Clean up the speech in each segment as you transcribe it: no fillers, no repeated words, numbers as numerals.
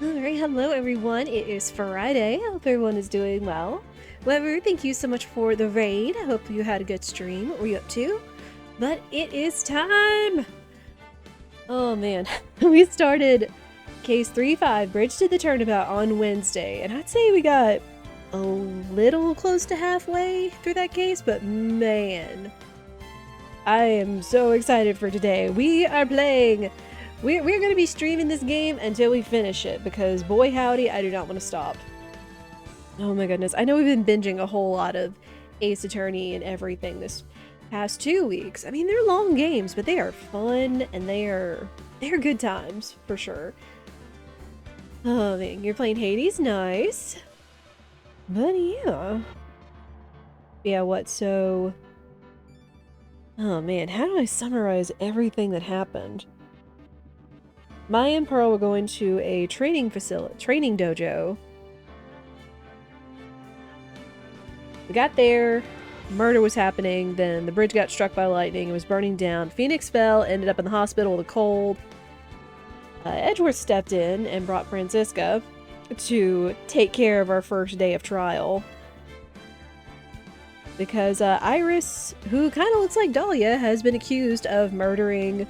Alright, hello everyone. It is Friday. I hope everyone is doing well. Weber, thank you so much for the raid. I hope you had a good stream. What were you up to? But it is time! Oh man. We started case 3-5, Bridge to the Turnabout on Wednesday, and I'd say we got a little close to halfway through that case, but man. I am so excited for today. We are playing... We're going to be streaming this game until we finish it, because boy howdy, I do not want to stop. Oh my goodness. I know we've been binging a whole lot of Ace Attorney and everything this past 2 weeks. I mean, they're long games, but they are fun, and they're good times, for sure. Oh man, you're playing Hades? Nice. But yeah. Yeah, what, so... Oh man, how do I summarize everything that happened? Maya and Pearl were going to a training dojo. We got there, murder was happening, then the bridge got struck by lightning, it was burning down. Phoenix fell, ended up in the hospital with a cold. Edgeworth stepped in and brought Francisca to take care of our first day of trial. Because Iris, who kind of looks like Dahlia, has been accused of murdering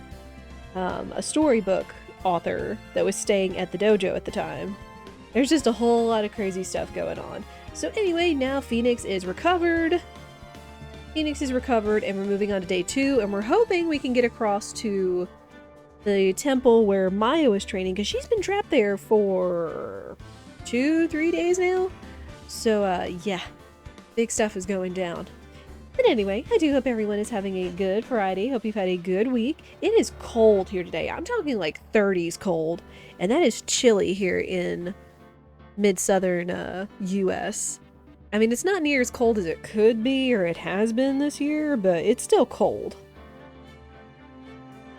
a storybook author that was staying at the dojo at the time. There's just a whole lot of crazy stuff going on. So anyway, now Phoenix is recovered. Phoenix is recovered, and we're moving on to day 2, and we're hoping we can get across to the temple where Maya was training, because she's been trapped there for 2-3 days now. So yeah, big stuff is going down. But anyway, I do hope everyone is having a good Friday. Hope you've had a good week. It is cold here today. I'm talking like 30s cold. And that is chilly here in mid-southern US. I mean, it's not near as cold as it could be or it has been this year, but it's still cold.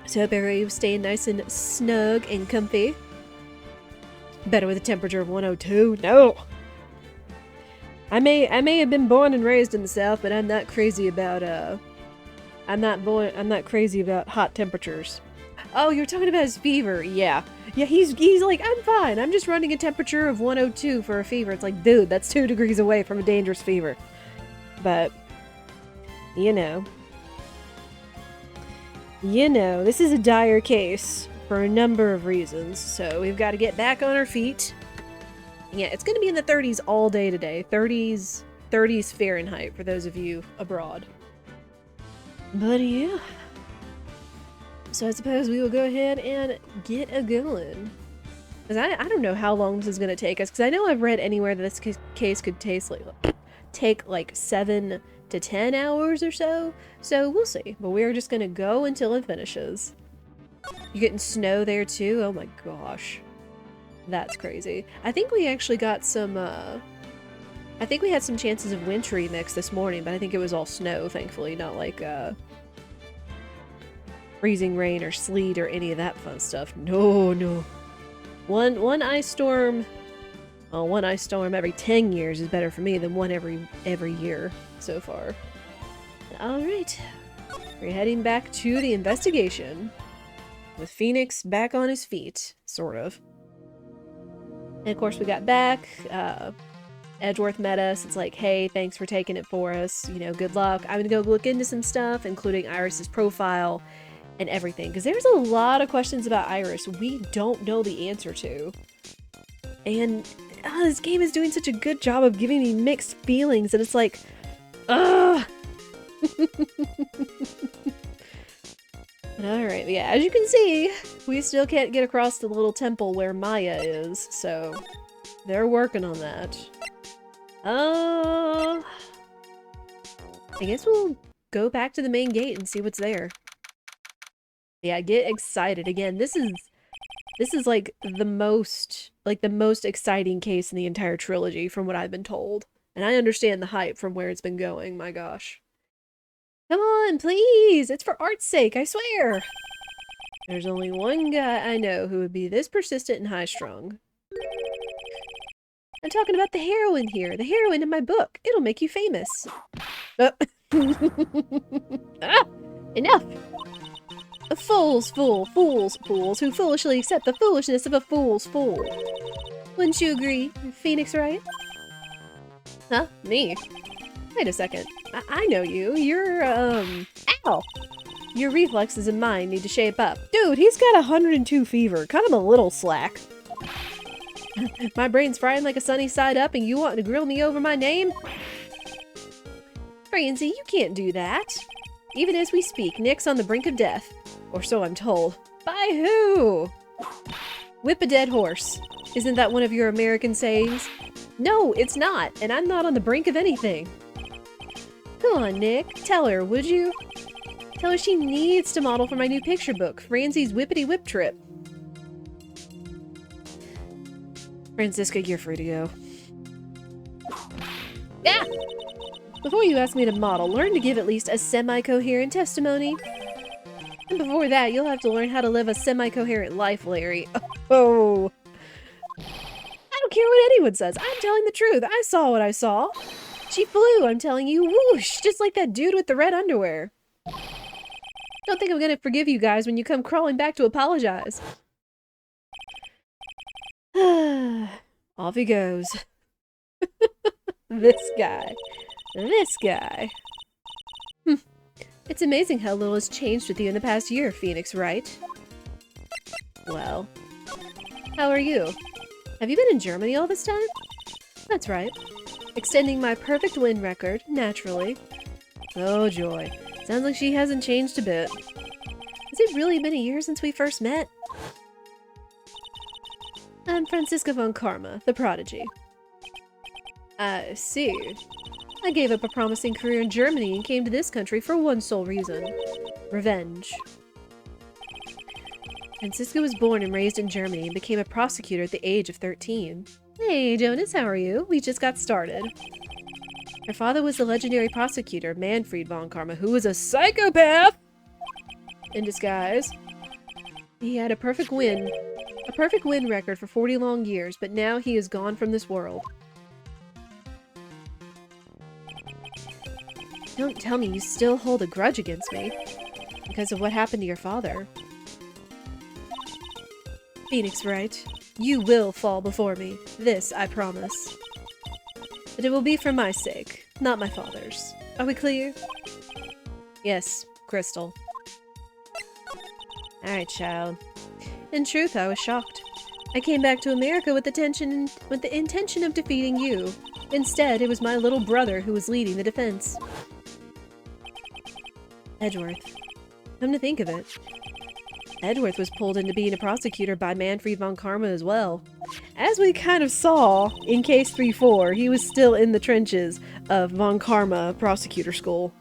So I hope everybody's staying nice and snug and comfy. Better with a temperature of 102. No! I may have been born and raised in the South, but I'm not crazy about I'm not crazy about hot temperatures. Oh, you're talking about his fever. Yeah. Yeah, he's like, I'm fine. I'm just running a temperature of 102 for a fever. It's like, dude, that's 2 degrees away from a dangerous fever. But you know, this is a dire case for a number of reasons. So we've got to get back on our feet. Yeah, it's going to be in the 30s all day today. 30s Fahrenheit for those of you abroad. But yeah. So I suppose we will go ahead and get a going. Because I don't know how long this is going to take us. Because I know I've read anywhere that this case could take like 7 to 10 hours or so. So we'll see. But we're just going to go until it finishes. You getting snow there too? Oh my gosh. That's crazy. I think we actually got some, I think we had some chances of wintry mix this morning, but I think it was all snow, thankfully, not like, freezing rain or sleet or any of that fun stuff. No, no. One ice storm, well, one ice storm every 10 years is better for me than one every year so far. Alright. We're heading back to the investigation. With Phoenix back on his feet, sort of. And of course we got back, Edgeworth met us, it's like, hey, thanks for taking it for us, you know, good luck. I'm gonna go look into some stuff, including Iris's profile and everything, because there's a lot of questions about Iris we don't know the answer to. And this game is doing such a good job of giving me mixed feelings, and it's like, ugh! Alright, yeah, as you can see, we still can't get across the little temple where Maya is, so they're working on that. I guess we'll go back to the main gate and see what's there. Yeah, get excited. Again, this is like the most exciting case in the entire trilogy from what I've been told. And I understand the hype from where it's been going, my gosh. Come on, please! It's for art's sake, I swear! There's only one guy I know who would be this persistent and high-strung. I'm talking about the heroine here, the heroine in my book. It'll make you famous. Ah! Enough! A fool's fool, fools who foolishly accept the foolishness of a fool's fool. Wouldn't you agree, Phoenix Wright? Huh? Me? Wait a second. I know you. You're, ow! Your reflexes and mine need to shape up. Dude, he's got 102 fever. Cut him a little slack. My brain's frying like a sunny side up and you want to grill me over my name? Francie, you can't do that. Even as we speak, Nick's on the brink of death. Or so I'm told. By who? Whip a dead horse. Isn't that one of your American sayings? No, it's not, and I'm not on the brink of anything. Come on, Nick. Tell her, would you? Tell her she needs to model for my new picture book, Francie's Whippity Whip Trip. Francisca, you're free to go. Yeah! Before you ask me to model, learn to give at least a semi-coherent testimony. And before that, you'll have to learn how to live a semi-coherent life, Larry. Oh! I don't care what anyone says. I'm telling the truth. I saw what I saw. She flew, I'm telling you. Whoosh! Just like that dude with the red underwear. Don't think I'm gonna forgive you guys when you come crawling back to apologize. Off he goes. This guy. This guy. It's amazing how little has changed with you in the past year, Phoenix Wright. Well, how are you? Have you been in Germany all this time? That's right. Extending my perfect win record, naturally. Oh joy. Sounds like she hasn't changed a bit. Has it really been a year since we first met? I'm Francisca von Karma, the prodigy. I see. I gave up a promising career in Germany and came to this country for one sole reason. Revenge. Francisca was born and raised in Germany and became a prosecutor at the age of 13. Hey, Jonas, how are you? We just got started. Her father was the legendary prosecutor, Manfred von Karma, who was a psychopath! In disguise. He had a perfect win record for 40 long years, but now he is gone from this world. Don't tell me you still hold a grudge against me because of what happened to your father. Phoenix Wright, you will fall before me. This I promise. But it will be for my sake, not my father's. Are we clear? Yes, Crystal. Alright, child. In truth, I was shocked. I came back to America with the intention of defeating you. Instead, it was my little brother who was leading the defense. Edgeworth. Come to think of it, Edgeworth was pulled into being a prosecutor by Manfred von Karma as well. As we kind of saw in Case 3-4, he was still in the trenches of von Karma prosecutor school.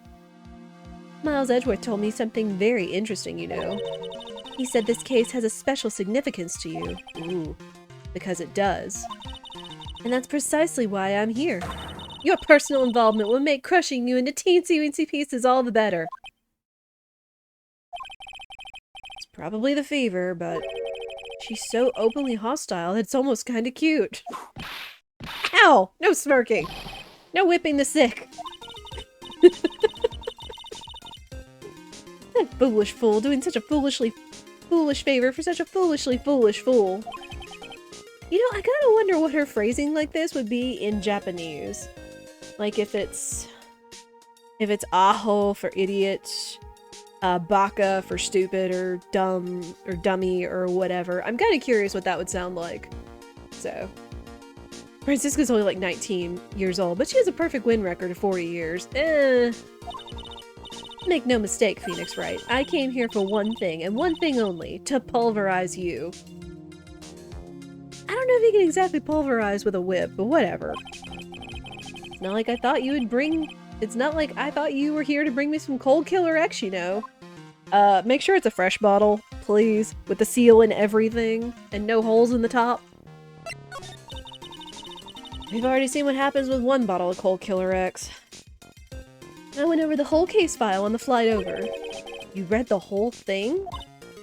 Miles Edgeworth told me something very interesting, you know. He said this case has a special significance to you. Ooh, because it does. And that's precisely why I'm here. Your personal involvement will make crushing you into teensy-weensy pieces all the better. It's probably the fever, but she's so openly hostile it's almost kinda cute. Ow! No smirking! No whipping the sick! That foolish fool doing such a foolish favor for such a foolishly foolish fool. You know, I kinda wonder what her phrasing like this would be in Japanese. Like if it's aho for idiot, baka for stupid or dumb or dummy or whatever. I'm kinda curious what that would sound like. So, Francisca's only like 19 years old, but she has a perfect win record of 40 years. Make no mistake, Phoenix Wright. I came here for one thing, and one thing only, to pulverize you. I don't know if you can exactly pulverize with a whip, but whatever. It's not like I thought you would bring... It's not like I thought you were here to bring me some Cold Killer X, you know. Make sure it's a fresh bottle, please, with the seal and everything, and no holes in the top. We've already seen what happens with one bottle of Cold Killer X. I went over the whole case file on the flight over. You read the whole thing?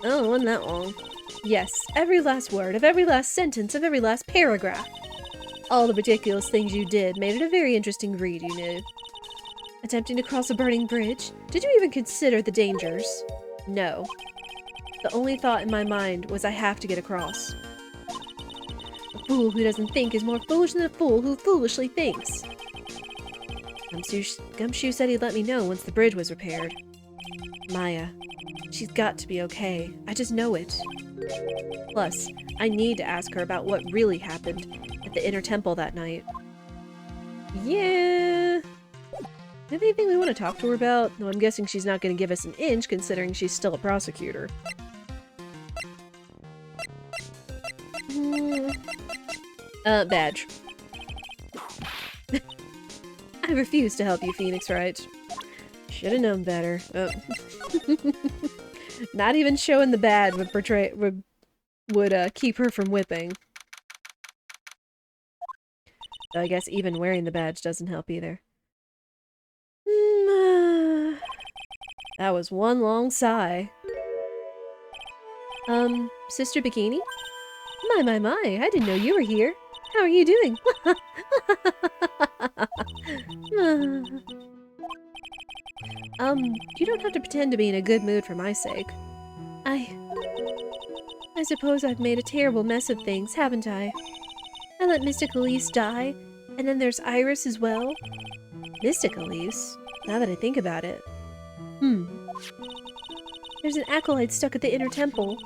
Oh, it wasn't that long. Yes, every last word of every last sentence of every last paragraph. All the ridiculous things you did made it a very interesting read, you know. Attempting to cross a burning bridge? Did you even consider the dangers? No. The only thought in my mind was I have to get across. fool who doesn't think is more foolish than a fool who foolishly thinks. Gumshoe said he'd let me know once the bridge was repaired. Maya. She's got to be okay. I just know it. Plus, I need to ask her about what really happened at the Inner Temple that night. Yeah. Anything we want to talk to her about? No, I'm guessing she's not going to give us an inch, considering she's still a prosecutor. Badge. I refuse to help you, Phoenix Wright. Should've known better. Oh. Not even showing the badge would keep her from whipping. So I guess even wearing the badge doesn't help either. That was one long sigh. Sister Bikini? My, I didn't know you were here. How are you doing? You don't have to pretend to be in a good mood for my sake. I suppose I've made a terrible mess of things, haven't I? I let Mystic Elise die, and then there's Iris as well. Mystic Elise? Now that I think about it. There's an acolyte stuck at the Inner Temple,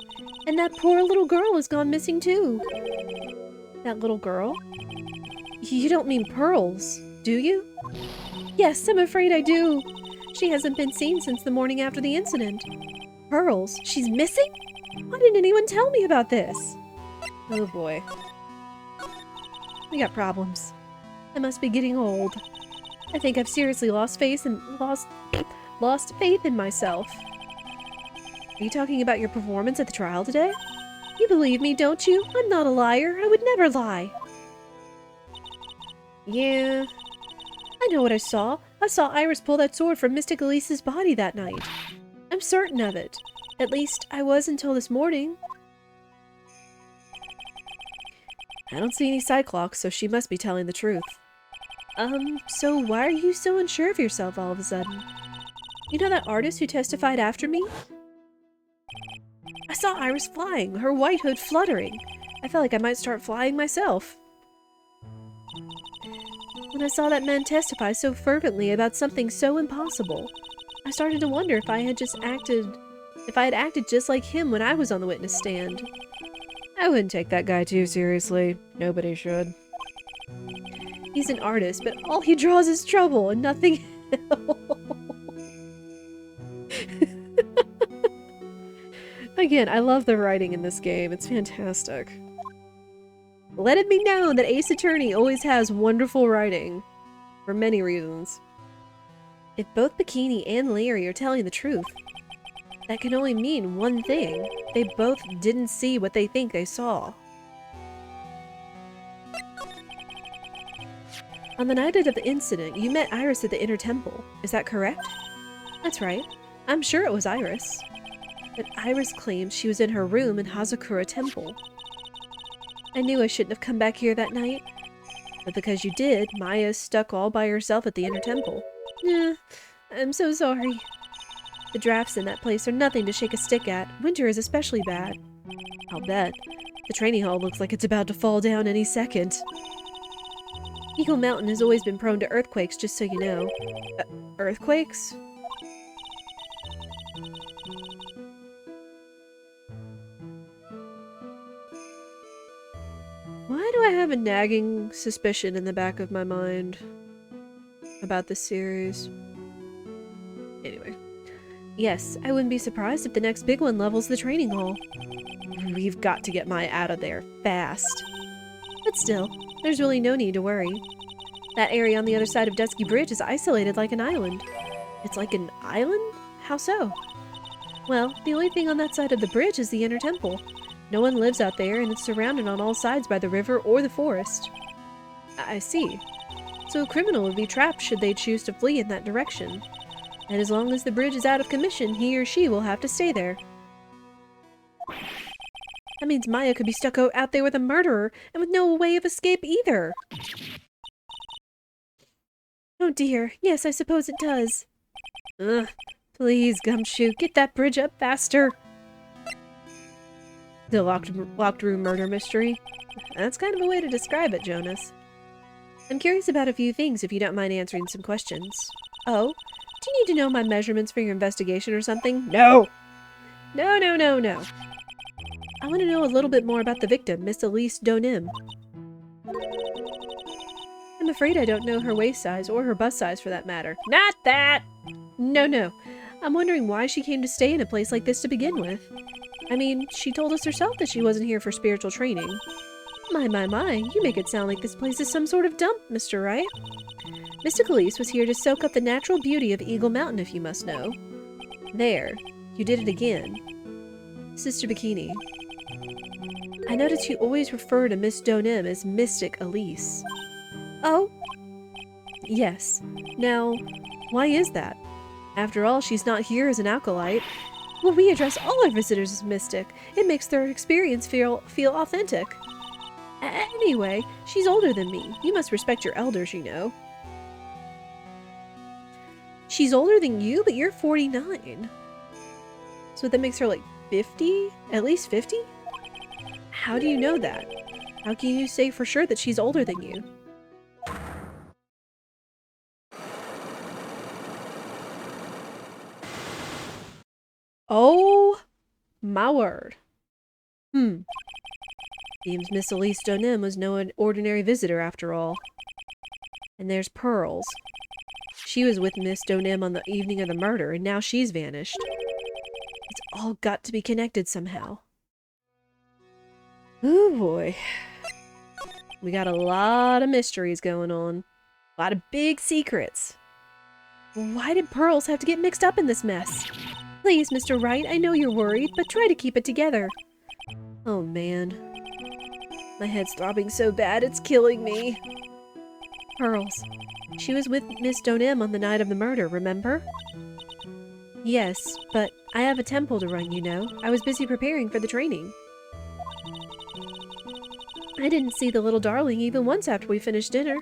and that poor little girl has gone missing too. That little girl? You don't mean Pearls, do you? Yes, I'm afraid I do. She hasn't been seen since the morning after the incident. Pearls? She's missing? Why didn't anyone tell me about this? Oh boy. We got problems. I must be getting old. I think I've seriously lost faith in myself. Are you talking about your performance at the trial today? You believe me, don't you? I'm not a liar. I would never lie. Yeah. I know what I saw. I saw Iris pull that sword from Mystic Elise's body that night. I'm certain of it. At least, I was until this morning. I don't see any side clocks, so she must be telling the truth. So why are you so unsure of yourself all of a sudden? You know that artist who testified after me? I saw Iris flying, her white hood fluttering. I felt like I might start flying myself. When I saw that man testify so fervently about something so impossible, I started to wonder if I had acted just like him when I was on the witness stand. I wouldn't take that guy too seriously. Nobody should. He's an artist, but all he draws is trouble and nothing else. Again, I love the writing in this game. It's fantastic. Let it be known that Ace Attorney always has wonderful writing. For many reasons. If both Bikini and Larry are telling the truth, that can only mean one thing. They both didn't see what they think they saw. On the night of the incident, you met Iris at the Inner Temple. Is that correct? That's right. I'm sure it was Iris. But Iris claims she was in her room in Hazakura Temple. I knew I shouldn't have come back here that night. But because you did, Maya is stuck all by herself at the Inner Temple. I'm so sorry. The drafts in that place are nothing to shake a stick at. Winter is especially bad. I'll bet. The training hall looks like it's about to fall down any second. Eagle Mountain has always been prone to earthquakes, just so you know. Earthquakes? Why do I have a nagging suspicion in the back of my mind about this series? Anyway. Yes, I wouldn't be surprised if the next big one levels the training hall. We've got to get Maya out of there, fast. But still, there's really no need to worry. That area on the other side of Dusky Bridge is isolated like an island. It's like an island? How so? Well, the only thing on that side of the bridge is the Inner Temple. No one lives out there, and it's surrounded on all sides by the river or the forest. I see. So a criminal would be trapped should they choose to flee in that direction. And as long as the bridge is out of commission, he or she will have to stay there. That means Maya could be stuck out there with a murderer, and with no way of escape either. Oh dear, yes, I suppose it does. Ugh, please, Gumshoe, get that bridge up faster. The locked room murder mystery? That's kind of a way to describe it, Jonas. I'm curious about a few things if you don't mind answering some questions. Oh, do you need to know my measurements for your investigation or something? No! No, no, no, no. I want to know a little bit more about the victim, Miss Elise Donim. I'm afraid I don't know her waist size or her bust size for that matter. Not that! No, no. I'm wondering why she came to stay in a place like this to begin with. I mean, she told us herself that she wasn't here for spiritual training. My, you make it sound like this place is some sort of dump, Mr. Wright. Mr. Elise was here to soak up the natural beauty of Eagle Mountain, if you must know. There. You did it again. Sister Bikini. I noticed you always refer to Miss Donim as Mystic Elise. Oh? Yes. Now, why is that? After all, she's not here as an acolyte. Well, we address all our visitors as mystic. It makes their experience feel authentic. Anyway, she's older than me. You must respect your elders, you know. She's older than you, but you're 49. So that makes her like 50? At least 50? How do you know that? How can you say for sure that she's older than you? Oh, my word. Seems Miss Elise Donim was no ordinary visitor after all. And there's Pearls. She was with Miss Donim on the evening of the murder, and now she's vanished. It's all got to be connected somehow. Oh boy. We got a lot of mysteries going on. A lot of big secrets. Why did Pearls have to get mixed up in this mess? Please, Mr. Wright, I know you're worried, but try to keep it together. Oh man. My head's throbbing so bad, it's killing me. Pearls. She was with Miss Donim on the night of the murder, remember? Yes, but I have a temple to run, you know. I was busy preparing for the training. I didn't see the little darling even once after we finished dinner.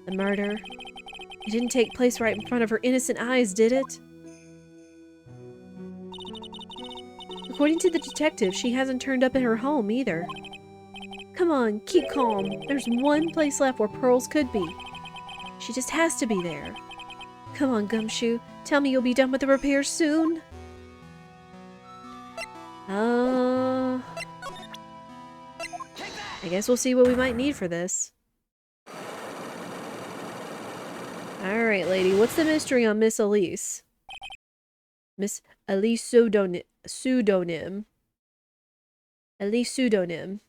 The murder. It didn't take place right in front of her innocent eyes, did it? According to the detective, she hasn't turned up at her home either. Come on, keep calm. There's one place left where Pearls could be. She just has to be there. Come on, Gumshoe. Tell me you'll be done with the repairs soon. I guess we'll see what we might need for this. Alright, lady. What's the mystery on Miss Elise? Miss Elise pseudonym. Elise pseudonym.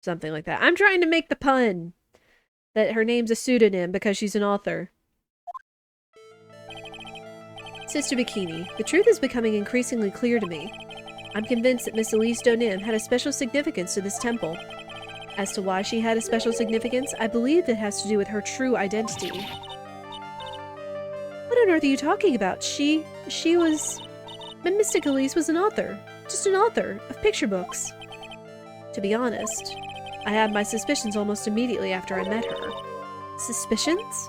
Something like that. I'm trying to make the pun that her name's a pseudonym because she's an author. Sister Bikini, the truth is becoming increasingly clear to me. I'm convinced that Miss Elise Donim had a special significance to this temple. As to why she had a special significance, I believe it has to do with her true identity. What on earth are you talking about? She was... Mystic Elise was an author. Just an author of picture books. To be honest, I had my suspicions almost immediately after I met her. Suspicions?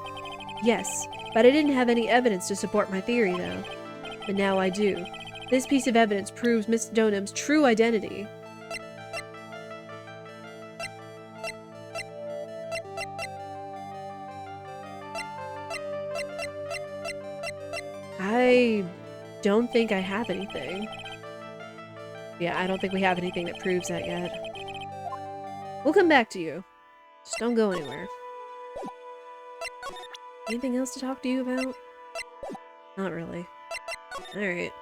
Yes, but I didn't have any evidence to support my theory, though. But now I do. This piece of evidence proves Miss Donim's true identity. I don't think I have anything. Yeah, I don't think we have anything that proves that yet. We'll come back to you. Just don't go anywhere. Anything else to talk to you about? Not really. Alright.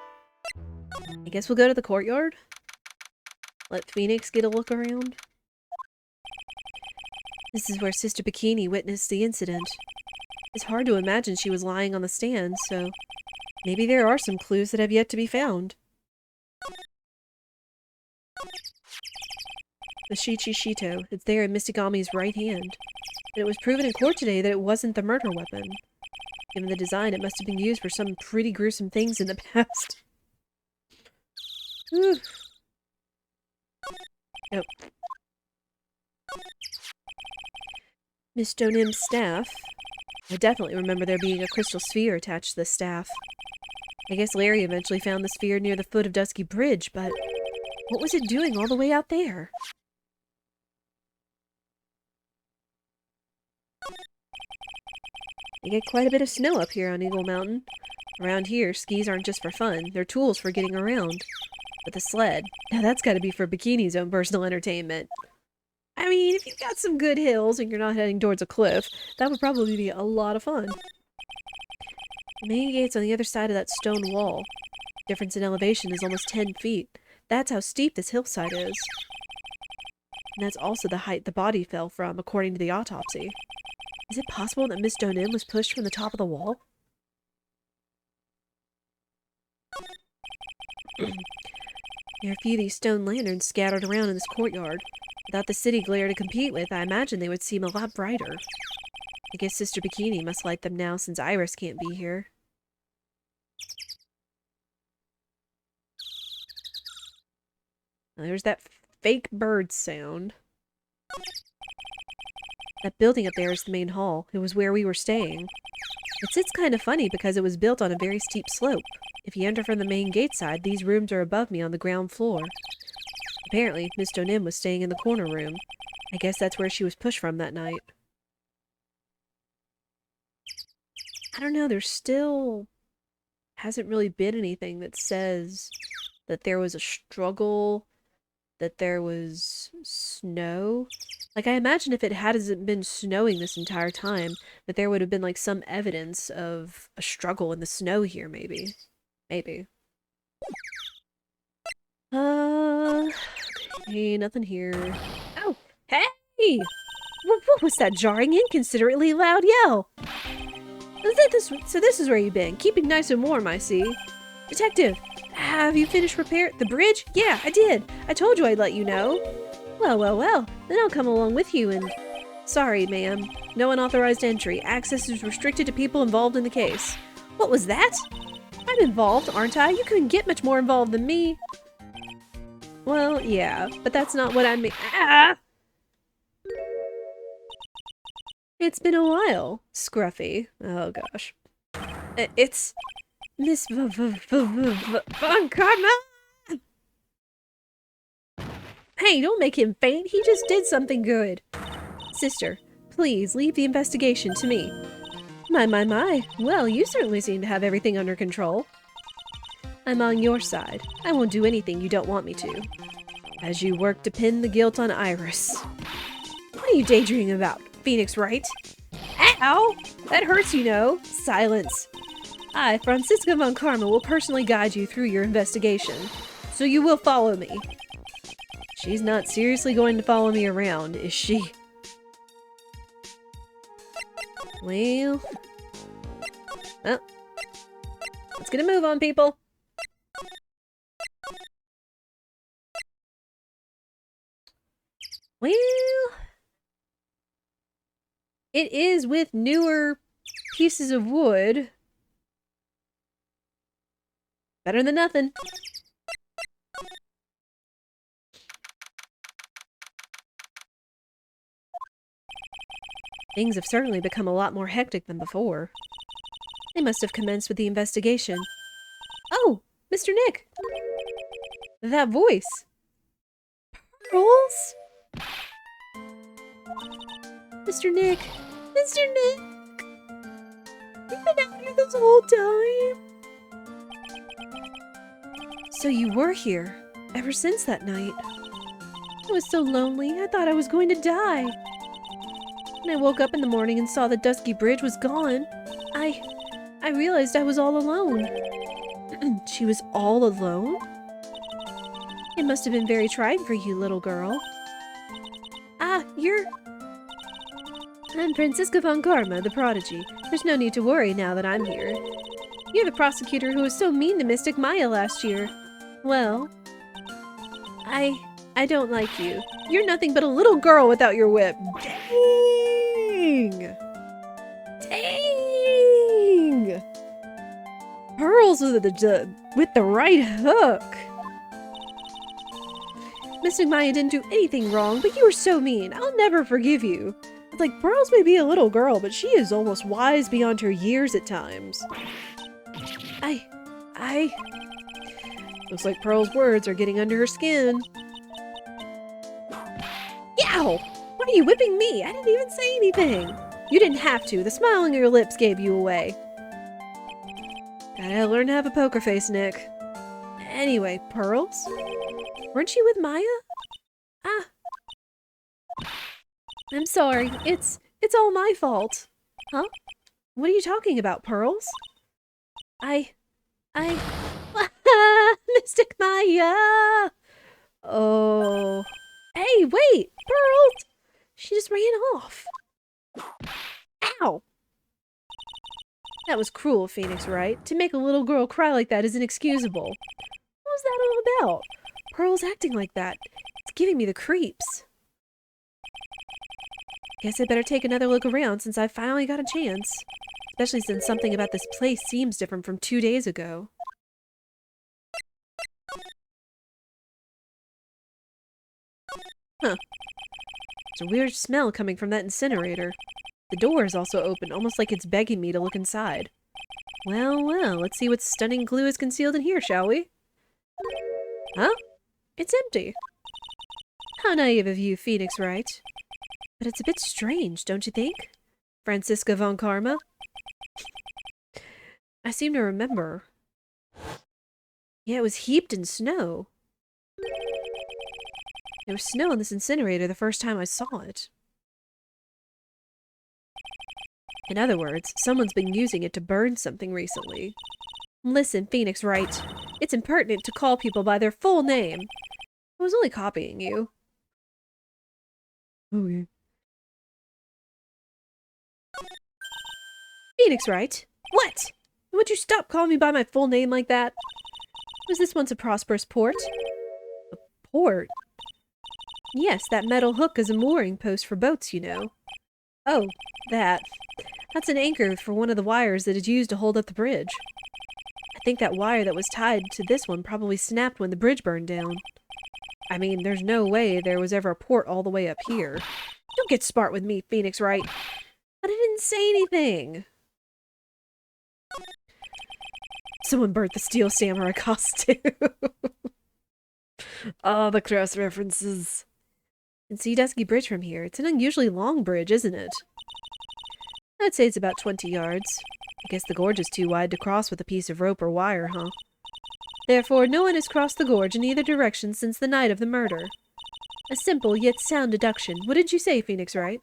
I guess we'll go to the courtyard? Let Phoenix get a look around? This is where Sister Bikini witnessed the incident. It's hard to imagine she was lying on the stand, so maybe there are some clues that have yet to be found. The Shichishito. It's there in Mistigami's right hand. But it was proven in court today that it wasn't the murder weapon. Given the design, it must have been used for some pretty gruesome things in the past. Ooh. Oh. Miss Donim's staff. I definitely remember there being a crystal sphere attached to the staff. I guess Larry eventually found the sphere near the foot of Dusky Bridge, but What was it doing all the way out there? You get quite a bit of snow up here on Eagle Mountain. Around here, skis aren't just for fun, they're tools for getting around. But the sled, now that's gotta be for Bikini's own personal entertainment. I mean, if you've got some good hills and you're not heading towards a cliff, that would probably be a lot of fun. The main gate's on the other side of that stone wall. Difference in elevation is almost 10 feet. That's how steep this hillside is. And that's also the height the body fell from, according to the autopsy. Is it possible that Miss Donim was pushed from the top of the wall? There are a few of these stone lanterns scattered around in this courtyard. Without the city glare to compete with, I imagine they would seem a lot brighter. I guess Sister Bikini must light them now since Iris can't be here. There's that fake bird sound. That building up there is the main hall. It was where we were staying. It sits kind of funny because it was built on a very steep slope. If you enter from the main gate side, these rooms are above me on the ground floor. Apparently, Miss Donim was staying in the corner room. I guess that's where she was pushed from that night. I don't know, there still hasn't really been anything that says that there was a struggle, that there was snow. Like, I imagine if it hadn't been snowing this entire time, that there would have been, like, some evidence of a struggle in the snow here, maybe. Maybe. Okay, nothing here. Oh, hey! What was that jarring, inconsiderately loud yell? So this is where you've been. Keeping nice and warm, I see. Detective, have you finished the bridge? Yeah, I did. I told you I'd let you know. Well. Then I'll come along with you and... Sorry, ma'am. No unauthorized entry. Access is restricted to people involved in the case. What was that? I'm involved, aren't I? You couldn't get much more involved than me. Well, yeah, but that's not what I mean. Ah! It's been a while, Scruffy. Oh, gosh. It's... Miss Von Karma? Hey, don't make him faint. He just did something good. Sister, please leave the investigation to me. My. Well, you certainly seem to have everything under control. I'm on your side. I won't do anything you don't want me to. As you work to pin the guilt on Iris. What are you daydreaming about? Phoenix, right? Ow! That hurts, you know. Silence. I, Franziska von Karma, will personally guide you through your investigation. So you will follow me. She's not seriously going to follow me around, is she? Well... let's get a move on, people. Well... it is with newer pieces of wood. Better than nothing. Things have certainly become a lot more hectic than before. They must have commenced with the investigation. Oh, Mr. Nick! That voice! Pearls? Mr. Nick! Mr. Nick! You've been out here this whole time? So you were here, ever since that night. I was so lonely, I thought I was going to die. When I woke up in the morning and saw the dusky bridge was gone, I realized I was all alone. She was all alone? It must have been very trying for you, little girl. I'm Franziska von Karma, the prodigy. There's no need to worry now that I'm here. You're the prosecutor who was so mean to Mystic Maya last year. Well, I don't like you. You're nothing but a little girl without your whip. Dang! Dang! Pearls with the right hook. Mystic Maya didn't do anything wrong, but you were so mean. I'll never forgive you. It's like, Pearls may be a little girl, but she is almost wise beyond her years at times. Looks like Pearl's words are getting under her skin. Yow! Why are you whipping me? I didn't even say anything. You didn't have to. The smile on your lips gave you away. Gotta learn to have a poker face, Nick. Anyway, Pearls? Weren't you with Maya? Ah. I'm sorry. It's all my fault. Huh? What are you talking about, Pearls? I... Mystic Maya! Oh... Hey, wait! Pearls! She just ran off. Ow! That was cruel, Phoenix, right? To make a little girl cry like that is inexcusable. What was that all about? Pearl's acting like that. It's giving me the creeps. Guess I better take another look around since I finally got a chance. Especially since something about this place seems different from 2 days ago. Huh. There's a weird smell coming from that incinerator. The door is also open, almost like it's begging me to look inside. Well, well, let's see what stunning clue is concealed in here, shall we? Huh? It's empty. How naive of you, Phoenix, right? But it's a bit strange, don't you think? Franziska von Karma? I seem to remember. Yeah, it was heaped in snow. There was snow in this incinerator the first time I saw it. In other words, someone's been using it to burn something recently. Listen, Phoenix Wright. It's impertinent to call people by their full name. I was only copying you. Okay. Phoenix Wright? What? Would you stop calling me by my full name like that? Was this once a prosperous port? A port? Yes, that metal hook is a mooring post for boats, you know. Oh, that. That's an anchor for one of the wires that is used to hold up the bridge. I think that wire that was tied to this one probably snapped when the bridge burned down. I mean, there's no way there was ever a port all the way up here. Don't get smart with me, Phoenix Wright. But I didn't say anything. Someone burnt the Steel Samurai costume. Oh, the cross references. You can see Dusky Bridge from here. It's an unusually long bridge, isn't it? I'd say it's about 20 yards. I guess the gorge is too wide to cross with a piece of rope or wire, huh? Therefore, no one has crossed the gorge in either direction since the night of the murder. A simple yet sound deduction. What did you say, Phoenix Wright?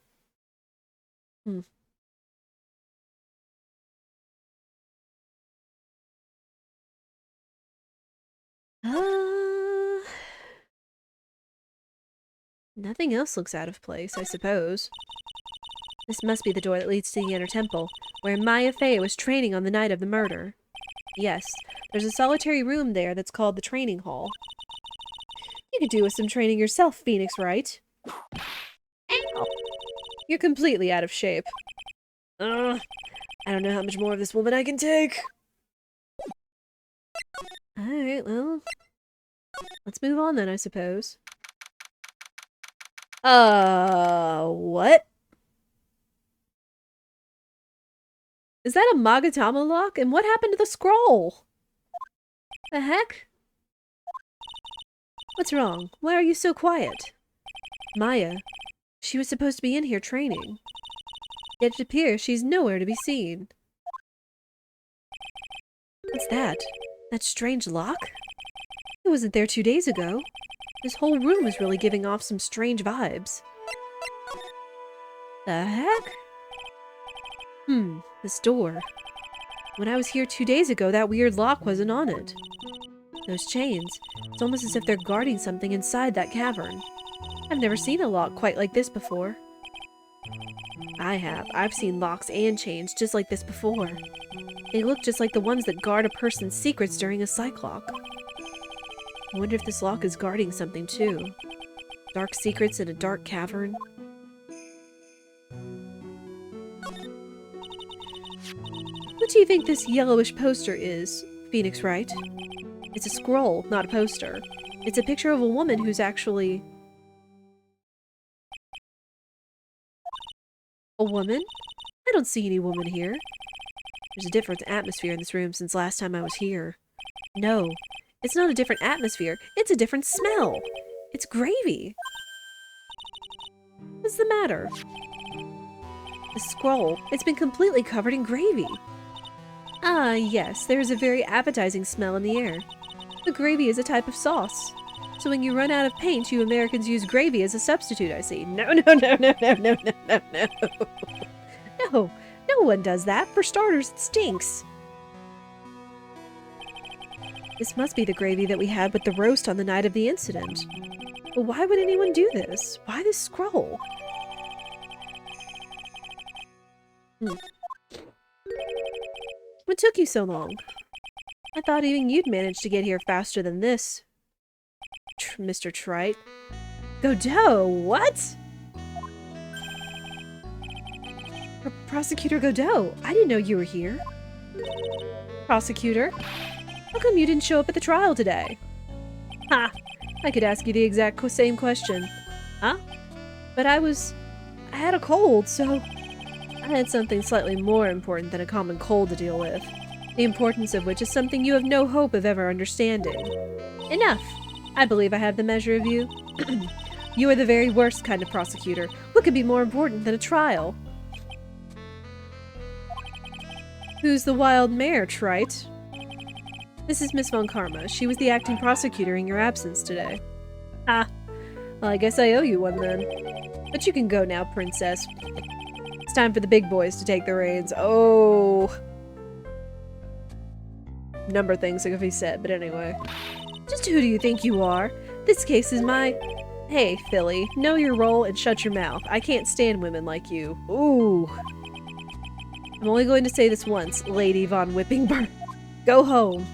Nothing else looks out of place, I suppose. This must be the door that leads to the inner temple, where Maya Fey was training on the night of the murder. Yes, there's a solitary room there that's called the training hall. You could do with some training yourself, Phoenix Wright. Ow. You're completely out of shape. I don't know how much more of this woman I can take. Alright, well, let's move on then, I suppose. What? Is that a Magatama lock? And what happened to the scroll? The heck? What's wrong? Why are you so quiet? Maya. She was supposed to be in here training. Yet it appears she's nowhere to be seen. What's that? That strange lock? It wasn't there 2 days ago. This whole room is really giving off some strange vibes. The heck? This door. When I was here 2 days ago, that weird lock wasn't on it. Those chains. It's almost as if they're guarding something inside that cavern. I've never seen a lock quite like this before. I have. I've seen locks and chains just like this before. They look just like the ones that guard a person's secrets during a cyclock. I wonder if this lock is guarding something too. Dark secrets in a dark cavern. What do you think this yellowish poster is, Phoenix Wright? It's a scroll, not a poster. It's a picture of a woman who's actually... A woman? I don't see any woman here. There's a different atmosphere in this room since last time I was here. No, It's not a different atmosphere, it's a different smell. It's gravy. What's the matter? The scroll, it's been completely covered in gravy. Ah, yes, there is a very appetizing smell in the air. The gravy is a type of sauce. So when you run out of paint, you Americans use gravy as a substitute, I see. No, no, no, no, no, no, no, no, no. No, no one does that. For starters, it stinks. This must be the gravy that we had with the roast on the night of the incident. But why would anyone do this? Why this scroll? What took you so long? I thought even you'd manage to get here faster than this. Mr. Trite. Godot, what? Prosecutor Godot, I didn't know you were here. Prosecutor, how come you didn't show up at the trial today? Ha! I could ask you the exact same question. Huh? But I had a cold, so I had something slightly more important than a common cold to deal with. The importance of which is something you have no hope of ever understanding. Enough! I believe I have the measure of you. You are the very worst kind of prosecutor. What could be more important than a trial? Who's the wild mare, Trite? This is Miss Von Karma. She was the acting prosecutor in your absence today. Ah, well, I guess I owe you one then. But you can go now, princess. It's time for the big boys to take the reins. Oh. Number things that could be said, but anyway. Just who do you think you are? This case is my... Hey, Philly, know your role and shut your mouth. I can't stand women like you. Ooh. I'm only going to say this once, Lady Von Whippingburn. Go home.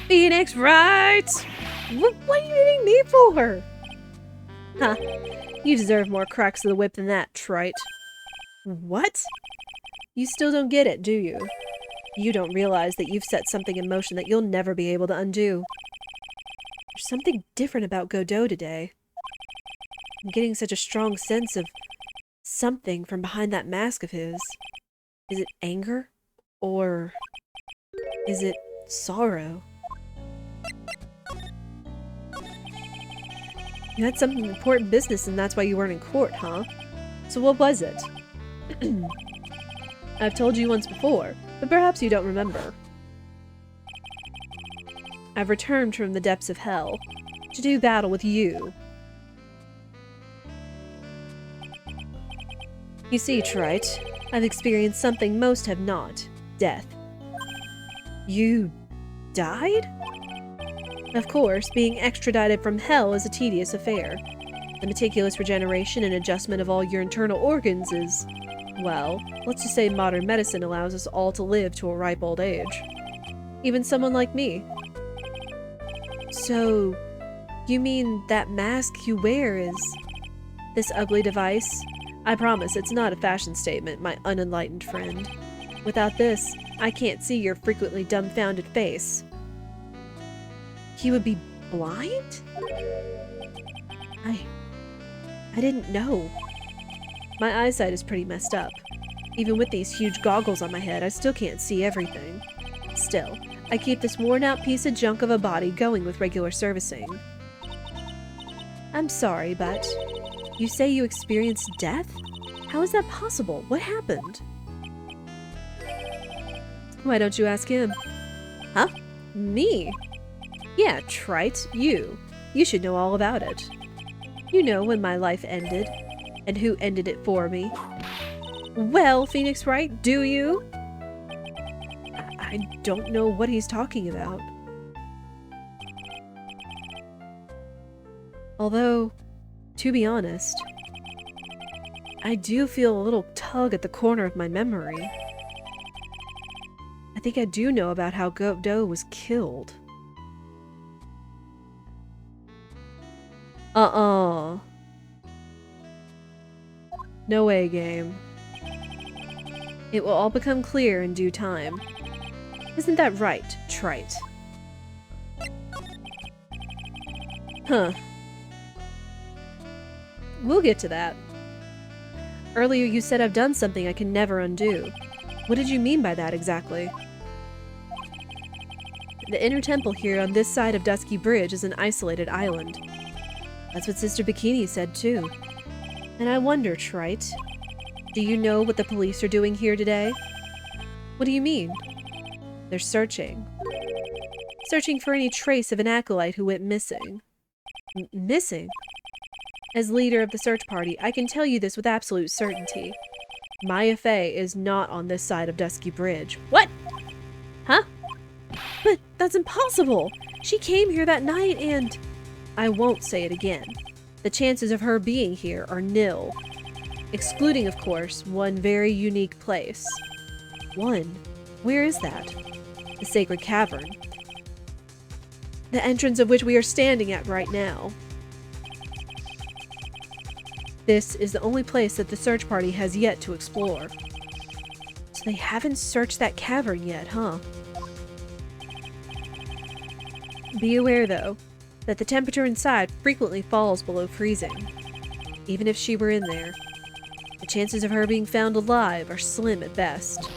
Phoenix Wright! What are you hitting me for? Huh. You deserve more cracks of the whip than that, Trite. What? You still don't get it, do you? You don't realize that you've set something in motion that you'll never be able to undo. There's something different about Godot today. I'm getting such a strong sense of something from behind that mask of his. Is it anger? Or is it sorrow? You had some important business and that's why you weren't in court, huh? So what was it? I've told you once before, but perhaps you don't remember. I've returned from the depths of hell to do battle with you. You see, Trite, I've experienced something most have not. Death. You died? Of course, being extradited from hell is a tedious affair. The meticulous regeneration and adjustment of all your internal organs is, well, let's just say modern medicine allows us all to live to a ripe old age. Even someone like me. So, you mean that mask you wear is this ugly device? I promise it's not a fashion statement, my unenlightened friend. Without this, I can't see your frequently dumbfounded face. He would be blind? I didn't know. My eyesight is pretty messed up. Even with these huge goggles on my head, I still can't see everything. Still, I keep this worn-out piece of junk of a body going with regular servicing. I'm sorry, but you say you experienced death? How is that possible? What happened? Why don't you ask him? Huh? Me? Yeah, Trite, you. You should know all about it. You know when my life ended, and who ended it for me. Well, Phoenix Wright, do you? I don't know what he's talking about. Although, to be honest, I do feel a little tug at the corner of my memory. I think I do know about how Godot was killed. No way, game. It will all become clear in due time. Isn't that right, Trite? Huh. We'll get to that. Earlier you said I've done something I can never undo. What did you mean by that exactly? The inner temple here on this side of Dusky Bridge is an isolated island. That's what Sister Bikini said too. And I wonder, Trite, do you know what the police are doing here today? What do you mean? They're searching. Searching for any trace of an acolyte who went missing. Missing? As leader of the search party, I can tell you this with absolute certainty. Maya Fey is not on this side of Dusky Bridge. What? Huh? But that's impossible! She came here that night and... I won't say it again. The chances of her being here are nil. Excluding, of course, one very unique place. One? Where is that? The Sacred Cavern. The entrance of which we are standing at right now. This is the only place that the search party has yet to explore. So they haven't searched that cavern yet, huh? Be aware, though, that the temperature inside frequently falls below freezing. Even if she were in there, the chances of her being found alive are slim at best.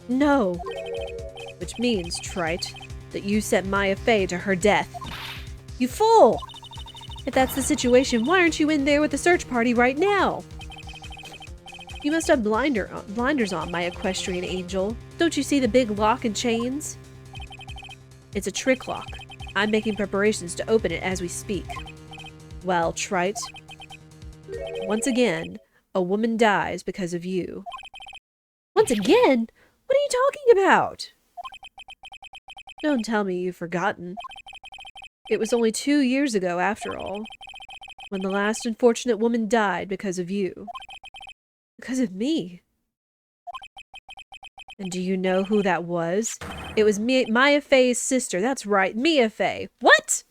No! Which means, Trite, that you sent Maya Fey to her death. You fool! If that's the situation, why aren't you in there with the search party right now? You must have blinders on, my equestrian angel. Don't you see the big lock and chains? It's a trick lock. I'm making preparations to open it as we speak. Well, Trite, once again, a woman dies because of you. Once again? What are you talking about? Don't tell me you've forgotten. It was only 2 years ago, after all, when the last unfortunate woman died because of you. Because of me. And do you know who that was? It was Maya Fey's sister. That's right, Mia Fey. What?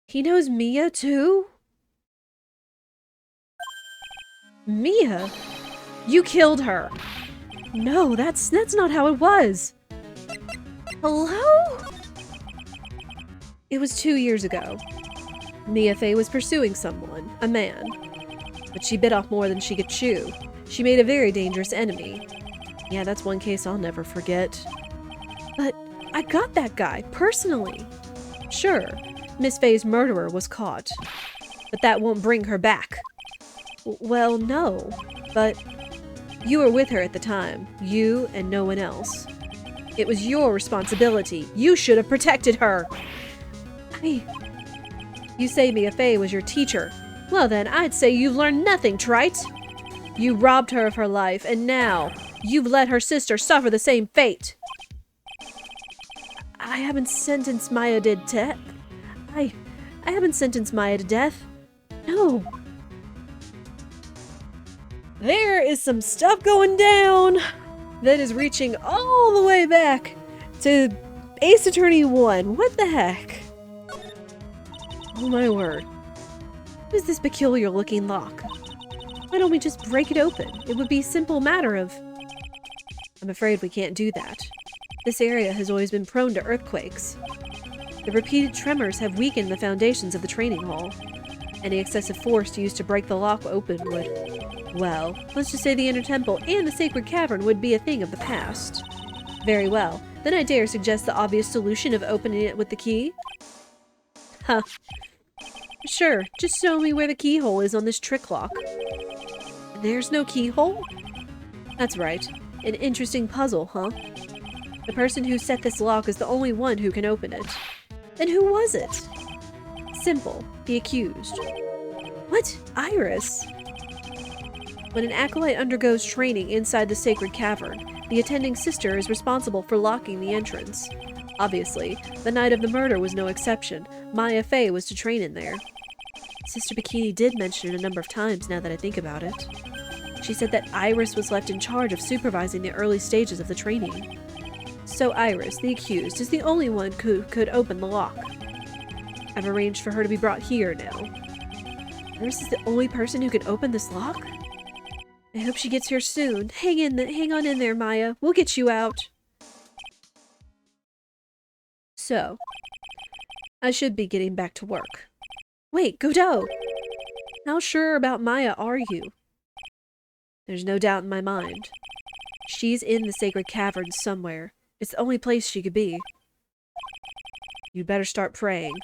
He knows Mia, too? Mia? You killed her. No, that's not how it was. Hello? It was 2 years ago. Mia Fey was pursuing someone, a man. But she bit off more than she could chew. She made a very dangerous enemy. Yeah, that's one case I'll never forget. But I got that guy, personally. Sure, Miss Fey's murderer was caught. But that won't bring her back. Well, no. But you were with her at the time. You and no one else. It was your responsibility. You should have protected her. You say Mia Fey was your teacher. Well then, I'd say you've learned nothing, Trite. You robbed her of her life, and now you've let her sister suffer the same fate. I haven't sentenced Maya to death. I haven't sentenced Maya to death. No. There is some stuff going down that is reaching all the way back to Ace Attorney 1. What the heck? Oh my word. What is this peculiar looking lock? Why don't we just break it open? It would be a simple matter of... I'm afraid we can't do that. This area has always been prone to earthquakes. The repeated tremors have weakened the foundations of the training hall. Any excessive force used to break the lock open would... well, let's just say the inner temple and the sacred cavern would be a thing of the past. Very well. Then I dare suggest the obvious solution of opening it with the key. Huh. Sure, just show me where the keyhole is on this trick lock. There's no keyhole? That's right. An interesting puzzle, huh? The person who set this lock is the only one who can open it. Then who was it? Simple. The accused. What? Iris? When an acolyte undergoes training inside the sacred cavern, the attending sister is responsible for locking the entrance. Obviously, the night of the murder was no exception. Maya Fey was to train in there. Sister Bikini did mention it a number of times now that I think about it. She said that Iris was left in charge of supervising the early stages of the training. So Iris, the accused, is the only one who could open the lock. I've arranged for her to be brought here now. Iris is the only person who can open this lock? I hope she gets here soon. Hang on in there, Maya. We'll get you out. So, I should be getting back to work. Wait, Godot! How sure about Maya are you? There's no doubt in my mind. She's in the sacred cavern somewhere. It's the only place she could be. You'd better start praying.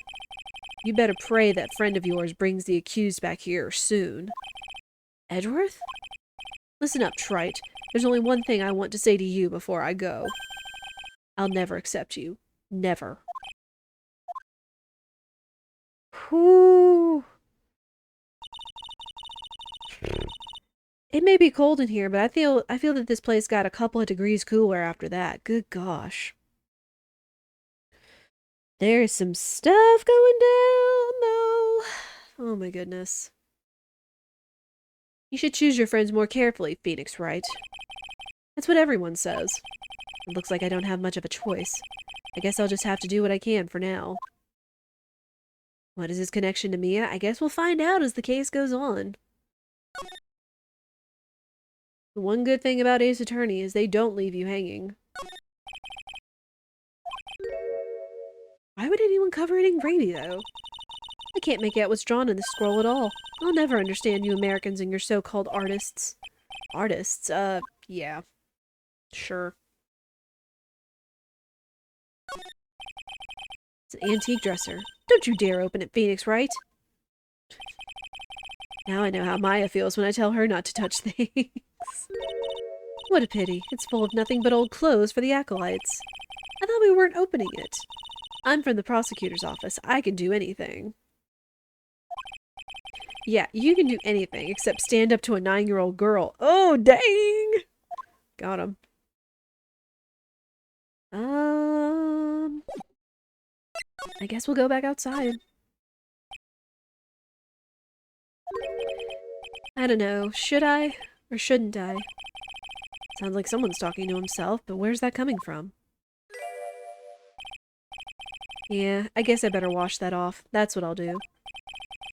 You better pray that friend of yours brings the accused back here soon. Edgeworth? Listen up, trite. There's only one thing I want to say to you before I go. I'll never accept you. Never. Whew. It may be cold in here, but I feel that this place got a couple of degrees cooler after that. Good gosh. There's some stuff going down, though. Oh my goodness. You should choose your friends more carefully, Phoenix Wright. That's what everyone says. It looks like I don't have much of a choice. I guess I'll just have to do what I can for now. What is his connection to Mia? I guess we'll find out as the case goes on. The one good thing about Ace Attorney is they don't leave you hanging. Why would anyone cover it in gravy, though? I can't make out what's drawn in this scroll at all. I'll never understand you Americans and your so-called artists. Artists? Yeah. Sure. It's an antique dresser. Don't you dare open it, Phoenix Wright. Now I know how Maya feels when I tell her not to touch things. What a pity. It's full of nothing but old clothes for the acolytes. I thought we weren't opening it. I'm from the prosecutor's office. I can do anything. Yeah, you can do anything except stand up to a 9-year-old girl. Oh, dang! Got him. I guess we'll go back outside. I don't know. Should I? Or shouldn't I? Sounds like someone's talking to himself, but where's that coming from? Yeah, I guess I better wash that off. That's what I'll do.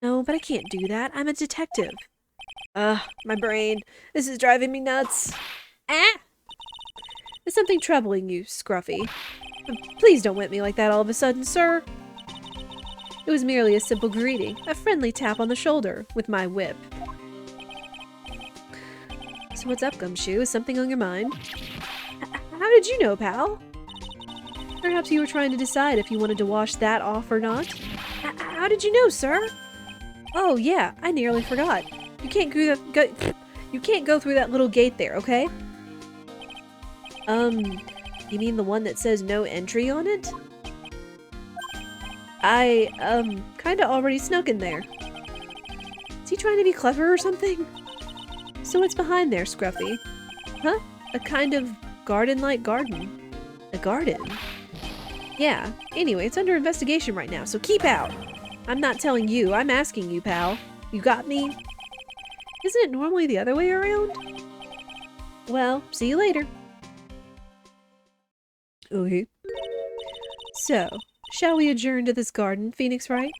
No, but I can't do that. I'm a detective. Ugh, my brain. This is driving me nuts. Ah! Is something troubling you, Scruffy? Please don't whip me like that all of a sudden, sir. It was merely a simple greeting, a friendly tap on the shoulder, with my whip. So what's up, Gumshoe? Is something on your mind? How did you know, pal? Perhaps you were trying to decide if you wanted to wash that off or not? How did you know, sir? Oh, yeah, I nearly forgot. You can't go through that little gate there, okay? You mean the one that says no entry on it? I, kinda already snuck in there. Is he trying to be clever or something? So what's behind there, Scruffy? Huh? A kind of garden-like garden. A garden? Yeah. Anyway, it's under investigation right now, so keep out! I'm not telling you, I'm asking you, pal. You got me? Isn't it normally the other way around? Well, see you later. Okay. So, shall we adjourn to this garden, Phoenix Wright?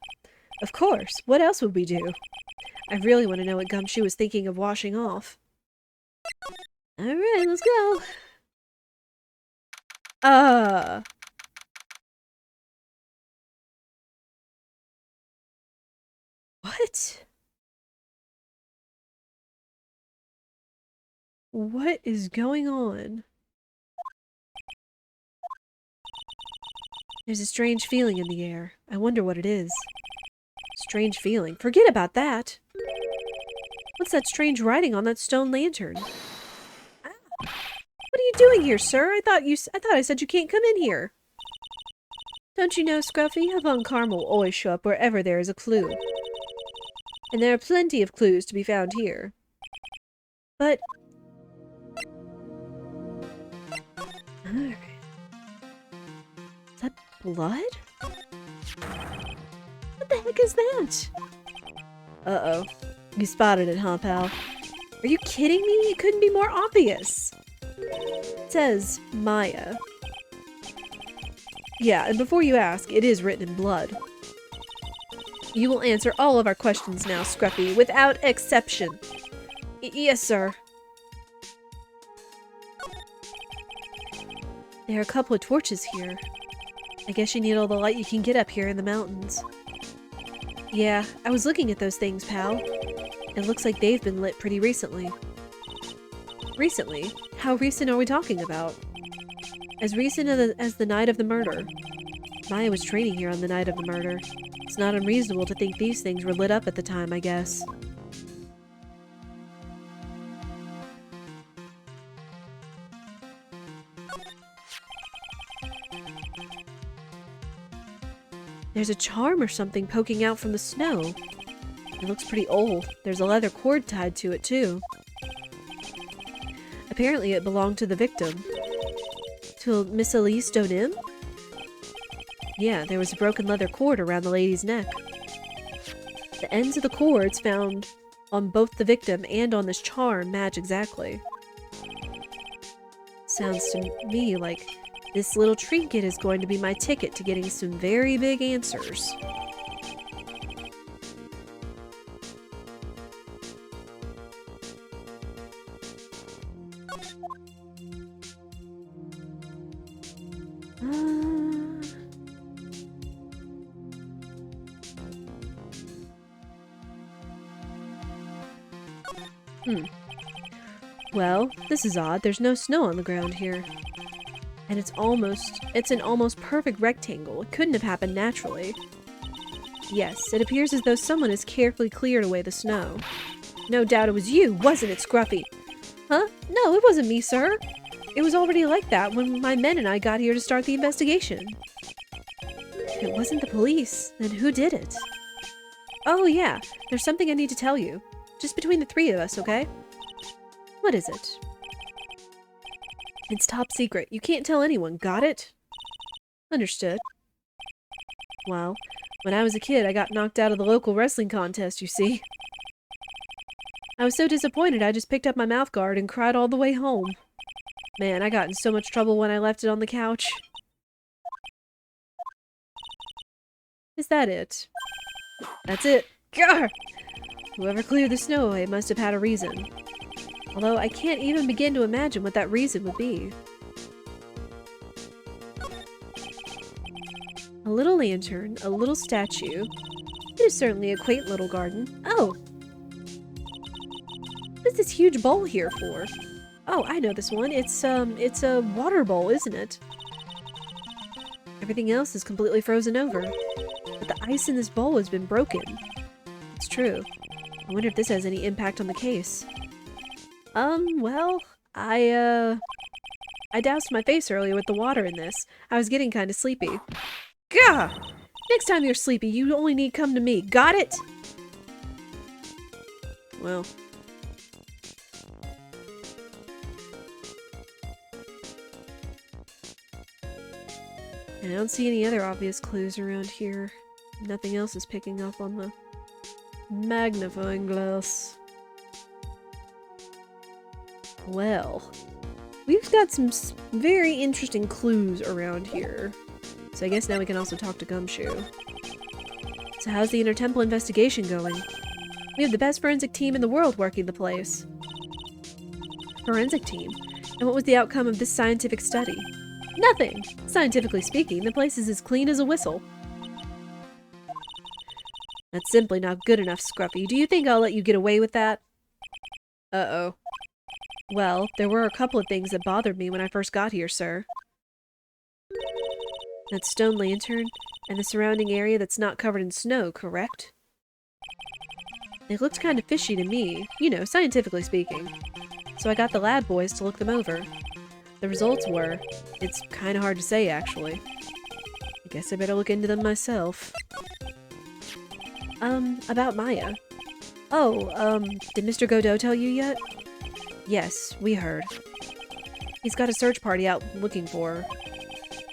Of course. What else would we do? I really want to know what Gumshoe is thinking of washing off. Alright, let's go. What? What is going on? There's a strange feeling in the air. I wonder what it is. Strange feeling? Forget about that! What's that strange writing on that stone lantern? Ah. What are you doing here, sir? I thought I said you can't come in here. Don't you know, Scruffy? A Von Karma will always show up wherever there is a clue. And there are plenty of clues to be found here. But... Alright. Is that blood? What the heck is that? Uh-oh. You spotted it, huh, pal? Are you kidding me? It couldn't be more obvious. It says Maya. Yeah, and before you ask, it is written in blood. You will answer all of our questions now, Scruffy, without exception. Yes, sir. There are a couple of torches here. I guess you need all the light you can get up here in the mountains. Yeah, I was looking at those things, pal. It looks like they've been lit pretty recently. Recently? How recent are we talking about? As recent as the night of the murder. Maya was training here on the night of the murder. It's not unreasonable to think these things were lit up at the time, I guess. There's a charm or something poking out from the snow. It looks pretty old. There's a leather cord tied to it, too. Apparently it belonged to the victim. To Miss Elise Donim? Yeah, there was a broken leather cord around the lady's neck. The ends of the cords found on both the victim and on this charm match exactly. Sounds to me like this little trinket is going to be my ticket to getting some very big answers. Well, this is odd. There's no snow on the ground here. And it's an almost perfect rectangle. It couldn't have happened naturally. Yes, it appears as though someone has carefully cleared away the snow. No doubt it was you, wasn't it, Scruffy? Huh? No, it wasn't me, sir. It was already like that when my men and I got here to start the investigation. It wasn't the police. Then who did it? Oh yeah, there's something I need to tell you. Just between the three of us, okay? What is it? It's top secret. You can't tell anyone, got it? Understood. Well, when I was a kid, I got knocked out of the local wrestling contest, you see. I was so disappointed I just picked up my mouth guard and cried all the way home. Man, I got in so much trouble when I left it on the couch. Is that it? That's it. Gah! Whoever cleared the snow away must have had a reason. Although I can't even begin to imagine what that reason would be. A little lantern, a little statue. It is certainly a quaint little garden. Oh! What is this huge bowl here for? Oh, I know this one. It's a water bowl, isn't it? Everything else is completely frozen over. But the ice in this bowl has been broken. It's true. I wonder if this has any impact on the case. Well, I doused my face earlier with the water in this. I was getting kinda sleepy. Gah! Next time you're sleepy, you only need come to me. Got it? Well. And I don't see any other obvious clues around here. Nothing else is picking up on the magnifying glass. Well, we've got some very interesting clues around here. So I guess now we can also talk to Gumshoe. So how's the Intertemple investigation going? We have the best forensic team in the world working the place. Forensic team? And what was the outcome of this scientific study? Nothing! Scientifically speaking, the place is as clean as a whistle. That's simply not good enough, Scruffy. Do you think I'll let you get away with that? Uh-oh. Well, there were a couple of things that bothered me when I first got here, sir. That stone lantern, and the surrounding area that's not covered in snow, correct? They looked kind of fishy to me, you know, scientifically speaking. So I got the lab boys to look them over. The results were... it's kind of hard to say, actually. I guess I better look into them myself. About Maya. Oh, did Mr. Godot tell you yet? Yes, we heard. He's got a search party out looking for her.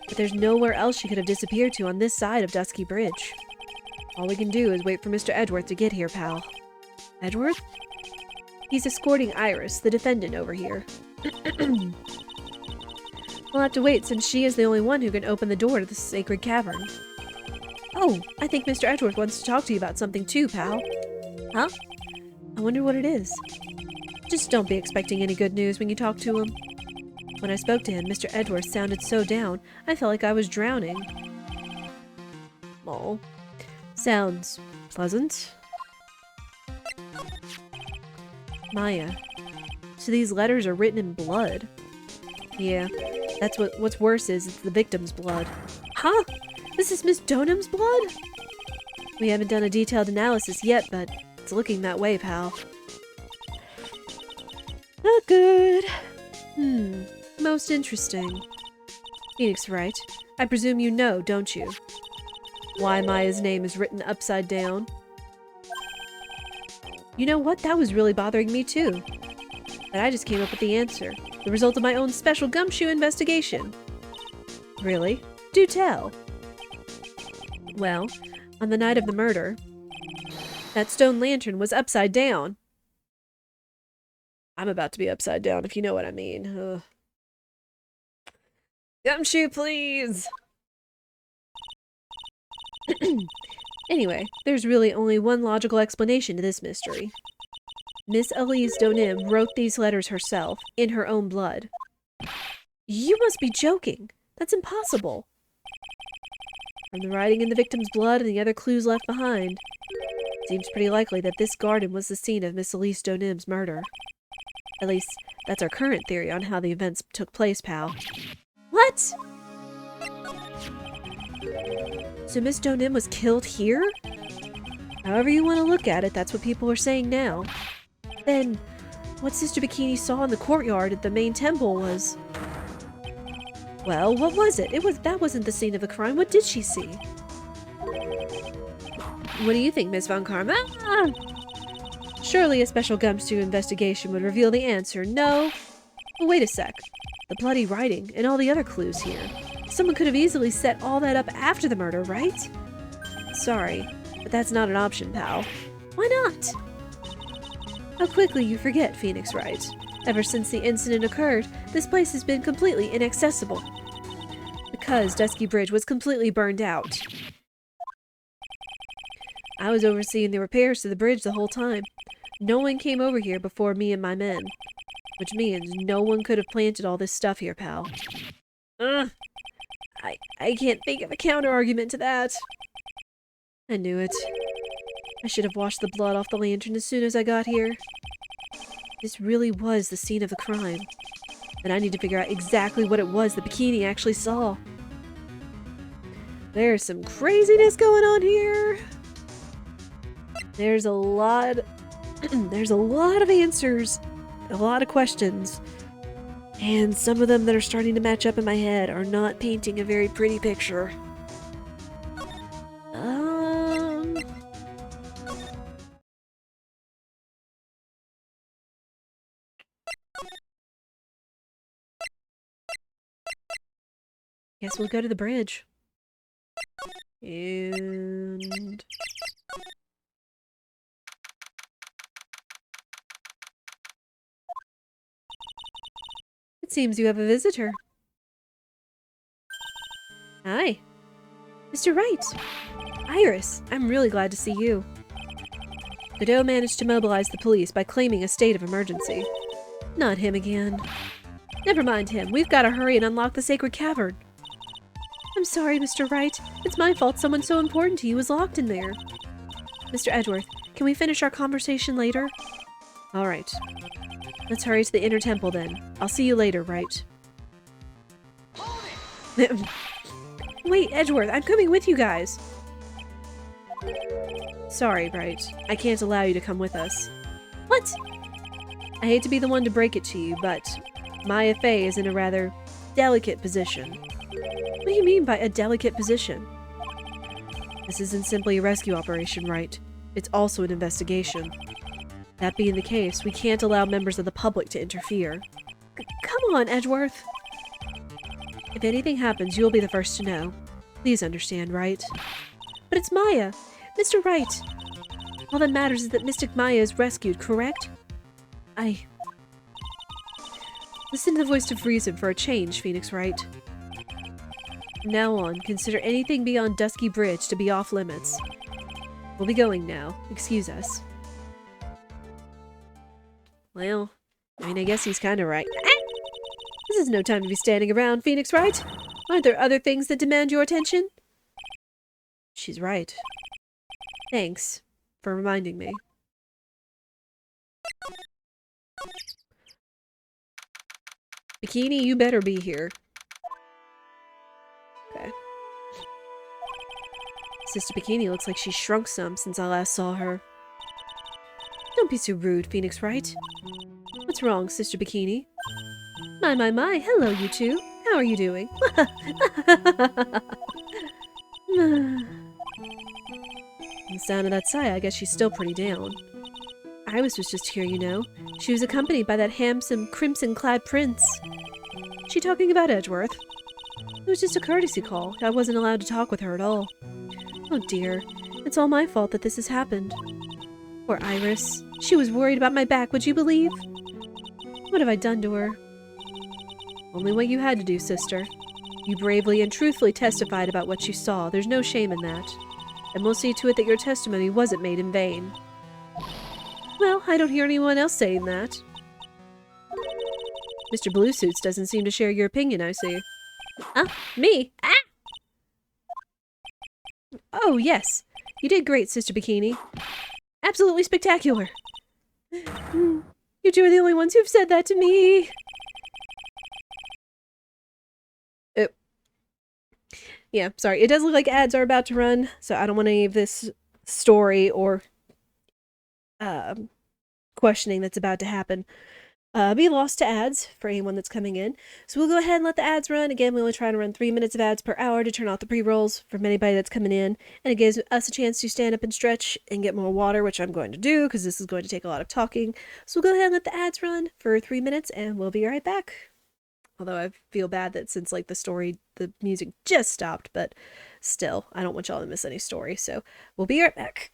But there's nowhere else she could have disappeared to on this side of Dusky Bridge. All we can do is wait for Mr. Edgeworth to get here, pal. Edgeworth? He's escorting Iris, the defendant, over here. We'll have to wait since she is the only one who can open the door to the sacred cavern. Oh, I think Mr. Edgeworth wants to talk to you about something too, pal. Huh? I wonder what it is. Just don't be expecting any good news when you talk to him. When I spoke to him, Mr. Edgeworth sounded so down, I felt like I was drowning. Oh, sounds pleasant. Maya. So these letters are written in blood. Yeah, that's what's worse is it's the victim's blood. Huh? This is Miss Donham's blood? We haven't done a detailed analysis yet, but it's looking that way, pal. Not good. Most interesting. Phoenix Wright, I presume you know, don't you? Why Maya's name is written upside down? You know what? That was really bothering me too. But I just came up with the answer. The result of my own special gumshoe investigation. Really? Do tell. Well, on the night of the murder, that stone lantern was upside down. I'm about to be upside down, if you know what I mean. Ugh. Gumshoe, please! Anyway, there's really only one logical explanation to this mystery. Miss Elise Donim wrote these letters herself, in her own blood. You must be joking! That's impossible! From the writing in the victim's blood and the other clues left behind, it seems pretty likely that this garden was the scene of Miss Elise Donim's murder. At least, that's our current theory on how the events took place, pal. What? So Miss Donim was killed here? However you want to look at it, that's what people are saying now. Then, what Sister Bikini saw in the courtyard at the main temple was... Well, what was it? That wasn't the scene of the crime. What did she see? What do you think, Miss Von Karma? Ah! Surely a special gumshoe investigation would reveal the answer, no? But wait a sec. The bloody writing and all the other clues here. Someone could have easily set all that up after the murder, right? Sorry, but that's not an option, pal. Why not? How quickly you forget, Phoenix Wright. Ever since the incident occurred, this place has been completely inaccessible. Because Dusky Bridge was completely burned out. I was overseeing the repairs to the bridge the whole time. No one came over here before me and my men. Which means no one could have planted all this stuff here, pal. Ugh. I can't think of a counter-argument to that. I knew it. I should have washed the blood off the lantern as soon as I got here. This really was the scene of the crime. And I need to figure out exactly what it was the Bikini actually saw. There's some craziness going on here. There's a lot... there's a lot of answers. A lot of questions. And some of them that are starting to match up in my head are not painting a very pretty picture. Guess we'll go to the bridge. And... It seems you have a visitor. Hi. Mr. Wright. Iris, I'm really glad to see you. Godot managed to mobilize the police by claiming a state of emergency. Not him again. Never mind him. We've got to hurry and unlock the sacred cavern. I'm sorry, Mr. Wright. It's my fault someone so important to you was locked in there. Mr. Edgeworth, can we finish our conversation later? All right. Let's hurry to the inner temple then. I'll see you later, Wright. Wait, Edgeworth, I'm coming with you guys. Sorry, Wright. I can't allow you to come with us. What? I hate to be the one to break it to you, but Maya Fey is in a rather delicate position. What do you mean by a delicate position? This isn't simply a rescue operation, Wright. It's also an investigation. That being the case, we can't allow members of the public to interfere. Come on, Edgeworth! If anything happens, you'll be the first to know. Please understand, right? But it's Maya! Mr. Wright! All that matters is that Mystic Maya is rescued, correct? Listen to the voice of reason for a change, Phoenix Wright. From now on, consider anything beyond Dusky Bridge to be off limits. We'll be going now. Excuse us. Well, I guess he's kind of right. This is no time to be standing around, Phoenix Wright. Aren't there other things that demand your attention? She's right. Thanks for reminding me. Bikini, you better be here. Okay. Sister Bikini looks like she's shrunk some since I last saw her. Don't be so rude, Phoenix Wright. What's wrong, Sister Bikini? My, hello you two. How are you doing? The sound of that sigh, I guess she's still pretty down. Iris was just here, you know. She was accompanied by that handsome, crimson-clad prince. She talking about Edgeworth? It was just a courtesy call. I wasn't allowed to talk with her at all. Oh dear. It's all my fault that this has happened. Poor Iris. She was worried about my back, would you believe? What have I done to her? Only what you had to do, sister. You bravely and truthfully testified about what you saw. There's no shame in that. And we'll see to it that your testimony wasn't made in vain. Well, I don't hear anyone else saying that. Mr. Bluesuits doesn't seem to share your opinion, I see. Huh? Me? Ah! Oh, yes. You did great, Sister Bikini. Absolutely spectacular. You two are the only ones who've said that to me. Yeah, sorry. It does look like ads are about to run, so I don't want any of this story or questioning that's about to happen be lost to ads for anyone that's coming in. So we'll go ahead and let the ads run. Again, we only try to run 3 minutes of ads per hour to turn off the pre-rolls from anybody that's coming in. And it gives us a chance to stand up and stretch and get more water, which I'm going to do because this is going to take a lot of talking. So we'll go ahead and let the ads run for 3 minutes and we'll be right back. Although I feel bad that since like the music just stopped, but still, I don't want y'all to miss any story. So we'll be right back.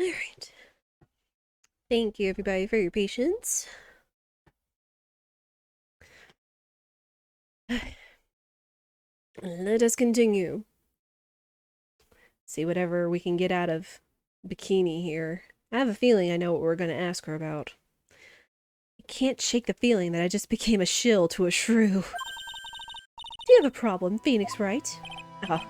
Alright. Thank you, everybody, for your patience. Let us continue. See whatever we can get out of Bikini here. I have a feeling I know what we're going to ask her about. I can't shake the feeling that I just became a shill to a shrew. Do you have a problem, Phoenix Wright? Ah.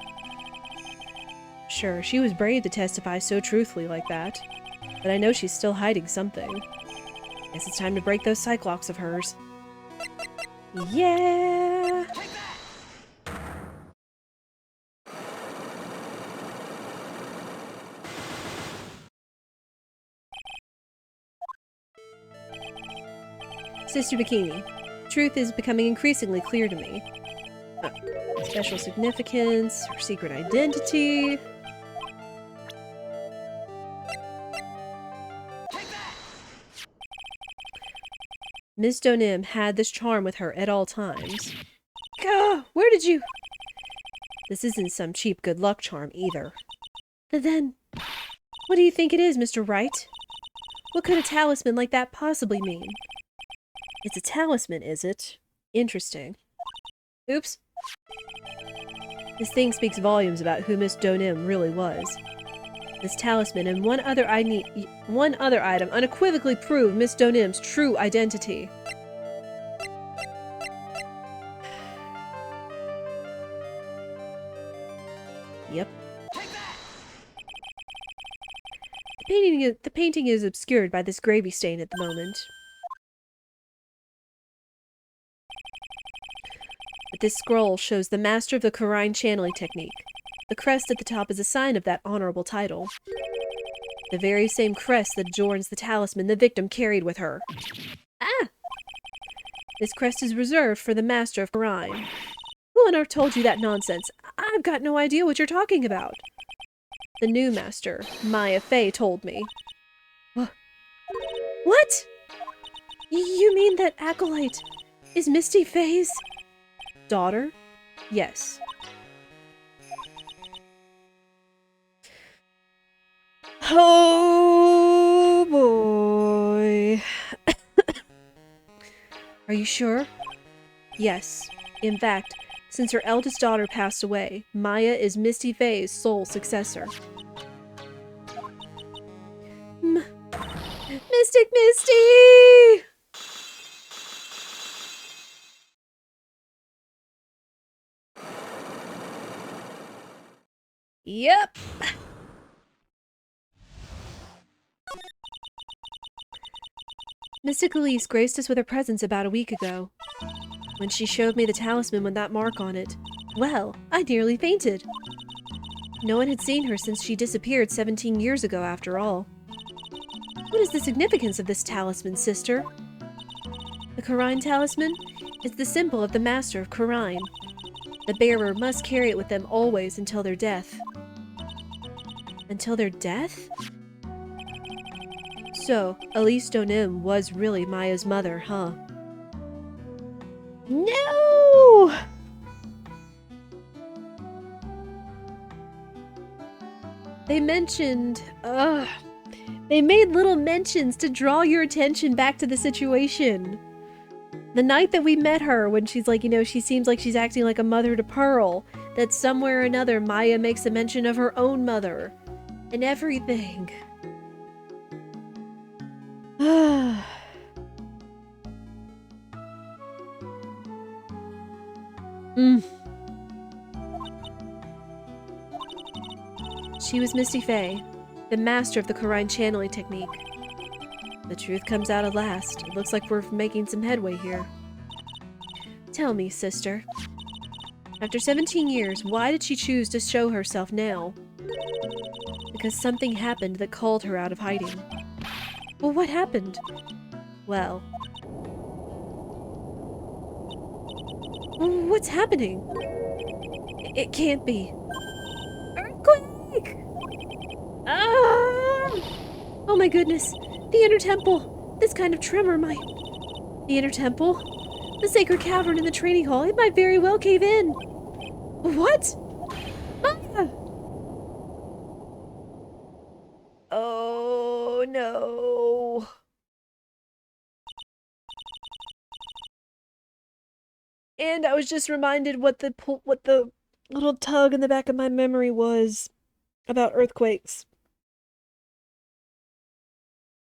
Sure, she was brave to testify so truthfully like that. But I know she's still hiding something. Guess it's time to break those cyclops of hers. Yeah! Sister Bikini, truth is becoming increasingly clear to me. Special significance, her secret identity. Miss Donim had this charm with her at all times. Gah! Where did you... This isn't some cheap good luck charm either. Then, what do you think it is, Mr. Wright? What could a talisman like that possibly mean? It's a talisman, is it? Interesting. Oops. This thing speaks volumes about who Miss Donim really was. This talisman and one other item unequivocally prove Miss Donim's true identity. Yep. The painting is obscured by this gravy stain at the moment. But this scroll shows the master of the Karine channeling technique. The crest at the top is a sign of that honorable title. The very same crest that adorns the talisman the victim carried with her. Ah! This crest is reserved for the master of Karine. Who on earth told you that nonsense? I've got no idea what you're talking about. The new master, Maya Fey, told me. What? You mean that acolyte is Misty Fey's daughter? Yes. Oh boy. Are you sure? Yes. In fact, since her eldest daughter passed away, Maya is Misty Fey's sole successor. Mystic Misty! Yep. Mystic Elise graced us with her presence about a week ago. When she showed me the talisman with that mark on it, well, I nearly fainted. No one had seen her since she disappeared 17 years ago, after all. What is the significance of this talisman, sister? The Karine talisman is the symbol of the master of Karine. The bearer must carry it with them always until their death. Until their death? So, Elise Donim was really Maya's mother, huh? No! They mentioned, they made little mentions to draw your attention back to the situation. The night that we met her, when she's like, she seems like she's acting like a mother to Pearl, that somewhere or another Maya makes a mention of her own mother. And everything. She was Misty Fey, the master of the Karine channeling technique. The truth comes out at last. It looks like we're making some headway here. Tell me, sister. After 17 years, why did she choose to show herself now? Because something happened that called her out of hiding. Well, what happened? Well... What's happening? It can't be. Earthquake! Ah! Oh my goodness! The inner temple! This kind of tremor might... The inner temple? The sacred cavern in the training hall, it might very well cave in! What? Ah! Oh... no. And I was just reminded what the little tug in the back of my memory was about earthquakes.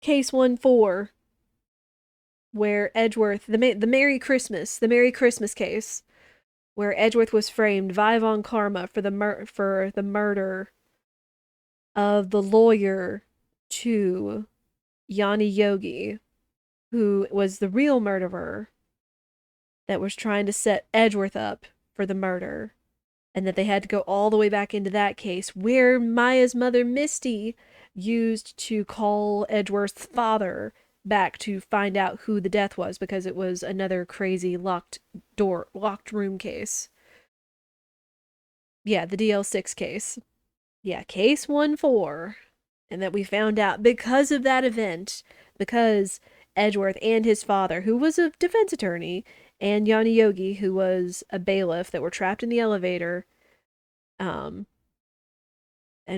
Case 1-4, where Edgeworth, the Merry Christmas case, where Edgeworth was framed vive on karma for the murder of the lawyer to Yanni Yogi, who was the real murderer that was trying to set Edgeworth up for the murder. And that they had to go all the way back into that case, where Maya's mother, Misty, used to call Edgeworth's father back to find out who the death was, because it was another crazy locked room case. Yeah, the DL6 case. Yeah, case 1-4. And that we found out because of that event, because Edgeworth and his father, who was a defense attorney, and Yanni Yogi, who was a bailiff, that were trapped in the elevator, and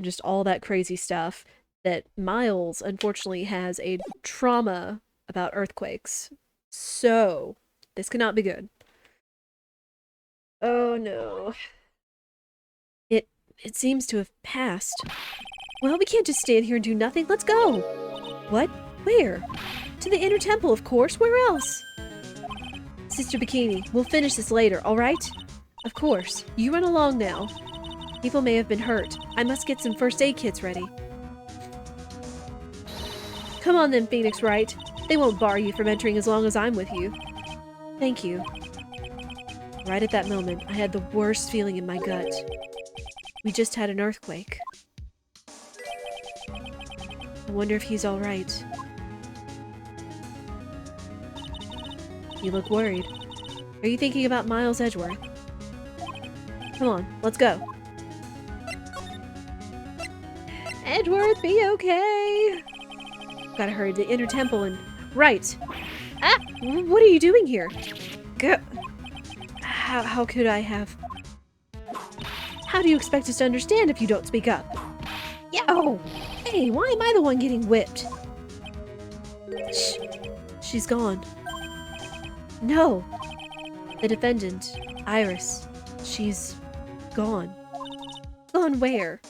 just all that crazy stuff, that Miles, unfortunately, has a trauma about earthquakes. So, this cannot be good. Oh no. It seems to have passed. Well, we can't just stand here and do nothing. Let's go! What? Where? To the inner temple, of course. Where else? Sister Bikini, we'll finish this later, alright? Of course. You run along now. People may have been hurt. I must get some first aid kits ready. Come on then, Phoenix Wright. They won't bar you from entering as long as I'm with you. Thank you. Right at that moment, I had the worst feeling in my gut. We just had an earthquake. I wonder if he's alright. You look worried. Are you thinking about Miles Edgeworth? Come on, let's go. Edgeworth, be okay! Gotta hurry to the inner temple and... Right! Ah! What are you doing here? Go... How could I have... How do you expect us to understand if you don't speak up? Yo! Hey, why am I the one getting whipped? Shh. She's gone. No! The defendant, Iris, she's gone. Gone where?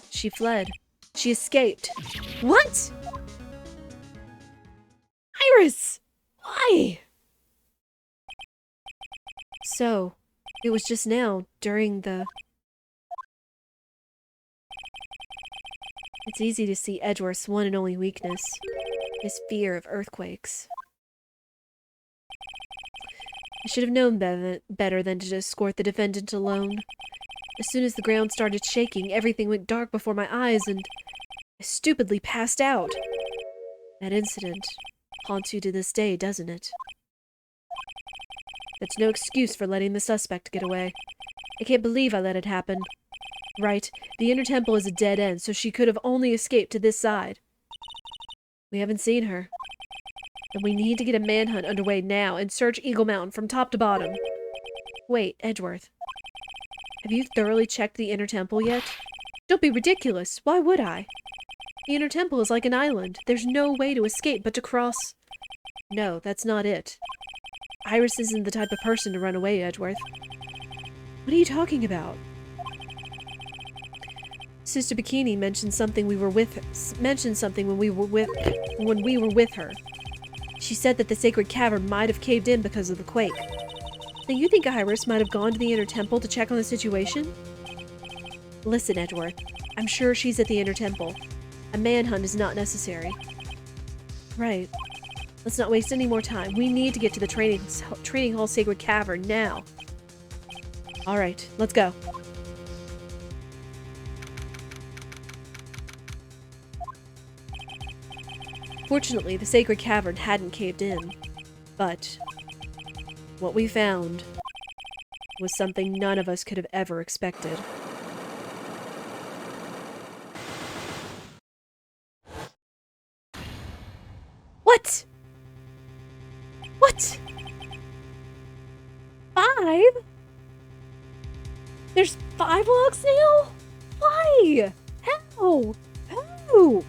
She fled. She escaped. What? Iris! Why? So, it was just now, during the... It's easy to see Edgeworth's one and only weakness. His fear of earthquakes. I should have known better than to escort the defendant alone. As soon as the ground started shaking, everything went dark before my eyes, and I stupidly passed out. That incident haunts you to this day, doesn't it? That's no excuse for letting the suspect get away. I can't believe I let it happen. Right, the inner temple is a dead end, so she could have only escaped to this side. We haven't seen her. And we need to get a manhunt underway now and search Eagle Mountain from top to bottom. Wait, Edgeworth. Have you thoroughly checked the inner temple yet? Don't be ridiculous. Why would I? The inner temple is like an island. There's no way to escape but to cross... No, that's not it. Iris isn't the type of person to run away, Edgeworth. What are you talking about? Sister Bikini mentioned something when we were with her. She said that the sacred cavern might have caved in because of the quake. Then you think Iris might have gone to the inner temple to check on the situation? Listen, Edgeworth. I'm sure she's at the inner temple. A manhunt is not necessary. Right. Let's not waste any more time. We need to get to the training hall sacred cavern now. Alright, let's go. Fortunately, the sacred cavern hadn't caved in, but what we found was something none of us could have ever expected. What? What? 5? There's 5 logs now? Why? How? Who?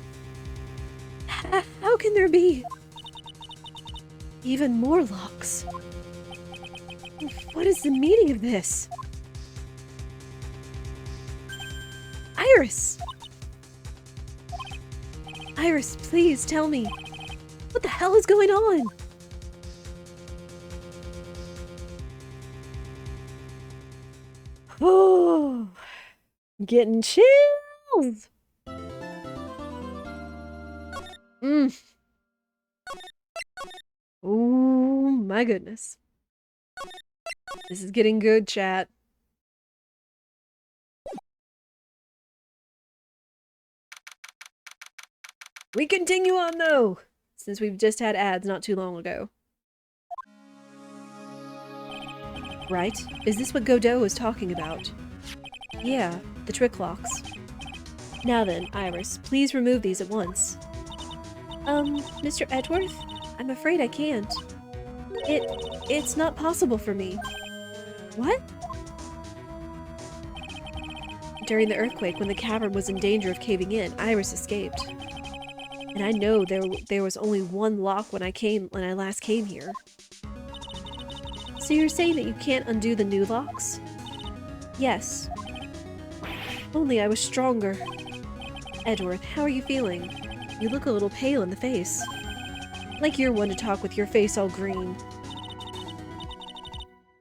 can there be even more locks? What is the meaning of this? Iris! Iris, please tell me. What the hell is going on? Oh, getting chills. Oh my goodness. This is getting good, chat. We continue on though, since we've just had ads not too long ago. Right? Is this what Godot was talking about? Yeah, the trick locks. Now then, Iris, please remove these at once. Mr. Edgeworth? I'm afraid I can't. It's not possible for me. What? During the earthquake, when the cavern was in danger of caving in, Iris escaped. And I know there was only one lock when I last came here. So you're saying that you can't undo the new locks? Yes. Only I was stronger. Edgeworth, how are you feeling? You look a little pale in the face. Like you're one to talk with your face all green.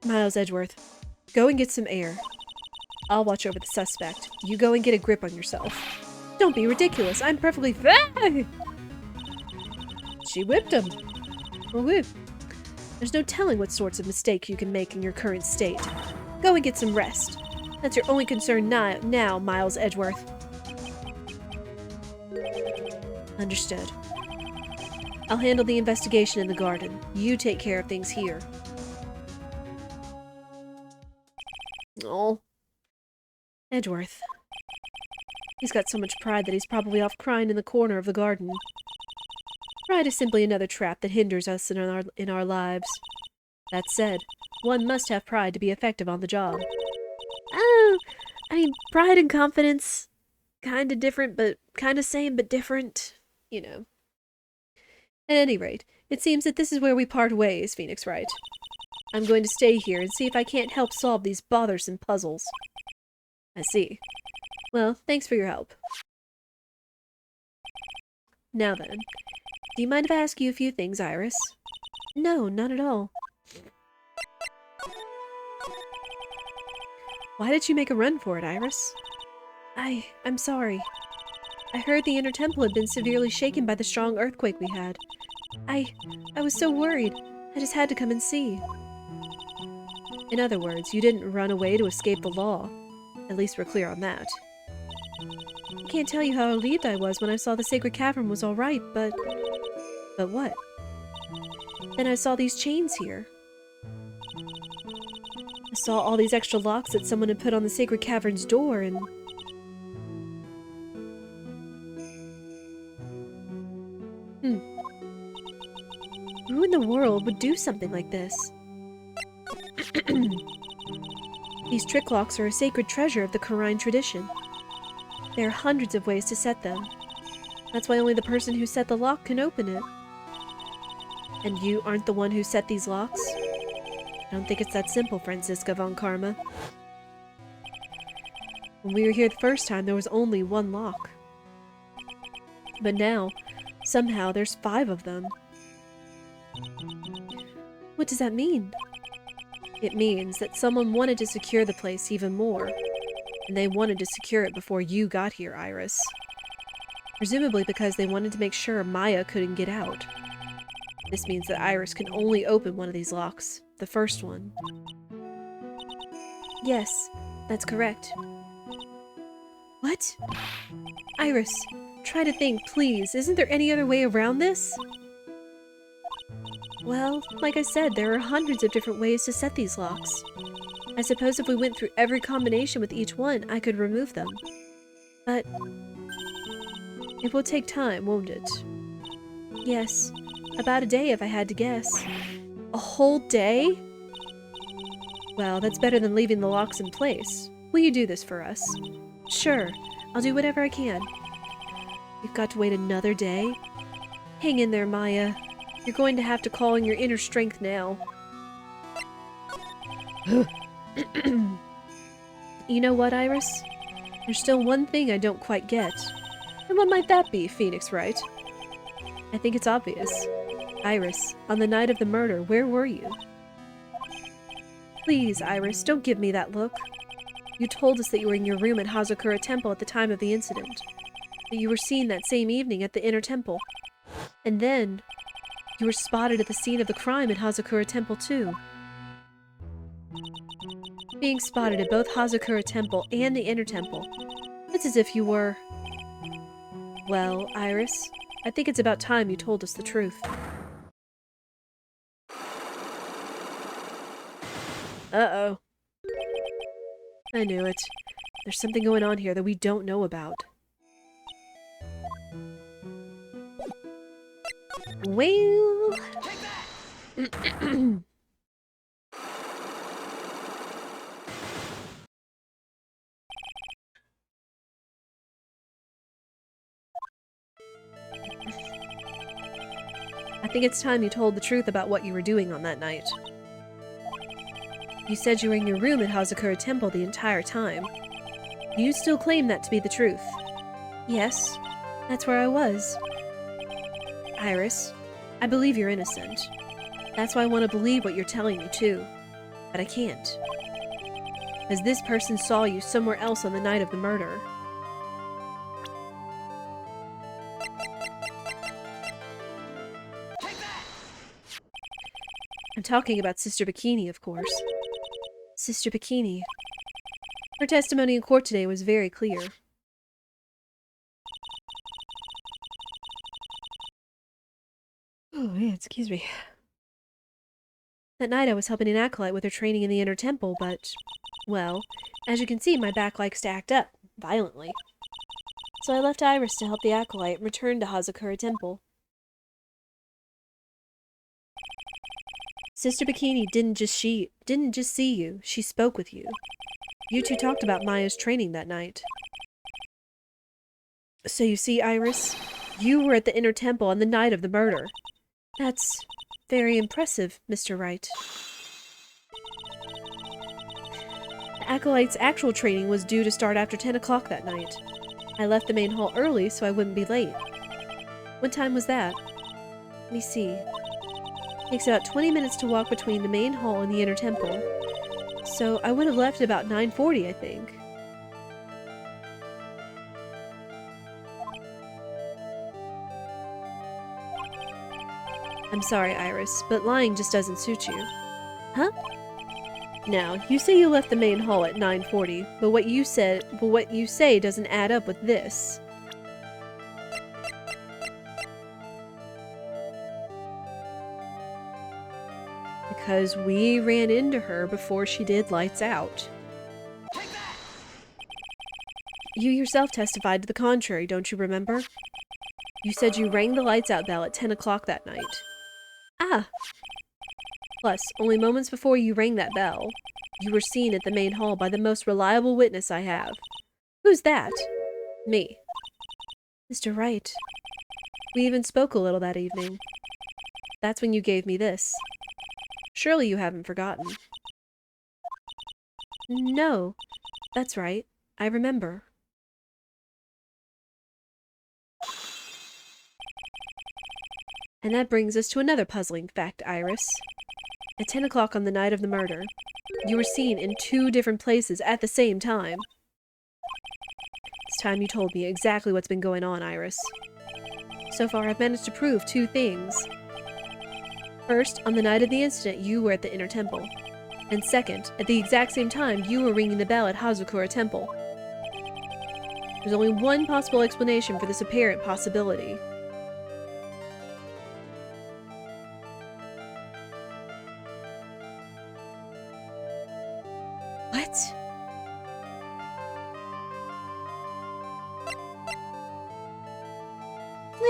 Miles Edgeworth, go and get some air. I'll watch over the suspect. You go and get a grip on yourself. Don't be ridiculous. I'm perfectly fine. She whipped him. Woo. There's no telling what sorts of mistakes you can make in your current state. Go and get some rest. That's your only concern now, Miles Edgeworth. Understood. I'll handle the investigation in the garden. You take care of things here. Oh. Edgeworth. He's got so much pride that he's probably off crying in the corner of the garden. Pride is simply another trap that hinders us in our lives. That said, one must have pride to be effective on the job. Oh, I mean, pride and confidence, kinda different, but kinda same, but different, you know. At any rate, it seems that this is where we part ways, Phoenix Wright. I'm going to stay here and see if I can't help solve these bothersome puzzles. I see. Well, thanks for your help. Now then, do you mind if I ask you a few things, Iris? No, not at all. Why did you make a run for it, Iris? I'm sorry. I heard the inner temple had been severely shaken by the strong earthquake we had. I was so worried. I just had to come and see. In other words, you didn't run away to escape the law. At least we're clear on that. I can't tell you how relieved I was when I saw the sacred cavern was all right, but... But what? Then I saw these chains here. I saw all these extra locks that someone had put on the sacred cavern's door, and... Who in the world would do something like this? These trick locks are a sacred treasure of the Karine tradition. There are hundreds of ways to set them. That's why only the person who set the lock can open it. And you aren't the one who set these locks? I don't think it's that simple, Franziska von Karma. When we were here the first time, there was only one lock. But now, somehow, there's 5 of them. What does that mean? It means that someone wanted to secure the place even more. And they wanted to secure it before you got here, Iris. Presumably because they wanted to make sure Maya couldn't get out. This means that Iris can only open one of these locks. The first one. Yes, that's correct. What? Iris, try to think, please. Isn't there any other way around this? Well, like I said, there are hundreds of different ways to set these locks. I suppose if we went through every combination with each one, I could remove them. But... it will take time, won't it? Yes. About a day if I had to guess. A whole day? Well, that's better than leaving the locks in place. Will you do this for us? Sure. I'll do whatever I can. We've got to wait another day? Hang in there, Maya. You're going to have to call in your inner strength now. You know what, Iris? There's still one thing I don't quite get. And what might that be, Phoenix Wright? I think it's obvious. Iris, on the night of the murder, where were you? Please, Iris, don't give me that look. You told us that you were in your room at Hazakura Temple at the time of the incident. That you were seen that same evening at the Inner Temple. And then, you were spotted at the scene of the crime at Hazakura Temple too. Being spotted at both Hazakura Temple and the Inner Temple. It's as if you were... Well, Iris, I think it's about time you told us the truth. Uh-oh. I knew it. There's something going on here that we don't know about. Well... I think it's time you told the truth about what you were doing on that night. You said you were in your room at Hazakura Temple the entire time. Do you still claim that to be the truth? Yes, that's where I was. Iris, I believe you're innocent. That's why I want to believe what you're telling me too. But I can't. Because this person saw you somewhere else on the night of the murder. I'm talking about Sister Bikini, of course. Sister Bikini. Her testimony in court today was very clear. Oh, yeah, excuse me. That night I was helping an acolyte with her training in the Inner Temple, but... Well, as you can see, my back likes to act up, violently. So I left Iris to help the acolyte and returned to Hazakura Temple. Sister Bikini didn't just see you, she spoke with you. You two talked about Maya's training that night. So you see, Iris, you were at the Inner Temple on the night of the murder. That's very impressive, Mr. Wright. The acolyte's actual training was due to start after 10 o'clock that night. I left the main hall early so I wouldn't be late. What time was that? Let me see. It takes about 20 minutes to walk between the main hall and the Inner Temple. So I would have left at about 9:40, I think. I'm sorry, Iris, but lying just doesn't suit you. Huh? Now, you say you left the main hall at 9:40, but what you say doesn't add up with this. Because we ran into her before she did lights out. You yourself testified to the contrary, don't you remember? You said you rang the lights out bell at 10 o'clock that night. Ah! Plus, only moments before you rang that bell, you were seen at the main hall by the most reliable witness I have. Who's that? Me. Mr. Wright. We even spoke a little that evening. That's when you gave me this. Surely you haven't forgotten. No, that's right. I remember. And that brings us to another puzzling fact, Iris. At 10 o'clock on the night of the murder, you were seen in 2 different places at the same time. It's time you told me exactly what's been going on, Iris. So far, I've managed to prove 2 things. First, on the night of the incident, you were at the Inner Temple. And second, at the exact same time, you were ringing the bell at Hazakura Temple. There's only one possible explanation for this apparent possibility. What?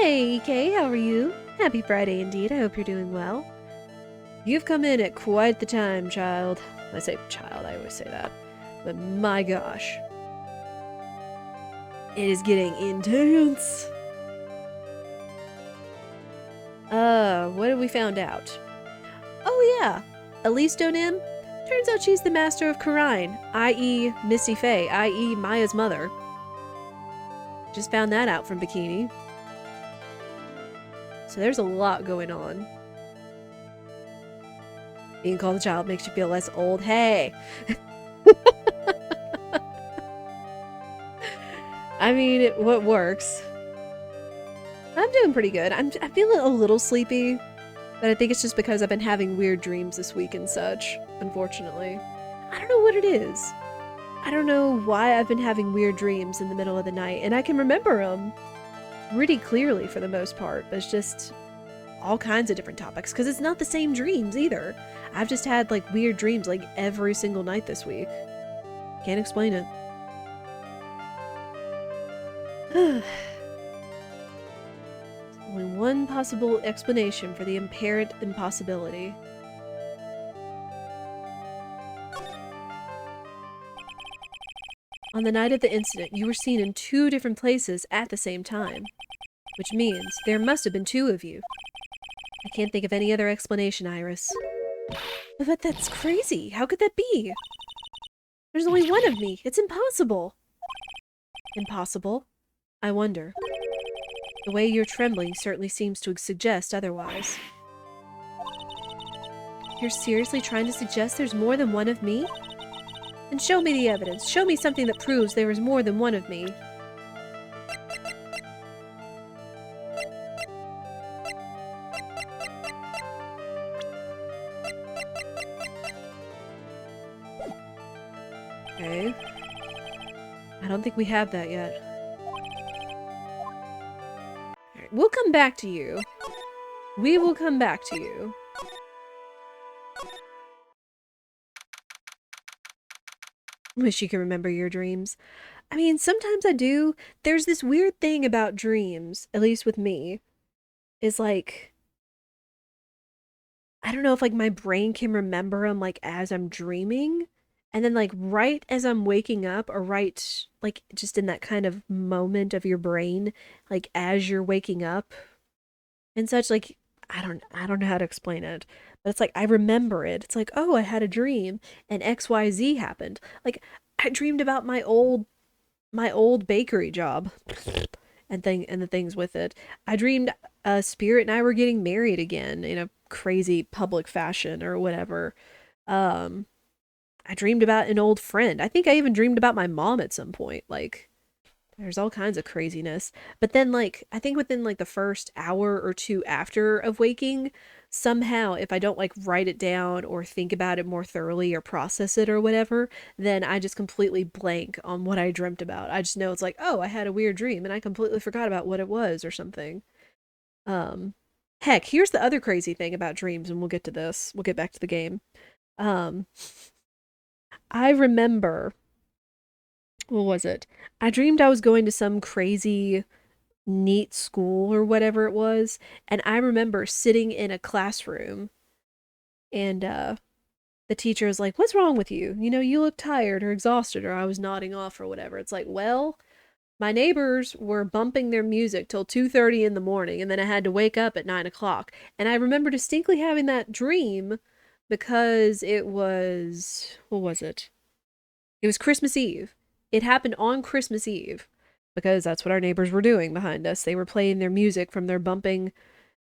Hey, Kay, how are you? Happy Friday indeed, I hope you're doing well. You've come in at quite the time, child. I say child, I always say that. But my gosh. It is getting intense. What have we found out? Oh yeah, Elise Donim. Turns out she's the master of Karine, i.e. Misty Faye, i.e. Maya's mother. Just found that out from Bikini. So there's a lot going on. Being called a child makes you feel less old. Hey! I mean, what works? I'm doing pretty good. I'm feeling a little sleepy, but I think it's just because I've been having weird dreams this week and such, unfortunately. I don't know what it is. I don't know why I've been having weird dreams in the middle of the night, and I can remember them pretty clearly for the most part, but it's just all kinds of different topics, because it's not the same dreams either. I've just had, like, weird dreams, like, every single night this week. Can't explain it. Only one possible explanation for the apparent impossibility. On the night of the incident, you were seen in 2 different places at the same time, which means there must have been 2 of you. I can't think of any other explanation, Iris. But that's crazy. How could that be? There's only one of me. It's impossible. Impossible? I wonder. The way you're trembling certainly seems to suggest otherwise. You're seriously trying to suggest there's more than one of me? Then show me the evidence. Show me something that proves there is more than one of me. Okay. I don't think we have that yet. Alright, we'll come back to you. We will come back to you. Wish you could remember your dreams. I mean, sometimes I do. There's this weird thing about dreams, at least with me, is like, I don't know if like my brain can remember them like as I'm dreaming, and then like right as I'm waking up, or right like just in that kind of moment of your brain, like as you're waking up and such, like I don't know how to explain it, but it's like I remember it. It's like, oh, I had a dream and XYZ happened. Like I dreamed about my old bakery job and the things with it. I dreamed Spirit and I were getting married again in a crazy public fashion or whatever. Um I dreamed about an old friend. I think I even dreamed about my mom at some point. Like there's all kinds of craziness. But then like I think within like the first hour or 2 after of waking, somehow if I don't like write it down or think about it more thoroughly or process it or whatever, then I just completely blank on what I dreamt about. I just know it's like, "Oh, I had a weird dream and I completely forgot about what it was," or something. Um Heck, here's the other crazy thing about dreams, and we'll get to this. We'll get back to the game. Um I remember, what was it? I dreamed I was going to some crazy neat school or whatever it was, and I remember sitting in a classroom, and the teacher was like, "What's wrong with you? You know, you look tired or exhausted," or I was nodding off or whatever. It's like, well, my neighbors were bumping their music till 2:30 in the morning, and then I had to wake up at 9 o'clock. And I remember distinctly having that dream because it was, what was it? It was Christmas Eve. It happened on Christmas Eve because that's what our neighbors were doing behind us. They were playing their music from their bumping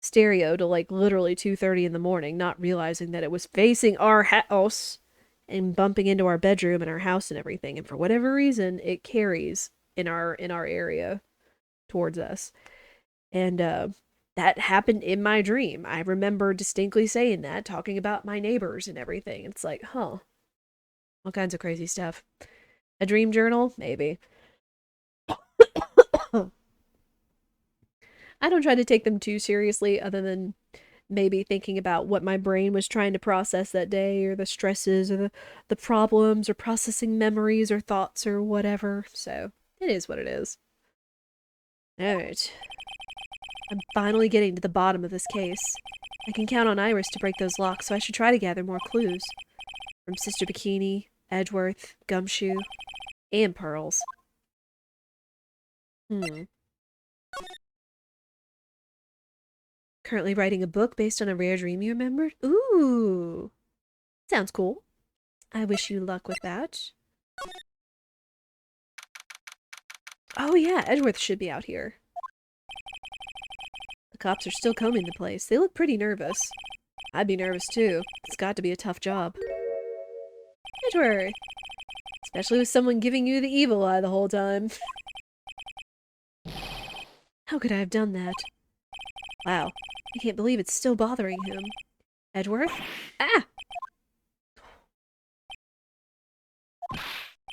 stereo to like literally 2:30 in the morning, not realizing that it was facing our house and bumping into our bedroom and our house and everything. And for whatever reason, it carries in our area towards us. And that happened in my dream. I remember distinctly saying that, talking about my neighbors and everything. It's like, huh, all kinds of crazy stuff. A dream journal? Maybe. I don't try to take them too seriously, other than maybe thinking about what my brain was trying to process that day, or the stresses, or the problems, or processing memories or thoughts or whatever. So it is what it is. Alright. I'm finally getting to the bottom of this case. I can count on Iris to break those locks, so I should try to gather more clues. From Sister Bikini, Edgeworth, Gumshoe, and Pearls. Currently writing a book based on a rare dream you remembered? Ooh. Sounds cool. I wish you luck with that. Oh yeah, Edgeworth should be out here. The cops are still combing the place. They look pretty nervous. I'd be nervous too. It's got to be a tough job. Edgeworth! Especially with someone giving you the evil eye the whole time. How could I have done that? Wow, I can't believe it's still bothering him. Edgeworth? Ah!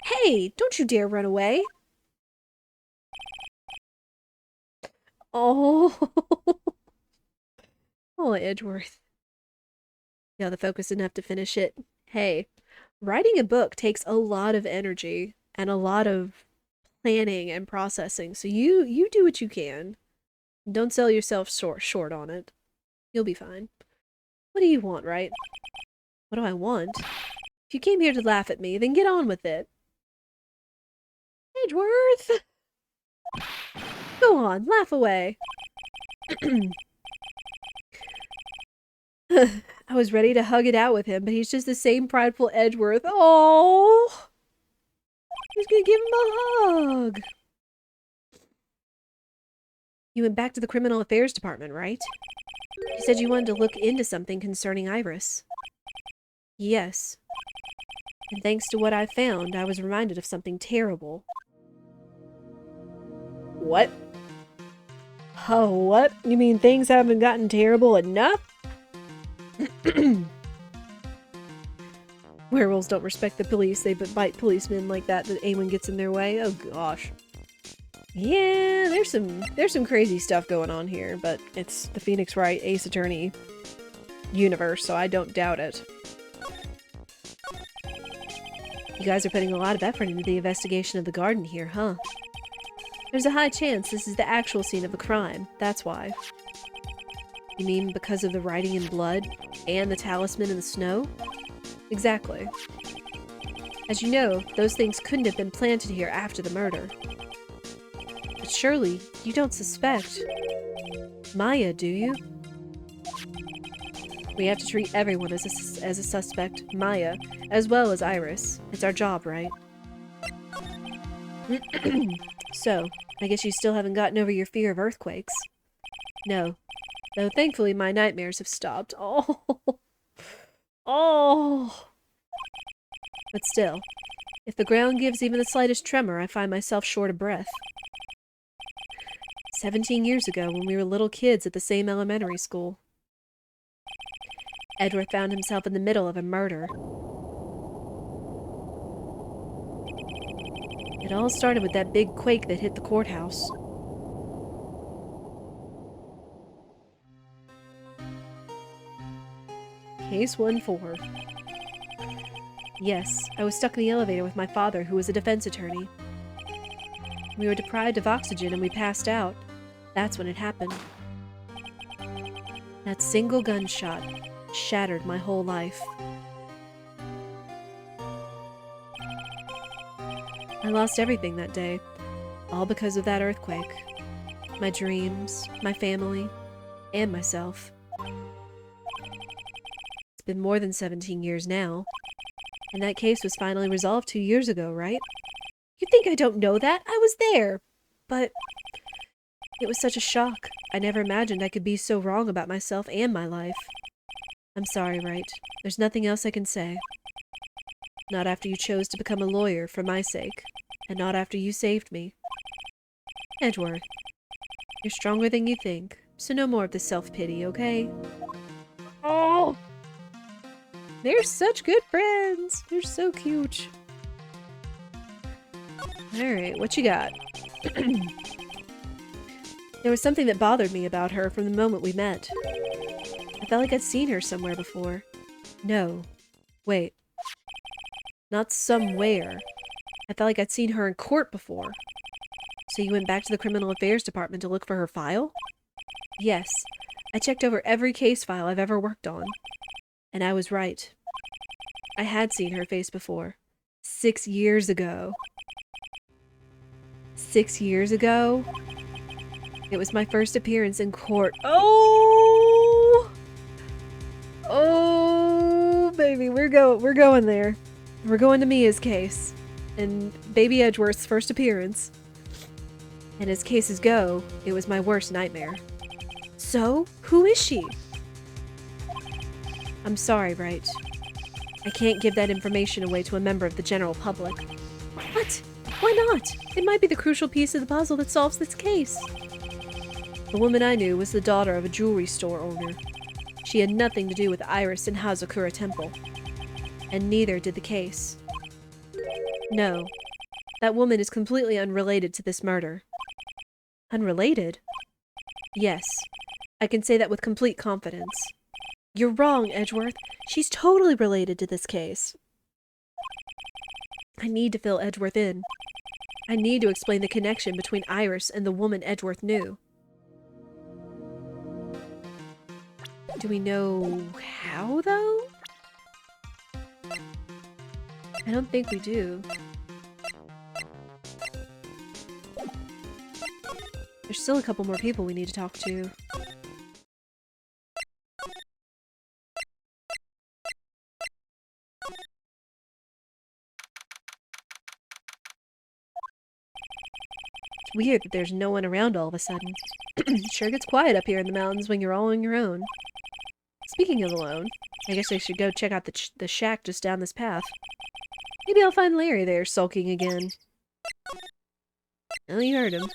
Hey, don't you dare run away! Oh, oh, Edgeworth. Yeah, the focus enough to finish it. Hey, writing a book takes a lot of energy and a lot of planning and processing. So you do what you can. Don't sell yourself short on it. You'll be fine. What do you want, right? What do I want? If you came here to laugh at me, then get on with it. Edgeworth! Go on, laugh away. I was ready to hug it out with him, but he's just the same prideful Edgeworth. Oh! He's gonna give him a hug. You went back to the Criminal Affairs Department, right? You said you wanted to look into something concerning Iris. Yes. And thanks to what I found, I was reminded of something terrible. What? Oh, what? You mean things haven't gotten terrible enough? Werewolves don't respect the police. They bite policemen like that anyone gets in their way. Oh gosh. Yeah, there's some crazy stuff going on here, but it's the Phoenix Wright Ace Attorney universe, so I don't doubt it. You guys are putting a lot of effort into the investigation of the garden here, huh? There's a high chance this is the actual scene of a crime. That's why. You mean because of the writing in blood and the talisman in the snow? Exactly. As you know, those things couldn't have been planted here after the murder. But surely, you don't suspect Maya, do you? We have to treat everyone as a suspect, Maya, as well as Iris. It's our job, right? So, I guess you still haven't gotten over your fear of earthquakes. No. Though thankfully my nightmares have stopped. Oh! Oh! But still, if the ground gives even the slightest tremor, I find myself short of breath. 17 years ago, when we were little kids at the same elementary school, Edward found himself in the middle of a murder. It all started with that big quake that hit the courthouse. Case 1-4. Yes, I was stuck in the elevator with my father, who was a defense attorney. We were deprived of oxygen and we passed out. That's when it happened. That single gunshot shattered my whole life. I lost everything that day, all because of that earthquake. My dreams, my family, and myself. It's been more than 17 years now, and that case was finally resolved 2 years ago, right? You think I don't know that? I was there! But it was such a shock. I never imagined I could be so wrong about myself and my life. I'm sorry, Wright. There's nothing else I can say. Not after you chose to become a lawyer for my sake, and not after you saved me. Edward, you're stronger than you think, so no more of this self-pity, okay? Oh! They're such good friends! They're so cute. Alright, what you got? There was something that bothered me about her from the moment we met. I felt like I'd seen her somewhere before. No. Wait. Not somewhere. I felt like I'd seen her in court before. So you went back to the Criminal Affairs Department to look for her file? Yes. I checked over every case file I've ever worked on. And I was right. I had seen her face before. 6 years ago. 6 years ago? It was my first appearance in court. Oh! Oh, baby, we're going there. We're going to Mia's case. And baby Edgeworth's first appearance. And as cases go, it was my worst nightmare. So, who is she? I'm sorry, Bright. I can't give that information away to a member of the general public. What? Why not? It might be the crucial piece of the puzzle that solves this case. The woman I knew was the daughter of a jewelry store owner. She had nothing to do with Iris and Hazakura Temple. And neither did the case. No. That woman is completely unrelated to this murder. Unrelated? Yes. I can say that with complete confidence. You're wrong, Edgeworth. She's totally related to this case. I need to fill Edgeworth in. I need to explain the connection between Iris and the woman Edgeworth knew. Do we know how, though? I don't think we do. There's still a couple more people we need to talk to. It's weird that there's no one around all of a sudden. Sure gets quiet up here in the mountains when you're all on your own. Speaking of alone, I guess I should go check out the shack just down this path. Maybe I'll find Larry there sulking again. Oh, you heard him.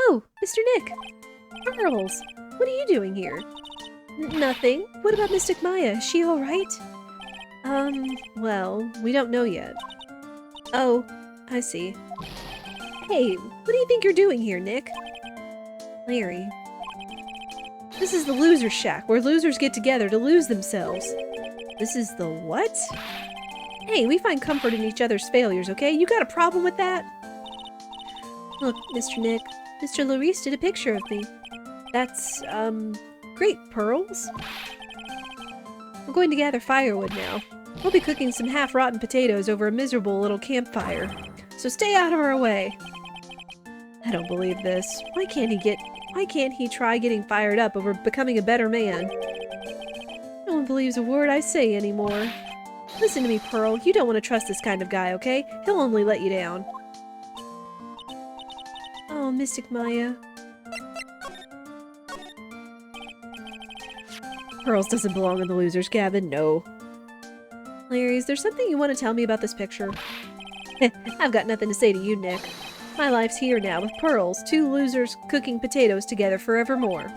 Oh, Mr. Nick! Pearls! What are you doing here? Nothing. What about Mystic Maya? Is she alright? Well, we don't know yet. Oh, I see. Hey, what do you think you're doing here, Nick? Larry. This is the loser's shack, where losers get together to lose themselves. This is the what? Hey, we find comfort in each other's failures, okay? You got a problem with that? Look, Mr. Nick, Mr. Larice did a picture of me. That's, great, Pearls. We're going to gather firewood now. We'll be cooking some half-rotten potatoes over a miserable little campfire. So stay out of our way. I don't believe this. Why can't he try getting fired up over becoming a better man? No one believes a word I say anymore. Listen to me, Pearl. You don't want to trust this kind of guy, okay? He'll only let you down. Oh, Mystic Maya. Pearls doesn't belong in the loser's cabin, no. Larry, is there something you want to tell me about this picture? I've got nothing to say to you, Nick. My life's here now with Pearls, two losers cooking potatoes together forevermore.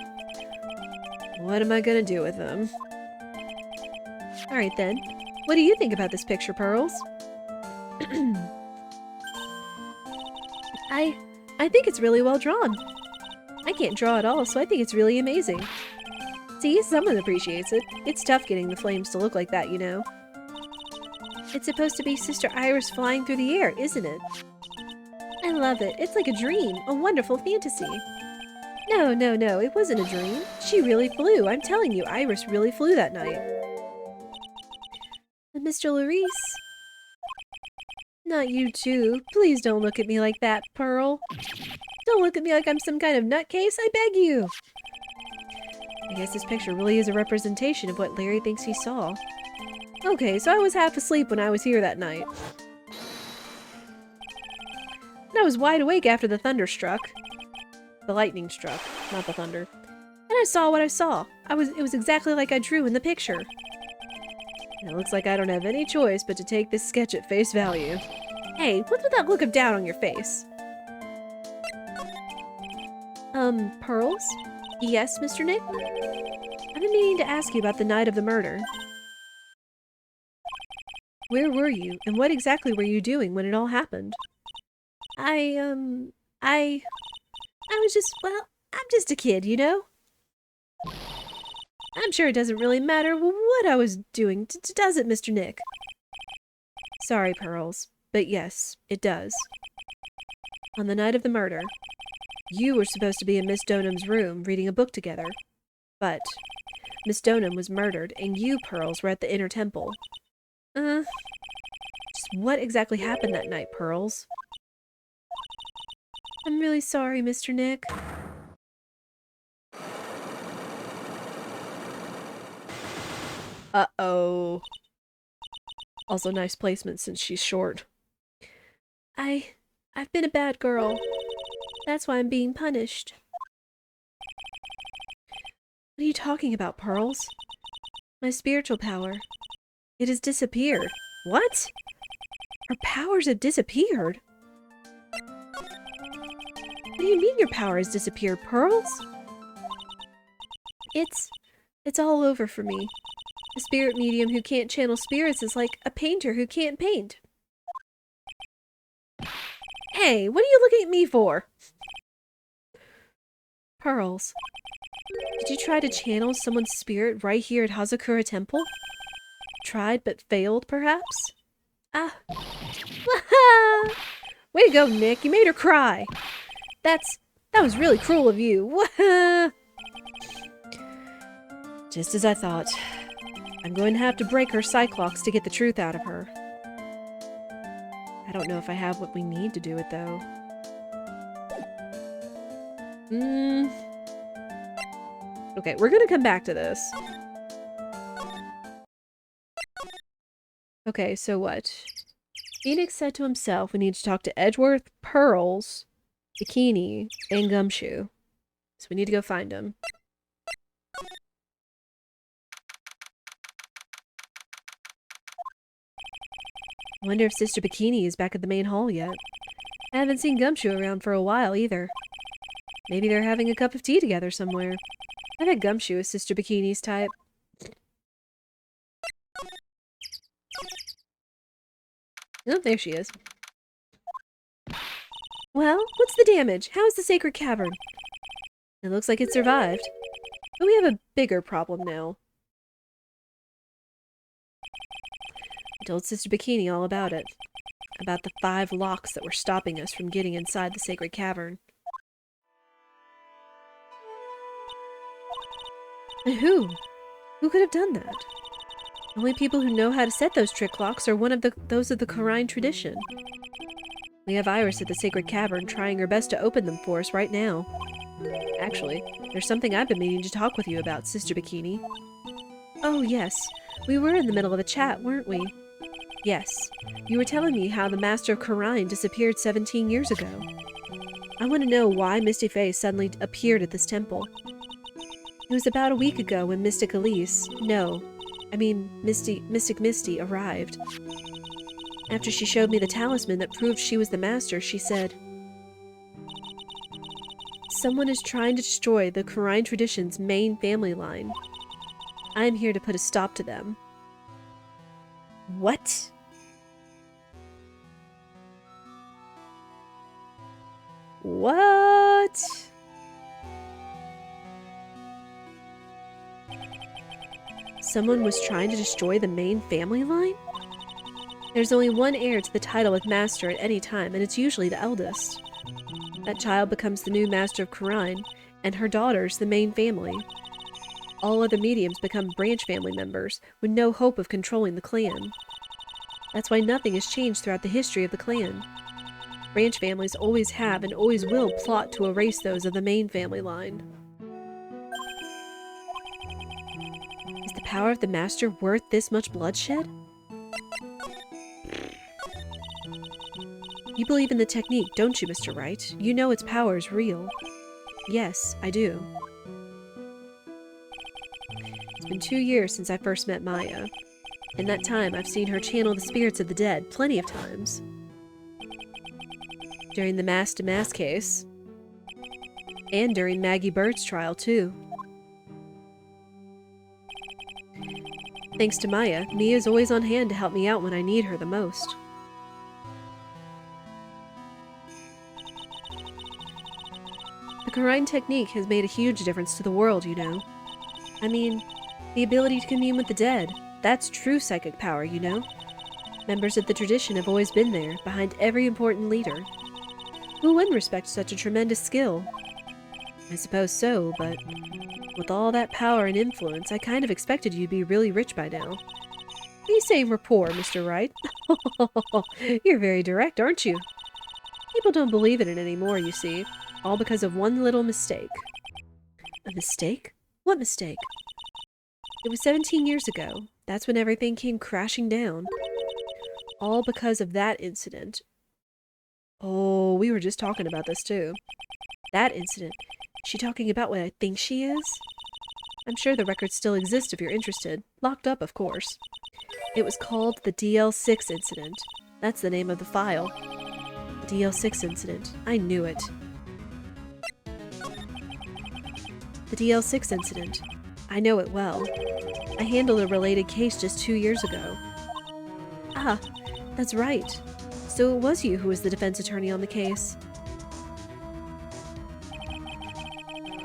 What am I gonna do with them? Alright then. What do you think about this picture, Pearls? I think it's really well drawn. I can't draw at all, so I think it's really amazing. See, someone appreciates it. It's tough getting the flames to look like that, you know. It's supposed to be Sister Iris flying through the air, isn't it? I love it. It's like a dream, a wonderful fantasy. No, it wasn't a dream. She really flew. I'm telling you, Iris really flew that night. And Mr. Larice? Not you too. Please don't look at me like that, Pearl. Don't look at me like I'm some kind of nutcase, I beg you. I guess this picture really is a representation of what Larry thinks he saw. Okay, so I was half asleep when I was here that night. And I was wide awake after the thunder struck. The lightning struck, not the thunder. And I saw what I saw. It was exactly like I drew in the picture. And it looks like I don't have any choice but to take this sketch at face value. Hey, what's with that look of doubt on your face? Pearls? Yes, Mr. Nick? I've been meaning to ask you about the night of the murder. Where were you, and what exactly were you doing when it all happened? I was just, well, I'm just a kid, you know? I'm sure it doesn't really matter what I was doing, does it, Mr. Nick? Sorry, Pearls, but yes, it does. On the night of the murder, you were supposed to be in Miss Donham's room reading a book together. But Miss Donham was murdered, and you, Pearls, were at the Inner Temple. Just what exactly happened that night, Pearls? I'm really sorry, Mr. Nick. Uh-oh. Also, nice placement since she's short. I've been a bad girl. That's why I'm being punished. What are you talking about, Pearls? My spiritual power. It has disappeared. What? Our powers have disappeared? What do you mean your power has disappeared, Pearls? It's all over for me. A spirit medium who can't channel spirits is like a painter who can't paint. Hey, what are you looking at me for? Pearls, did you try to channel someone's spirit right here at Hazakura Temple? Tried but failed, perhaps? Ah. Way to go, Nick. You made her cry. That was really cruel of you. Just as I thought. I'm going to have to break her Cyclops to get the truth out of her. I don't know if I have what we need to do it, though. Okay, we're gonna come back to this. Okay, so what? Phoenix said to himself we need to talk to Edgeworth, Pearls, Bikini, and Gumshoe. So we need to go find him. I wonder if Sister Bikini is back at the main hall yet. I haven't seen Gumshoe around for a while either. Maybe they're having a cup of tea together somewhere. I bet Gumshoe is Sister Bikini's type. Oh, there she is. Well, what's the damage? How is the sacred cavern? It looks like it survived. But we have a bigger problem now. I told Sister Bikini all about it. About the 5 locks that were stopping us from getting inside the sacred cavern. And who? Who could have done that? The only people who know how to set those trick locks are those of the Korine tradition. We have Iris at the sacred cavern trying her best to open them for us right now. Actually, there's something I've been meaning to talk with you about, Sister Bikini. Oh, yes. We were in the middle of a chat, weren't we? Yes. You were telling me how the Master of Korine disappeared 17 years ago. I want to know why Misty Face suddenly appeared at this temple. It was about a week ago when Mystic Elise, Mystic Misty arrived. After she showed me the talisman that proved she was the Master, she said, "Someone is trying to destroy the Korine tradition's main family line. I am here to put a stop to them." What? What? Someone was trying to destroy the main family line? There's only one heir to the title of Master at any time, and it's usually the eldest. That child becomes the new Master of Korine, and her daughters the main family. All other mediums become branch family members, with no hope of controlling the clan. That's why nothing has changed throughout the history of the clan. Branch families always have and always will plot to erase those of the main family line. Is the power of the Master worth this much bloodshed? You believe in the technique, don't you, Mr. Wright? You know its power is real. Yes, I do. It's been 2 years since I first met Maya. In that time, I've seen her channel the spirits of the dead plenty of times. During the mask-to-mask case. And during Maggie Bird's trial, too. Thanks to Maya, Mia's always on hand to help me out when I need her the most. The Korine technique has made a huge difference to the world, you know. I mean, the ability to commune with the dead. That's true psychic power, you know. Members of the tradition have always been there, behind every important leader. Who wouldn't respect such a tremendous skill? I suppose so, but with all that power and influence, I kind of expected you to be really rich by now. You say we're poor, Mr. Wright. You're very direct, aren't you? People don't believe in it anymore, you see. All because of one little mistake. A mistake? What mistake? It was 17 years ago. that's when everything came crashing down. All because of that incident. Oh, we were just talking about this too. That incident. Is she talking about what I think she is? I'm sure the records still exist if you're interested. Locked up, of course. It was called the DL6 incident. That's the name of the file. The DL6 incident. I knew it. The DL6 incident. I know it well. I handled a related case just 2 years ago. Ah, that's right. So it was you who was the defense attorney on the case.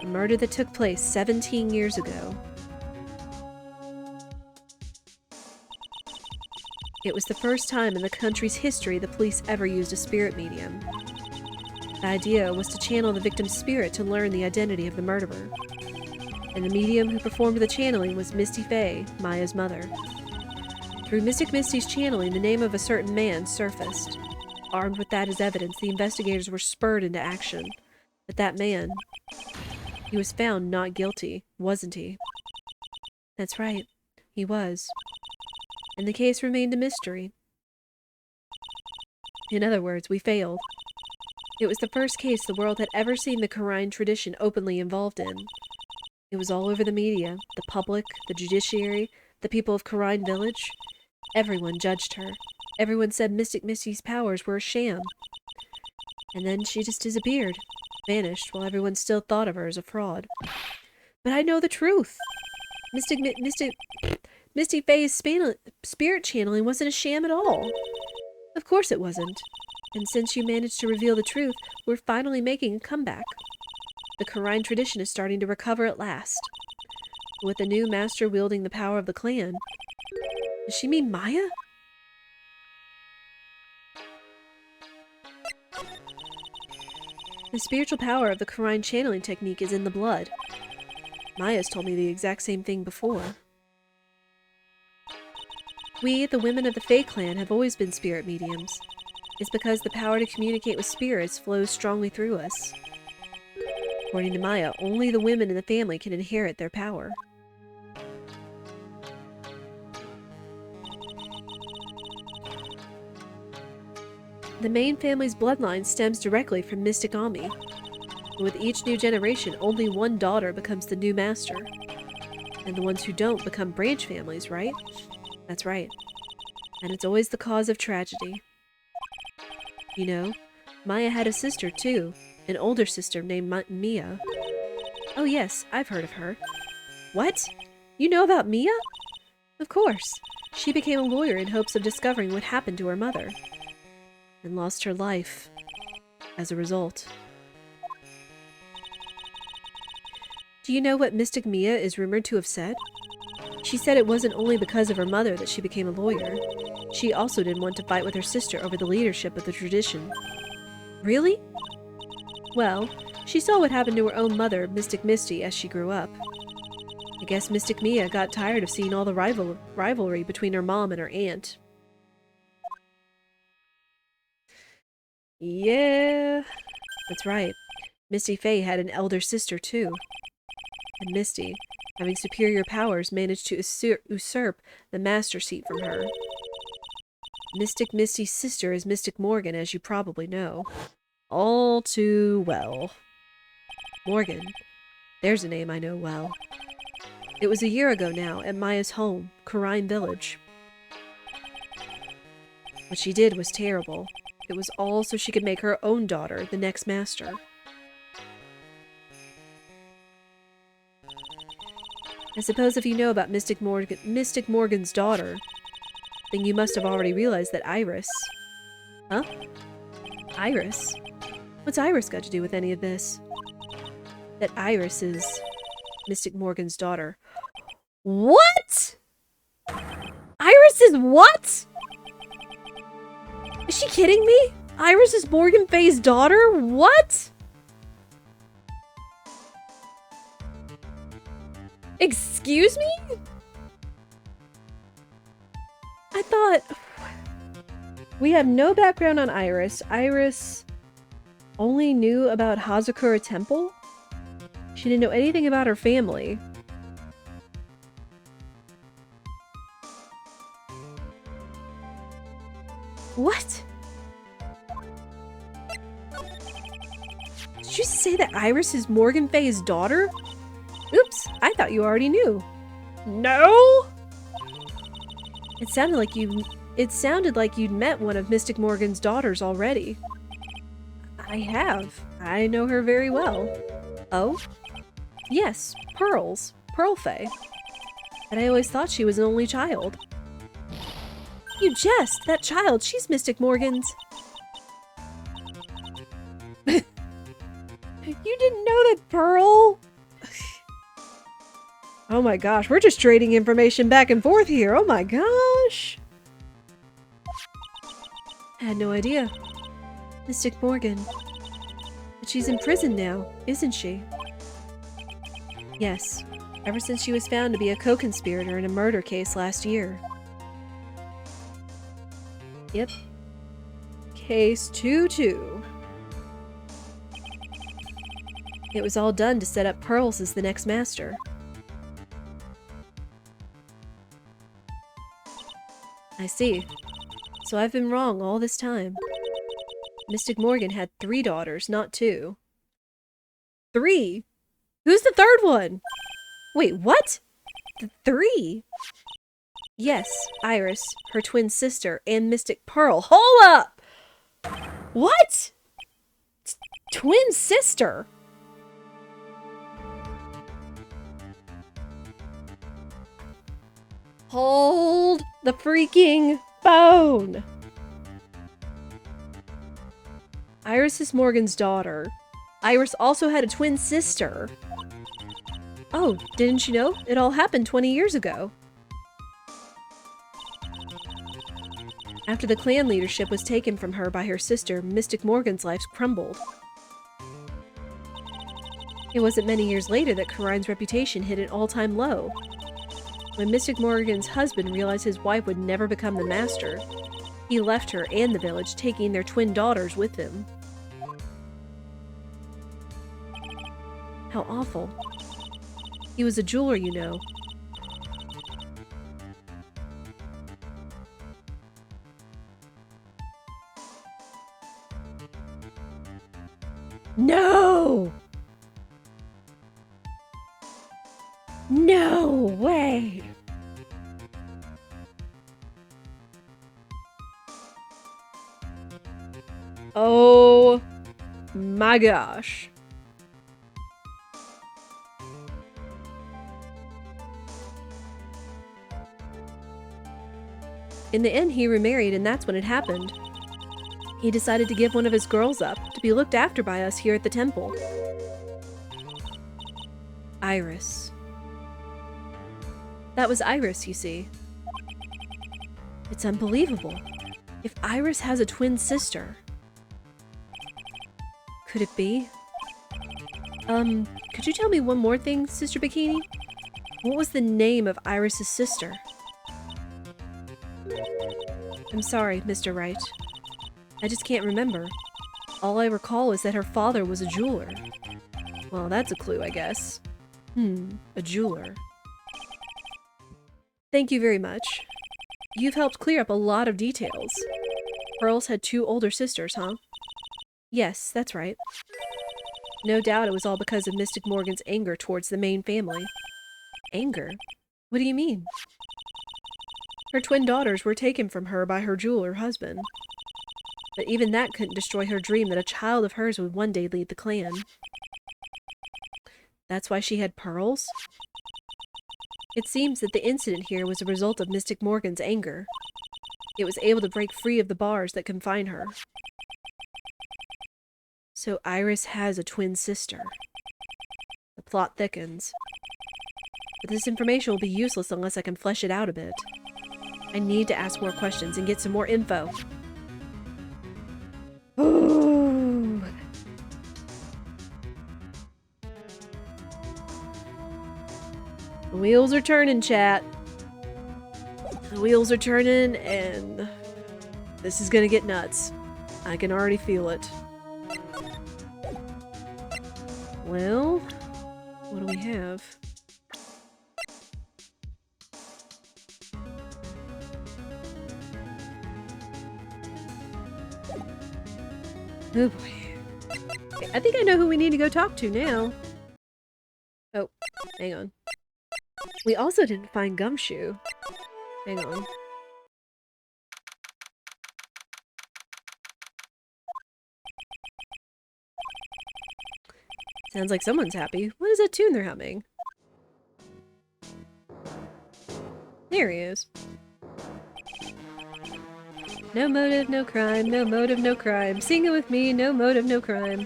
A murder that took place 17 years ago. It was the first time in the country's history the police ever used a spirit medium. The idea was to channel the victim's spirit to learn the identity of the murderer. And the medium who performed the channeling was Misty Faye, Maya's mother. Through Mystic Misty's channeling, the name of a certain man surfaced. Armed with that as evidence, the investigators were spurred into action. But that man, he was found not guilty, wasn't he? That's right, he was. And the case remained a mystery. In other words, we failed. It was the first case the world had ever seen the Quran tradition openly involved in. It was all over the media, the public, the judiciary, the people of Quran Village. Everyone judged her. Everyone said Mystic Misty's powers were a sham. And then she just disappeared, vanished, while everyone still thought of her as a fraud. But I know the truth. Misty Faye's spirit channeling wasn't a sham at all. Of course it wasn't. And since you managed to reveal the truth, we're finally making a comeback. The Quran tradition is starting to recover at last. With the new master wielding the power of the clan. Does she mean Maya? The spiritual power of the Quran channeling technique is in the blood. Maya's told me the exact same thing before. We, the women of the Fae clan, have always been spirit mediums. It's because the power to communicate with spirits flows strongly through us. According to Maya, only the women in the family can inherit their power. The main family's bloodline stems directly from Mystic Ami. With each new generation, only one daughter becomes the new master. And the ones who don't become branch families, right? That's right. And it's always the cause of tragedy. You know, Maya had a sister too, an older sister named Mia. Oh yes, I've heard of her. What? You know about Mia? Of course. She became a lawyer in hopes of discovering what happened to her mother. And lost her life as a result. Do you know what Mystic Mia is rumored to have said? She said it wasn't only because of her mother that she became a lawyer. She also didn't want to fight with her sister over the leadership of the tradition. Really? Well, she saw what happened to her own mother, Mystic Misty, as she grew up. I guess Mystic Mia got tired of seeing all the rivalry between her mom and her aunt. Yeah, that's right. Misty Faye had an elder sister too. And Misty, having superior powers, managed to usurp the master seat from her. Mystic Misty's sister is Mystic Morgan, as you probably know. All too well. Morgan. There's a name I know well. It was a year ago now, at Maya's home, Quran Village. What she did was terrible. It was all so she could make her own daughter the next master. I suppose if you know about Mystic Morgan's daughter, then you must have already realized that Iris... Huh? Iris? What's Iris got to do with any of this? That Iris is Mystic Morgan's daughter. What?! Iris is what?! Is she kidding me? Iris is Morgan Faye's daughter? What?! Excuse me? I thought... We have no background on Iris. Iris only knew about Hazakura Temple? She didn't know anything about her family. What? Did you say that Iris is Morgan Fay's daughter? Oops, I thought you already knew. No! It sounded like you'd met one of Mystic Morgan's daughters already. I have. I know her very well. Oh? Yes, Pearls. Pearl Faye. But I always thought she was an only child. You jest! That child, she's Mystic Morgan's. You didn't know that, Pearl? Oh my gosh, we're just trading information back and forth here. Oh my gosh. I had no idea. Mystic Morgan. But she's in prison now, isn't she? Yes. Ever since she was found to be a co-conspirator in a murder case last year. Yep. Case 2-2. It was all done to set up Pearls as the next master. I see. So I've been wrong all this time. Mystic Morgan had 3 daughters, not 2. 3? Who's the third one? Wait, what? 3? Yes, Iris, her twin sister, and Mystic Pearl. Hold up! What? Twin sister? Hold the freaking phone! Iris is Morgan's daughter. Iris also had a twin sister. Oh, didn't you know? It all happened 20 years ago. After the clan leadership was taken from her by her sister, Mystic Morgan's life crumbled. It wasn't many years later that Karine's reputation hit an all-time low. When Mystic Morgan's husband realized his wife would never become the master, he left her and the village, taking their twin daughters with him. How awful. He was a jeweler, you know. No! No way! Oh my gosh. In the end, he remarried, and that's when it happened. He decided to give one of his girls up, to be looked after by us here at the temple. Iris. That was Iris, you see. It's unbelievable. If Iris has a twin sister... Could it be? Could you tell me one more thing, Sister Bikini? What was the name of Iris's sister? I'm sorry, Mr. Wright. I just can't remember. All I recall is that her father was a jeweler. Well, that's a clue, I guess. A jeweler. Thank you very much. You've helped clear up a lot of details. Pearls had 2 older sisters, huh? Yes, that's right. No doubt it was all because of Mystic Morgan's anger towards the main family. Anger? What do you mean? Her twin daughters were taken from her by her jeweler husband. But even that couldn't destroy her dream that a child of hers would one day lead the clan. That's why she had pearls? It seems that the incident here was a result of Mystic Morgan's anger. It was able to break free of the bars that confine her. So Iris has a twin sister. The plot thickens. But this information will be useless unless I can flesh it out a bit. I need to ask more questions and get some more info. Ooh. The wheels are turning, chat. The wheels are turning, and this is gonna get nuts. I can already feel it. Well, what do we have? Oh boy. Okay, I think I know who we need to go talk to now. Oh, hang on. We also didn't find Gumshoe. Hang on. Sounds like someone's happy. What is that tune they're humming? There he is. No motive, no crime. No motive, no crime. Sing it with me. No motive, no crime.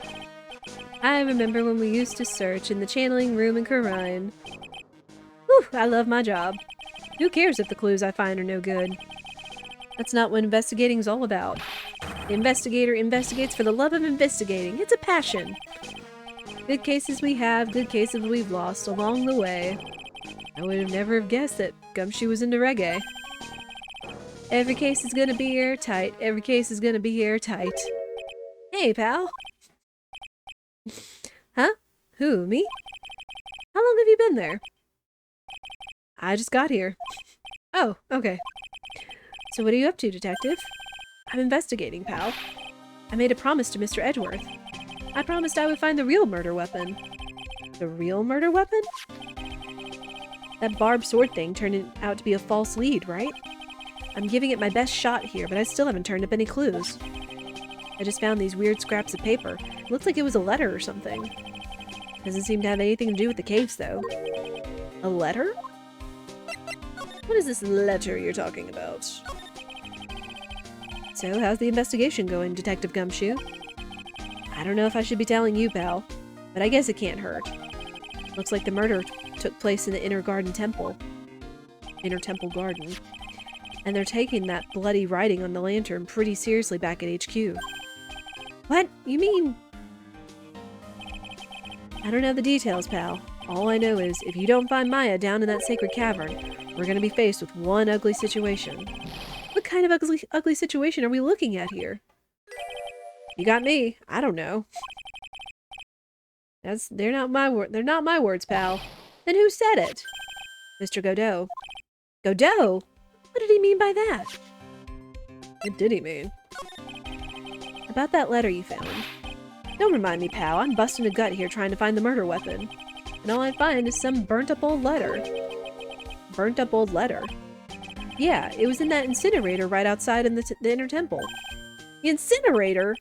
I remember when we used to search in the channeling room in Karine. Whew, I love my job. Who cares if the clues I find are no good? That's not what investigating's all about. The investigator investigates for the love of investigating. It's a passion. Good cases we have, good cases we've lost along the way. I would have never guessed that Gumshoe was into reggae. Every case is gonna be airtight. Every case is gonna be airtight. Hey, pal. Huh? Who, me? How long have you been there? I just got here. Oh, okay. So what are you up to, detective? I'm investigating, pal. I made a promise to Mr. Edgeworth. I promised I would find the real murder weapon. The real murder weapon? That barbed sword thing turned out to be a false lead, right? I'm giving it my best shot here, but I still haven't turned up any clues. I just found these weird scraps of paper. Looks like it was a letter or something. Doesn't seem to have anything to do with the case, though. A letter? What is this letter you're talking about? So, how's the investigation going, Detective Gumshoe? I don't know if I should be telling you, pal, but I guess it can't hurt. Looks like the murder took place in the Inner Garden Temple. Inner Temple Garden. And they're taking that bloody writing on the lantern pretty seriously back at HQ. What? You mean... I don't know the details, pal. All I know is, if you don't find Maya down in that sacred cavern, we're gonna be faced with one ugly situation. What kind of ugly situation are we looking at here? You got me. I don't know. They're not my words, pal. Then who said it? Mr. Godot. Godot? What did he mean by that? What did he mean? About that letter you found. Don't remind me, pal. I'm busting a gut here trying to find the murder weapon. And all I find is some burnt-up old letter. Burnt-up old letter? Yeah, it was in that incinerator right outside in the Inner Temple. The incinerator?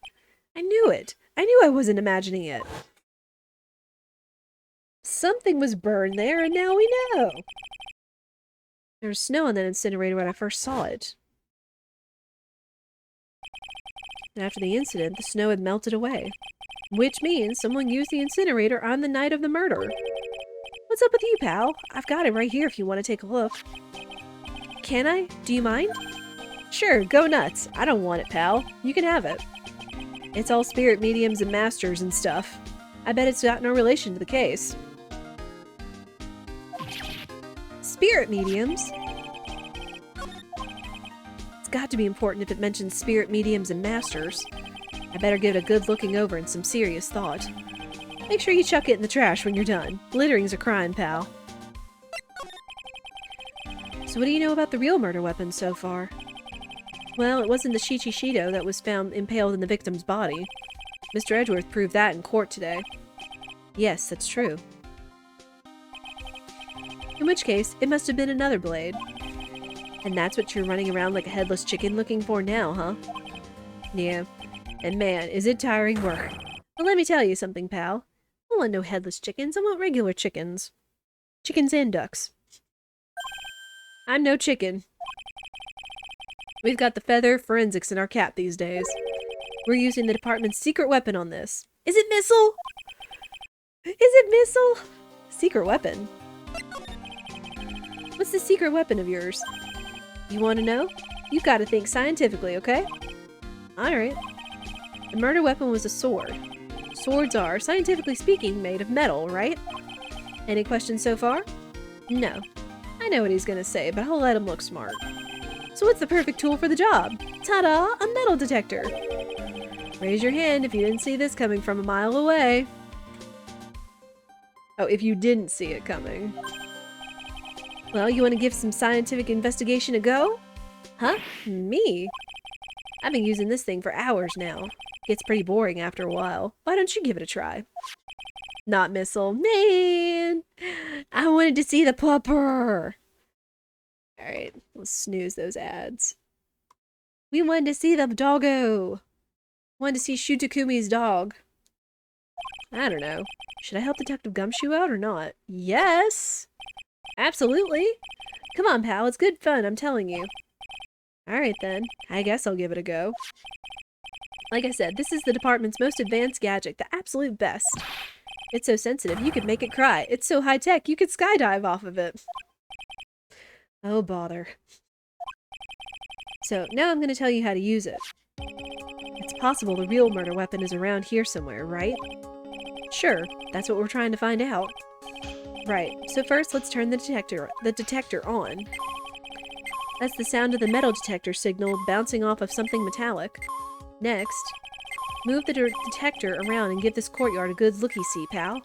I knew it. I knew I wasn't imagining it. Something was burned there, and now we know. There was snow on that incinerator when I first saw it. And after the incident, the snow had melted away. Which means someone used the incinerator on the night of the murder. What's up with you, pal? I've got it right here if you want to take a look. Can I? Do you mind? Sure, go nuts. I don't want it, pal. You can have it. It's all spirit mediums and masters and stuff. I bet it's got no relation to the case. Spirit mediums? It's got to be important if it mentions spirit mediums and masters. I better give it a good looking over and some serious thought. Make sure you chuck it in the trash when you're done. Littering's a crime, pal. So what do you know about the real murder weapon so far? Well, it wasn't the Shichishido that was found impaled in the victim's body. Mr. Edgeworth proved that in court today. Yes, that's true. In which case, it must have been another blade. And that's what you're running around like a headless chicken looking for now, huh? Yeah. And man, is it tiring work. But let me tell you something, pal. I want no headless chickens, I want regular chickens. Chickens and ducks. I'm no chicken. We've got the feather forensics in our cap these days. We're using the department's secret weapon on this. Is it missile? Is it missile? Secret weapon? What's the secret weapon of yours? You want to know? You've got to think scientifically, okay? Alright. The murder weapon was a sword. Swords are, scientifically speaking, made of metal, right? Any questions so far? No. I know what he's gonna say, but I'll let him look smart. So what's the perfect tool for the job? Ta-da! A metal detector! Raise your hand if you didn't see this coming from a mile away. Oh, if you didn't see it coming. Well, you want to give some scientific investigation a go? Huh? Me? I've been using this thing for hours now. Gets pretty boring after a while. Why don't you give it a try? Not missile. Man! I wanted to see the pupper! Alright, let's snooze those ads. We wanted to see the doggo! Wanted to see Shutakumi's dog. I don't know. Should I help Detective Gumshoe out or not? Yes! Absolutely! Come on, pal, it's good fun, I'm telling you. Alright then, I guess I'll give it a go. Like I said, this is the department's most advanced gadget, the absolute best. It's so sensitive, you could make it cry. It's so high-tech, you could skydive off of it. Oh, bother. So, now I'm going to tell you how to use it. It's possible the real murder weapon is around here somewhere, right? Sure, that's what we're trying to find out. Right, so first let's turn the detector on. That's the sound of the metal detector signal bouncing off of something metallic. Next, move the detector around and give this courtyard a good looky-see, pal.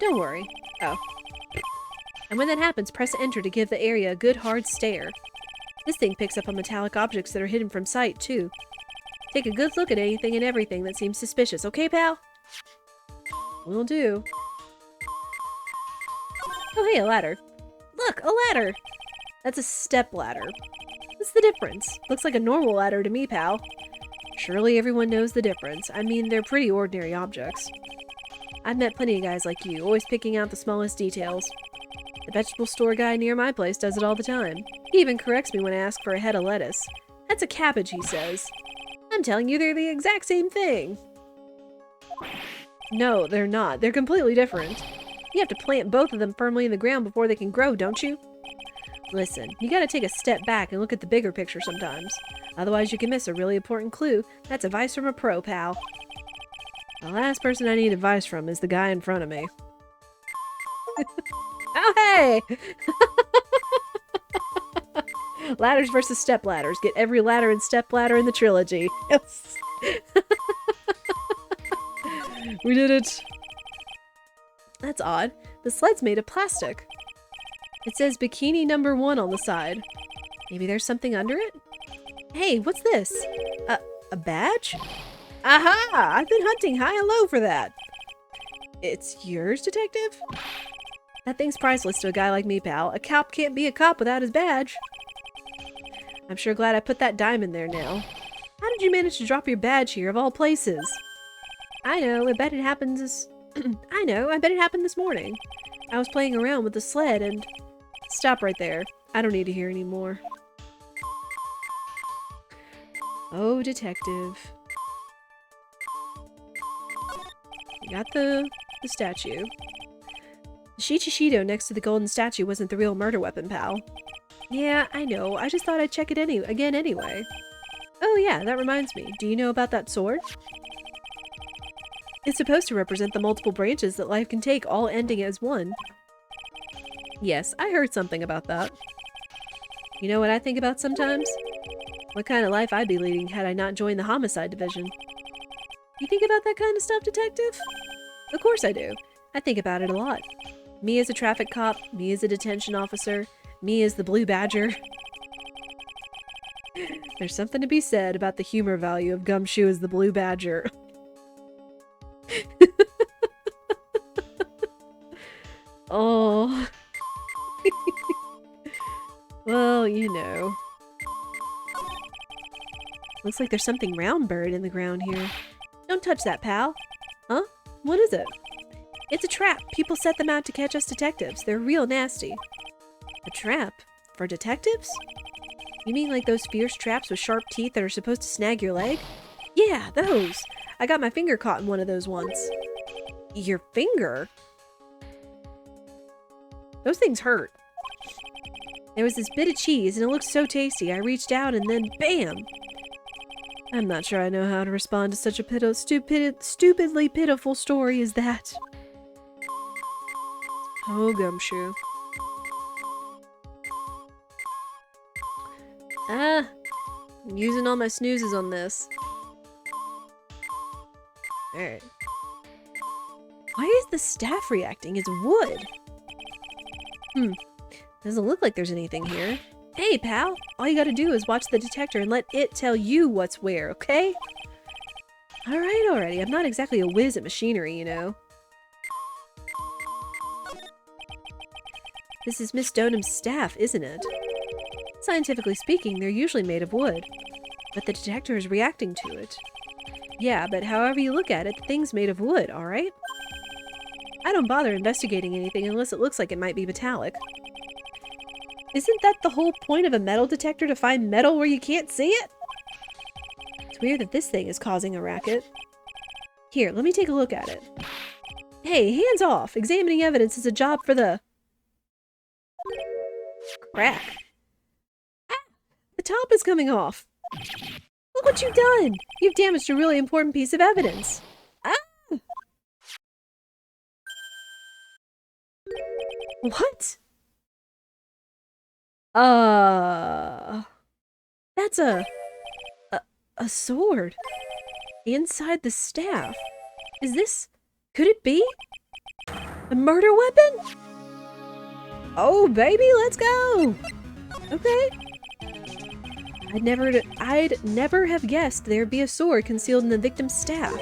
Don't worry. Oh. And when that happens, press enter to give the area a good hard stare. This thing picks up on metallic objects that are hidden from sight, too. Take a good look at anything and everything that seems suspicious, okay, pal? Will do. Oh, hey, a ladder. Look, a ladder! That's a step ladder. What's the difference? Looks like a normal ladder to me, pal. Surely everyone knows the difference. I mean, they're pretty ordinary objects. I've met plenty of guys like you, always picking out the smallest details. The vegetable store guy near my place does it all the time. He even corrects me when I ask for a head of lettuce. That's a cabbage, he says. I'm telling you, they're the exact same thing. No, they're not. They're completely different. You have to plant both of them firmly in the ground before they can grow, don't you? Listen, you gotta take a step back and look at the bigger picture sometimes. Otherwise you can miss a really important clue. That's advice from a pro, pal. The last person I need advice from is the guy in front of me. Oh, hey! Ladders versus step ladders. Get every ladder and step ladder in the trilogy. Yes! We did it! That's odd. The sled's made of plastic. It says bikini number 1 on the side. Maybe there's something under it? Hey, what's this? A badge? Aha! I've been hunting high and low for that. It's yours, detective? That thing's priceless to a guy like me, pal. A cop can't be a cop without his badge. I'm sure glad I put that dime in there now. How did you manage to drop your badge here, of all places? I know, I bet it happened this... I bet it happened this morning. I was playing around with the sled and... Stop right there. I don't need to hear any more. Oh, detective. You got the statue. The Shichishido next to the golden statue wasn't the real murder weapon, pal. Yeah, I know. I just thought I'd check it again anyway. Oh yeah, that reminds me. Do you know about that sword? It's supposed to represent the multiple branches that life can take, all ending as one. Yes, I heard something about that. You know what I think about sometimes? What kind of life I'd be leading had I not joined the homicide division. You think about that kind of stuff, detective? Of course I do. I think about it a lot. Me as a traffic cop, me as a detention officer, me as the Blue Badger. There's something to be said about the humor value of Gumshoe as the Blue Badger. Oh. Well, you know. Looks like there's something round buried in the ground here. Don't touch that, pal. Huh? What is it? It's a trap. People set them out to catch us detectives. They're real nasty. A trap? For detectives? You mean like those fierce traps with sharp teeth that are supposed to snag your leg? Yeah, those! I got my finger caught in one of those once. Your finger? Those things hurt. There was this bit of cheese and it looked so tasty. I reached out and then BAM! I'm not sure I know how to respond to such a stupidly pitiful story as that. Oh, Gumshoe. Ah! I'm using all my snoozes on this. Alright. Why is the staff reacting? It's wood! Doesn't look like there's anything here. Hey, pal! All you gotta do is watch the detector and let it tell you what's where, okay? Alright already, I'm not exactly a whiz at machinery, you know. This is Miss Donham's staff, isn't it? Scientifically speaking, they're usually made of wood. But the detector is reacting to it. Yeah, but however you look at it, the thing's made of wood, alright? I don't bother investigating anything unless it looks like it might be metallic. Isn't that the whole point of a metal detector, to find metal where you can't see it? It's weird that this thing is causing a racket. Here, let me take a look at it. Hey, hands off! Examining evidence is a job for the... Crack. Ah! The top is coming off! Look what you've done! You've damaged a really important piece of evidence. Ah! What? That's a sword. Inside the staff. Is this... could it be? A murder weapon? Oh, baby, let's go! Okay. I'd never have guessed there'd be a sword concealed in the victim's staff.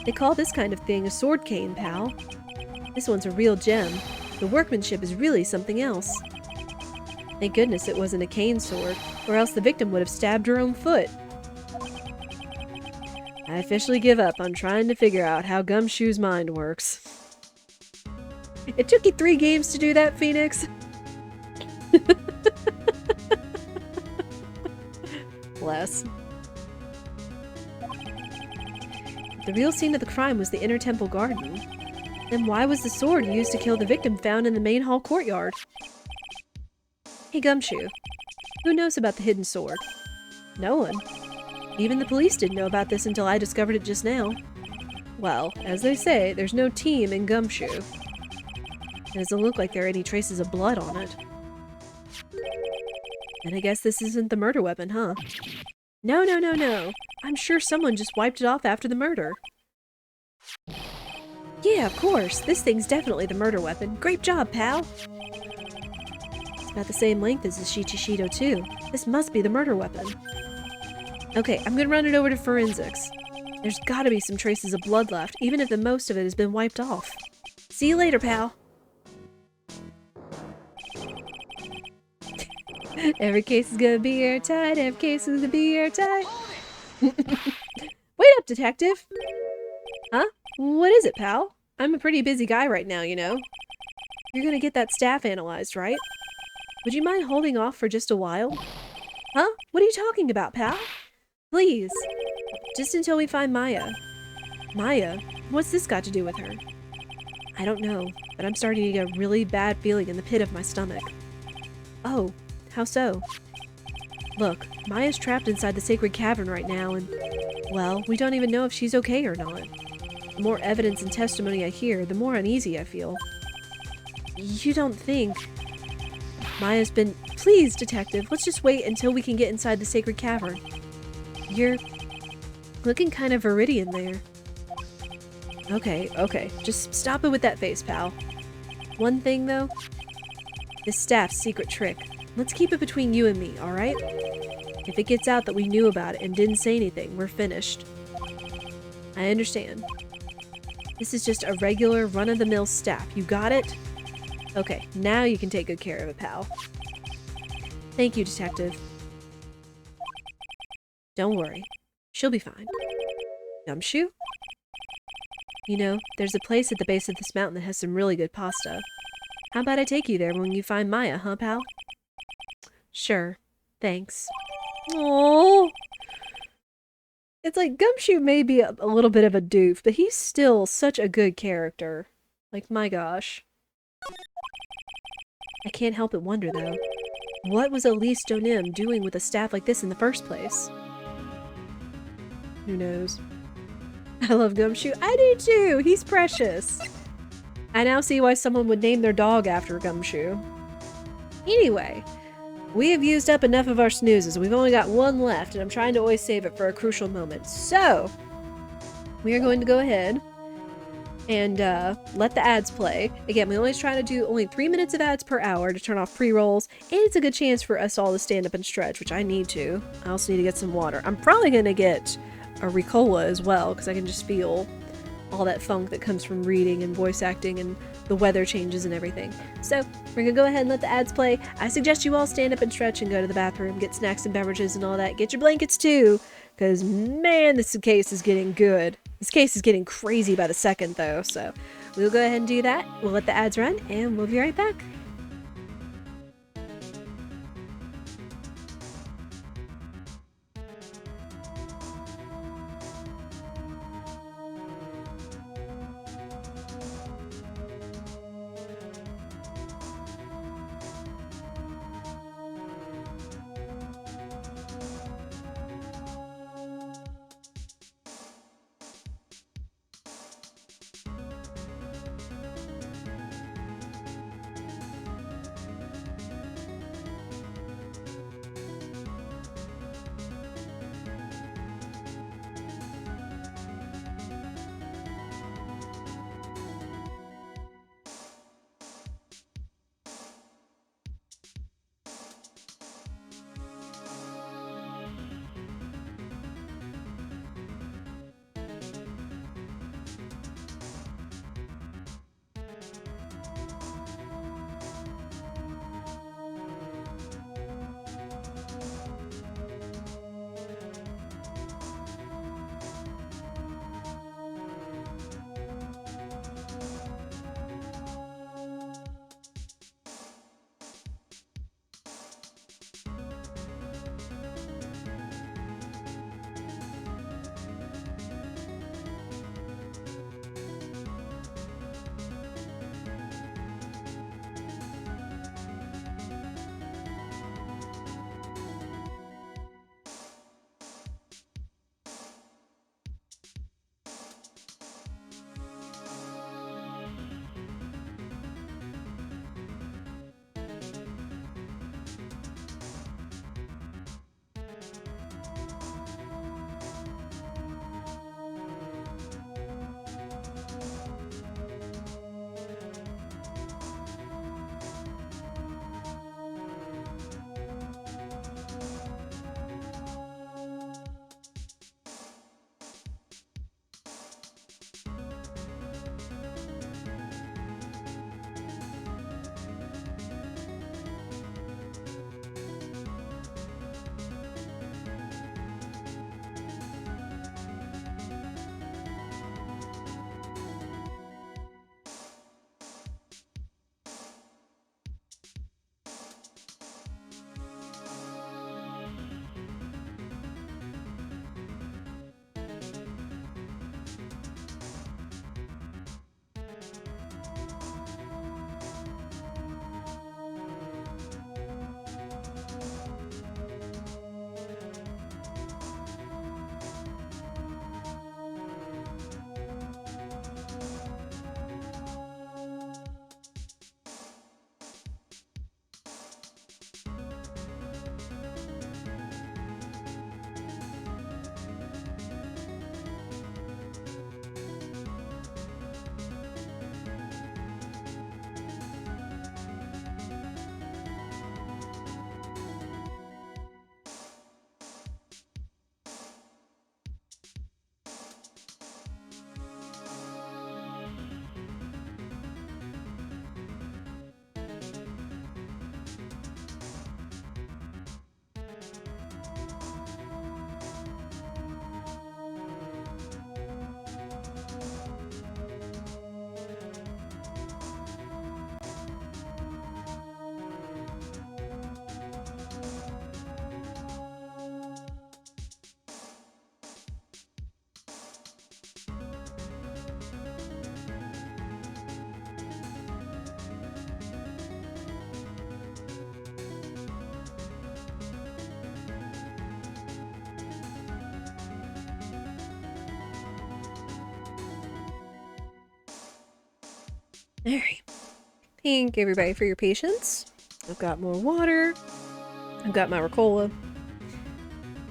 They call this kind of thing a sword cane, pal. This one's a real gem. The workmanship is really something else. Thank goodness it wasn't a cane sword, or else the victim would have stabbed her own foot. I officially give up on trying to figure out how Gumshoe's mind works. It took you 3 games to do that, Phoenix? Bless. The real scene of the crime was the inner temple garden. Then why was the sword used to kill the victim found in the main hall courtyard? Hey Gumshoe, who knows about the hidden sword? No one. Even the police didn't know about this until I discovered it just now. Well, as they say, there's no team in Gumshoe. It doesn't look like there are any traces of blood on it. And I guess this isn't the murder weapon, huh? No. I'm sure someone just wiped it off after the murder. Yeah, of course. This thing's definitely the murder weapon. Great job, pal! It's about the same length as the Shichishido, too. This must be the murder weapon. Okay, I'm gonna run it over to forensics. There's gotta be some traces of blood left, even if the most of it has been wiped off. See you later, pal! Every case is gonna be airtight, every case is gonna be airtight. Wait up, detective! Huh? What is it, pal? I'm a pretty busy guy right now, you know. You're gonna get that staff analyzed, right? Would you mind holding off for just a while? Huh? What are you talking about, pal? Please. Just until we find Maya. Maya? What's this got to do with her? I don't know, but I'm starting to get a really bad feeling in the pit of my stomach. Oh, how so? Look, Maya's trapped inside the sacred cavern right now, and, well, we don't even know if she's okay or not. The more evidence and testimony I hear, the more uneasy I feel. You don't think... Maya's been... Please, detective, let's just wait until we can get inside the sacred cavern. You're... looking kind of viridian there. Okay, just stop it with that face, pal. One thing, though? This staff's secret trick. Let's keep it between you and me, alright? If it gets out that we knew about it and didn't say anything, we're finished. I understand. This is just a regular run-of-the-mill staff. You got it? Okay, now you can take good care of it, pal. Thank you, detective. Don't worry. She'll be fine. Gumshoe? You know, there's a place at the base of this mountain that has some really good pasta. How about I take you there when you find Maya, huh, pal? Sure. Thanks. Aww. It's like Gumshoe may be a little bit of a doof, but he's still such a good character. Like, my gosh. I can't help but wonder, though. What was Elise Donim doing with a staff like this in the first place? Who knows? I love Gumshoe. I do too! He's precious! I now see why someone would name their dog after Gumshoe. Anyway, we have used up enough of our snoozes. We've only got one left, and I'm trying to always save it for a crucial moment. So, we are going to go ahead and let the ads play. Again, we always try to do only 3 minutes of ads per hour to turn off pre-rolls, and it's a good chance for us all to stand up and stretch, which I need to. I also need to get some water. I'm probably going to get a Ricola as well, because I can just feel all that funk that comes from reading and voice acting and the weather changes and everything. So we're gonna go ahead and let the ads play. I suggest you all stand up and stretch and go to the bathroom, get snacks and beverages and all that. Get your blankets too, because man, this case is getting good. This case is getting crazy by the second though, so we'll go ahead and do that. We'll let the ads run and we'll be right back. Alright. Thank everybody for your patience. I've got more water. I've got my Ricola.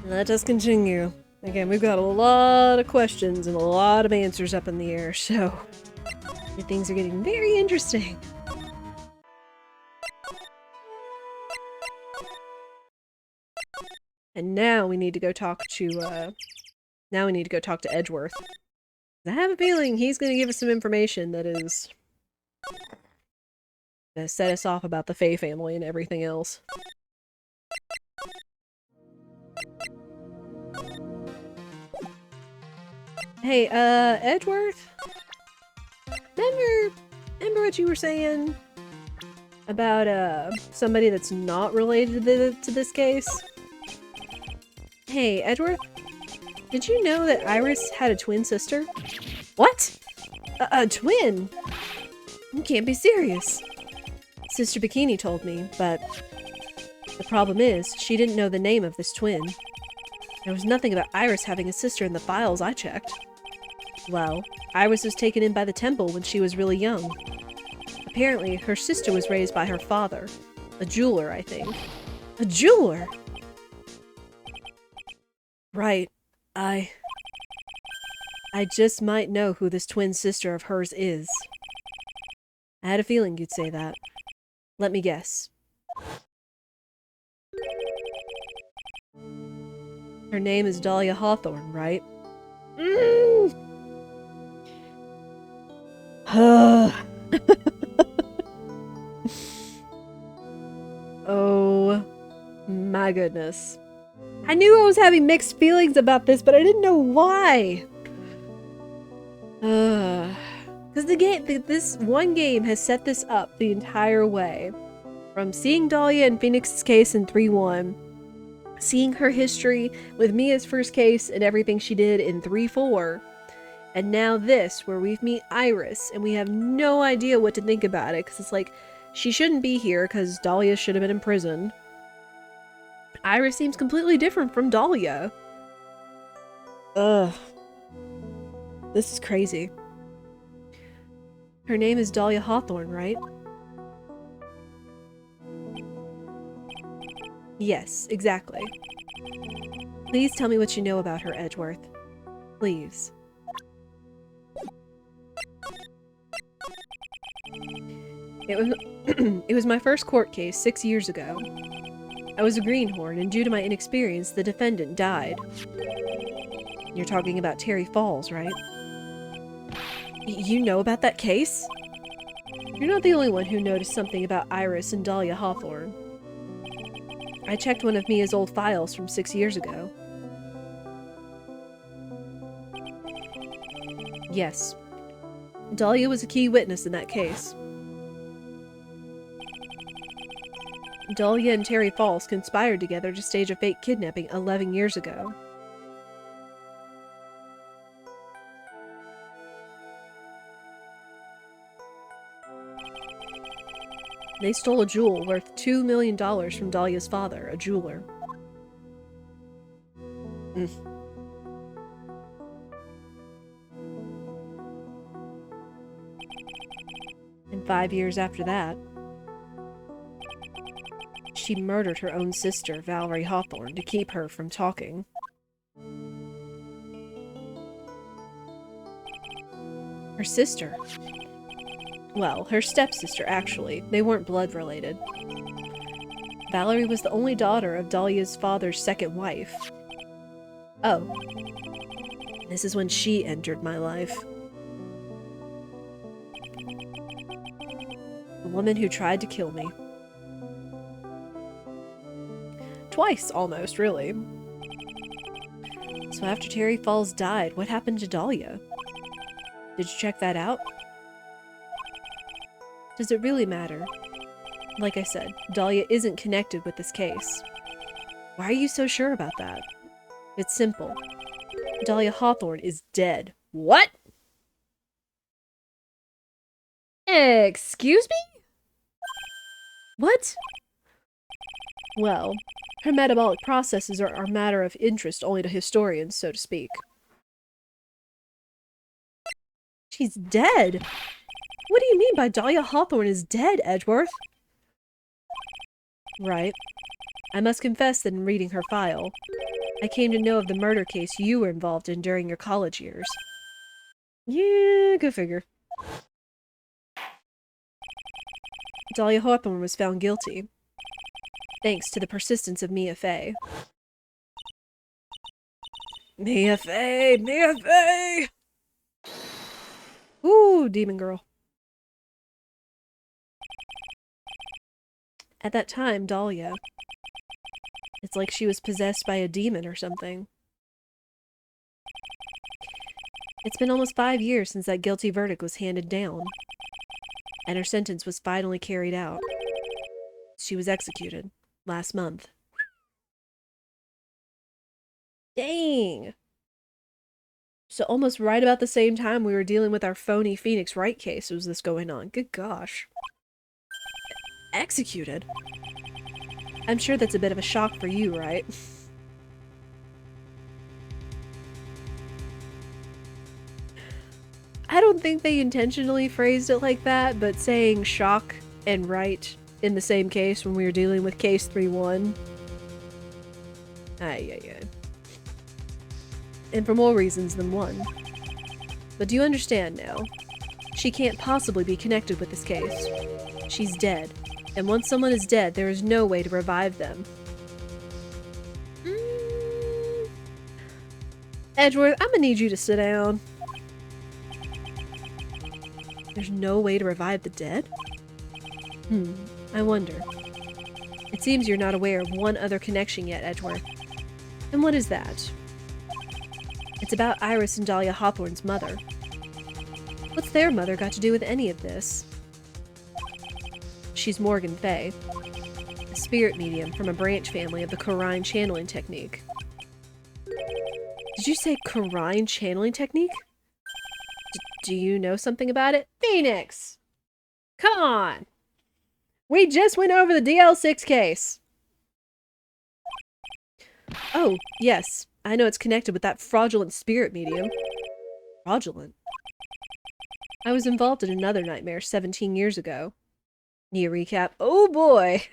Let us continue. Again, we've got a lot of questions and a lot of answers up in the air, so things are getting very interesting. And now we need to go talk to Now we need to go talk to Edgeworth. I have a feeling he's going to give us some information that is going to set us off about the Faye family and everything else. Hey, Edgeworth? Remember what you were saying about, somebody that's not related to this case? Hey, Edgeworth? Did you know that Iris had a twin sister? What? A twin? You can't be serious. Sister Bikini told me, but the problem is, she didn't know the name of this twin. There was nothing about Iris having a sister in the files I checked. Well, Iris was taken in by the temple when she was really young. Apparently, her sister was raised by her father. A jeweler, I think. A jeweler? Right. I just might know who this twin sister of hers is. I had a feeling you'd say that. Let me guess. Her name is Dahlia Hawthorne, right? Oh my goodness. I knew I was having mixed feelings about this, but I didn't know why. Because this one game has set this up the entire way. From seeing Dahlia in Phoenix's case in 3-1, seeing her history with Mia's first case and everything she did in 3-4, and now this, where we meet Iris, and we have no idea what to think about it, because it's like, she shouldn't be here, because Dahlia should have been in prison. Iris seems completely different from Dahlia. Ugh. This is crazy. Her name is Dahlia Hawthorne, right? Yes, exactly. Please tell me what you know about her, Edgeworth. Please. It was my first court case 6 years ago. I was a greenhorn, and due to my inexperience, the defendant died. You're talking about Terry Falls, right? You know about that case? You're not the only one who noticed something about Iris and Dahlia Hawthorne. I checked one of Mia's old files from 6 years ago. Yes. Dahlia was a key witness in that case. Dahlia and Terry Falls conspired together to stage a fake kidnapping 11 years ago. They stole a jewel worth $2 million from Dahlia's father, a jeweler. And 5 years after that, she murdered her own sister, Valerie Hawthorne, to keep her from talking. Her sister? Well, her stepsister, actually. They weren't blood related. Valerie was the only daughter of Dahlia's father's second wife. Oh. This is when she entered my life. The woman who tried to kill me. Twice, almost, really. So after Terry Falls died, what happened to Dahlia? Did you check that out? Does it really matter? Like I said, Dahlia isn't connected with this case. Why are you so sure about that? It's simple. Dahlia Hawthorne is dead. What? Excuse me? What? Well, her metabolic processes are a matter of interest only to historians, so to speak. She's dead? What do you mean by Dahlia Hawthorne is dead, Edgeworth? Right. I must confess that in reading her file, I came to know of the murder case you were involved in during your college years. Yeah, go figure. Dahlia Hawthorne was found guilty, thanks to the persistence of Mia Fey. Mia Fey! Mia Fey! Ooh, demon girl. At that time, Dahlia. It's like she was possessed by a demon or something. It's been almost 5 years since that guilty verdict was handed down, and her sentence was finally carried out. She was executed last month. Dang! So almost right about the same time we were dealing with our phony Phoenix Wright case was this going on. Good gosh. Executed? I'm sure that's a bit of a shock for you, right? I don't think they intentionally phrased it like that, but saying shock and right in the same case when we were dealing with case 3-1. Ay. And for more reasons than one. But do you understand now? She can't possibly be connected with this case. She's dead. And once someone is dead, there is no way to revive them. Edgeworth, I'm gonna need you to sit down. There's no way to revive the dead? I wonder. It seems you're not aware of one other connection yet, Edgeworth. And what is that? It's about Iris and Dahlia Hawthorne's mother. What's their mother got to do with any of this? She's Morgan Fey, a spirit medium from a branch family of the Corine channeling technique. Did you say Corine channeling technique? Do you know something about it? Phoenix! Come on! We just went over the DL6 case! Oh, yes. I know it's connected with that fraudulent spirit medium. Fraudulent? I was involved in another nightmare 17 years ago. Need a recap? Oh boy!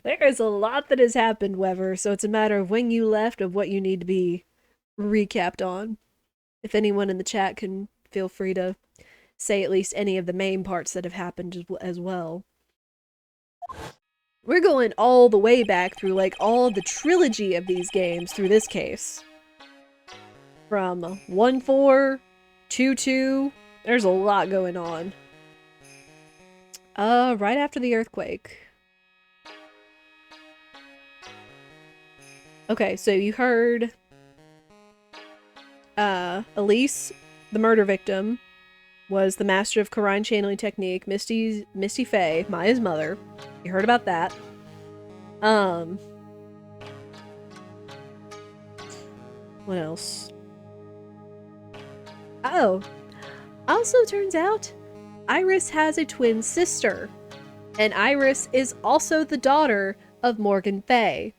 There is a lot that has happened, Weber, so it's a matter of when you left of what you need to be recapped on. If anyone in the chat can feel free to say at least any of the main parts that have happened as well. We're going all the way back through, like, all the trilogy of these games through this case. From 1-4, 2-2, there's a lot going on. Right after the earthquake. Okay, so you heard Elise, the murder victim, was the master of Corine channeling technique. Misty Fey, Maya's mother. You heard about that. What else? Oh. Also turns out, Iris has a twin sister. And Iris is also the daughter of Morgan Fey,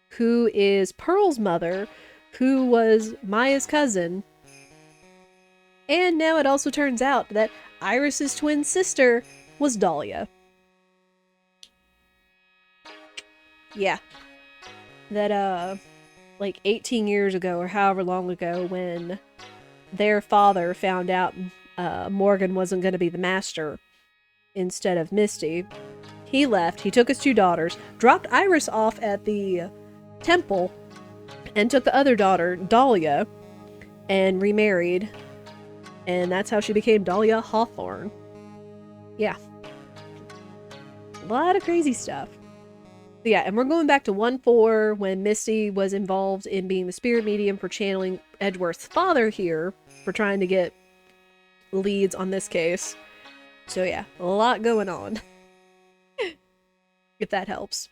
who is Pearl's mother, who was Maya's cousin. And now it also turns out that Iris's twin sister was Dahlia. Yeah. That, like 18 years ago or however long ago when their father found out Morgan wasn't going to be the master instead of Misty, he left, he took his 2 daughters, dropped Iris off at the temple, and took the other daughter, Dahlia, and remarried. And that's how she became Dahlia Hawthorne. Yeah. A lot of crazy stuff. But yeah, and we're going back to 1-4 when Misty was involved in being the spirit medium for channeling Edgeworth's father here, for trying to get leads on this case. So yeah, a lot going on. If that helps.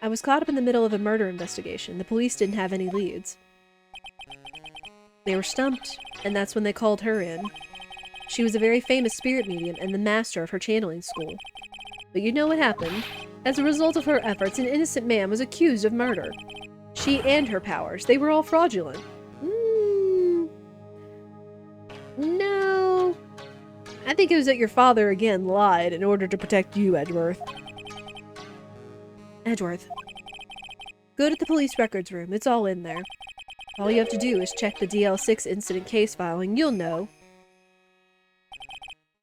I was caught up in the middle of a murder investigation. The police didn't have any leads. They were stumped, and that's when they called her in. She was a very famous spirit medium and the master of her channeling school. But you know what happened? As a result of her efforts, an innocent man was accused of murder. She and her powers, they were all fraudulent. No. I think it was that your father again lied in order to protect you, Edgeworth. Edgeworth. Go to the police records room. It's all in there. All you have to do is check the DL6 incident case file and you'll know.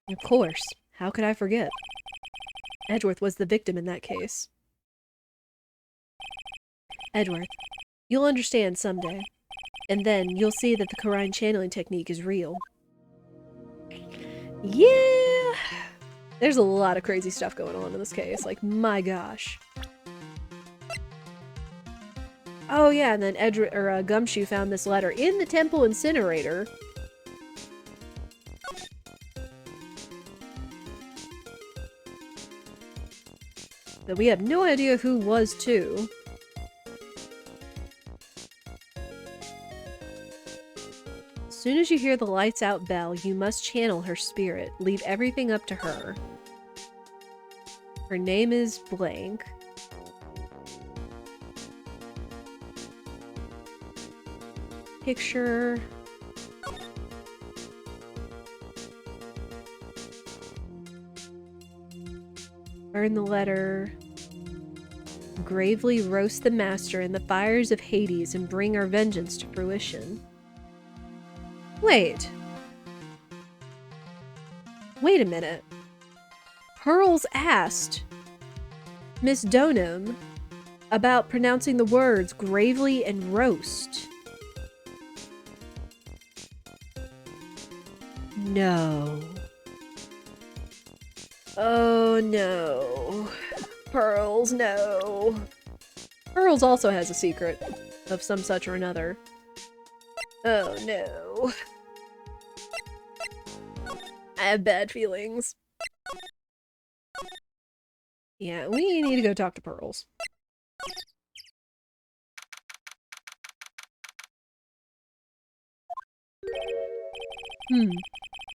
Of course. How could I forget? Edgeworth was the victim in that case. Edgeworth, You'll understand someday. And then you'll see that the Quran channeling technique is real. Yeah! There's a lot of crazy stuff going on in this case. Like, my gosh. Oh yeah, and then Gumshoe found this letter in the temple incinerator. That we have no idea who was to. As soon as you hear the lights out bell, you must channel her spirit. Leave everything up to her. Her name is blank. Picture. Burn the letter. Gravely roast the master in the fires of Hades and bring our vengeance to fruition. Wait. Wait a minute. Pearls asked Miss Donham about pronouncing the words gravely and roast. No. Oh no. Pearls, no. Pearls also has a secret of some such or another. Oh no. I have bad feelings. Yeah, we need to go talk to Pearls.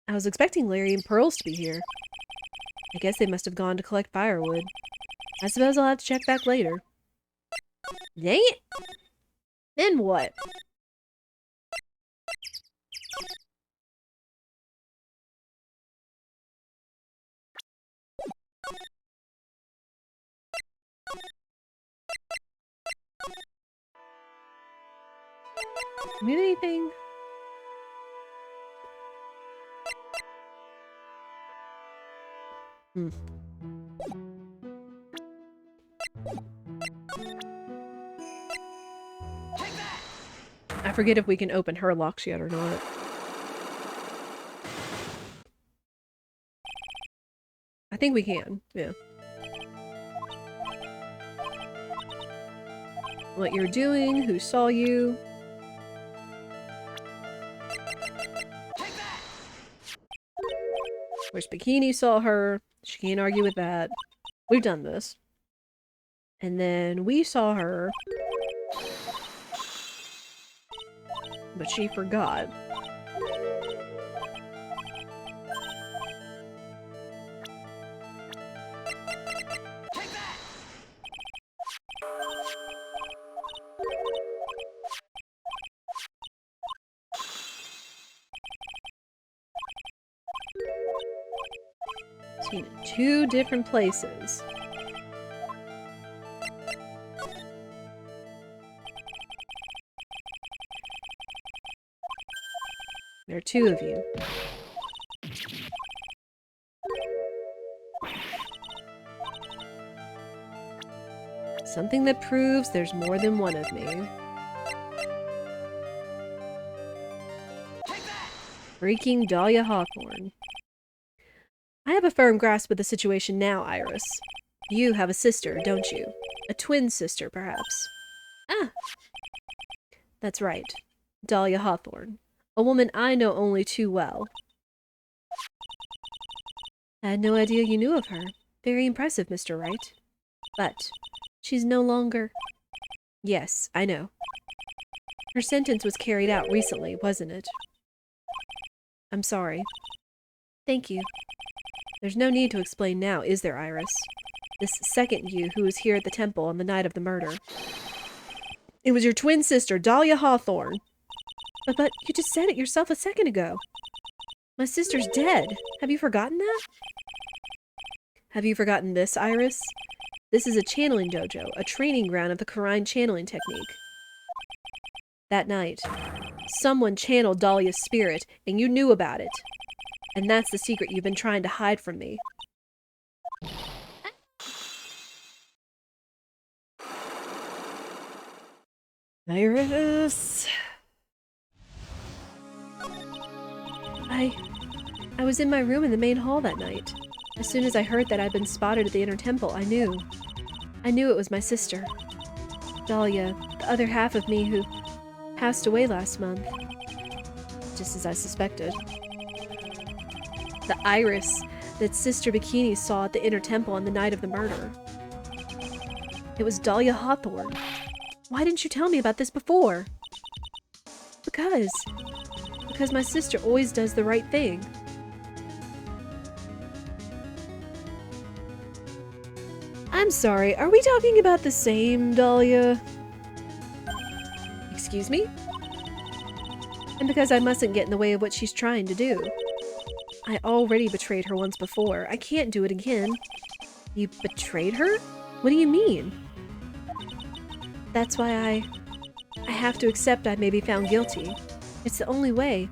I was expecting Larry and Pearls to be here. I guess they must have gone to collect firewood. I suppose I'll have to check back later. Dang it! Then what? Need anything? I forget if we can open her locks yet or not. I think we can, yeah. What you're doing, who saw you. Where's Bikini saw her. She can't argue with that. We've done this. And then we saw her. But she forgot. Seen in 2 different places. There are 2 of you. Something that proves there's more than one of me. Freaking Dahlia Hawthorne. I have a firm grasp of the situation now, Iris. You have a sister, don't you? A twin sister, perhaps. Ah! That's right. Dahlia Hawthorne. A woman I know only too well. I had no idea you knew of her. Very impressive, Mr. Wright. But she's no longer... Yes, I know. Her sentence was carried out recently, wasn't it? I'm sorry. Thank you. There's no need to explain now, is there, Iris? This second you who was here at the temple on the night of the murder. It was your twin sister, Dahlia Hawthorne. But you just said it yourself a second ago. My sister's dead. Have you forgotten that? Have you forgotten this, Iris? This is a channeling dojo, a training ground of the Quran channeling technique. That night, someone channeled Dahlia's spirit, and you knew about it. And that's the secret you've been trying to hide from me. Iris! I was in my room in the main hall that night. As soon as I heard that I'd been spotted at the Inner Temple, I knew. I knew it was my sister. Dahlia, the other half of me who passed away last month. Just as I suspected. The Iris that Sister Bikini saw at the Inner Temple on the night of the murder. It was Dahlia Hawthorne. Why didn't you tell me about this before? Because my sister always does the right thing. I'm sorry, are we talking about the same Dahlia? Excuse me? And because I mustn't get in the way of what she's trying to do. I already betrayed her once before. I can't do it again. You betrayed her? What do you mean? That's why I have to accept I may be found guilty. It's the only way.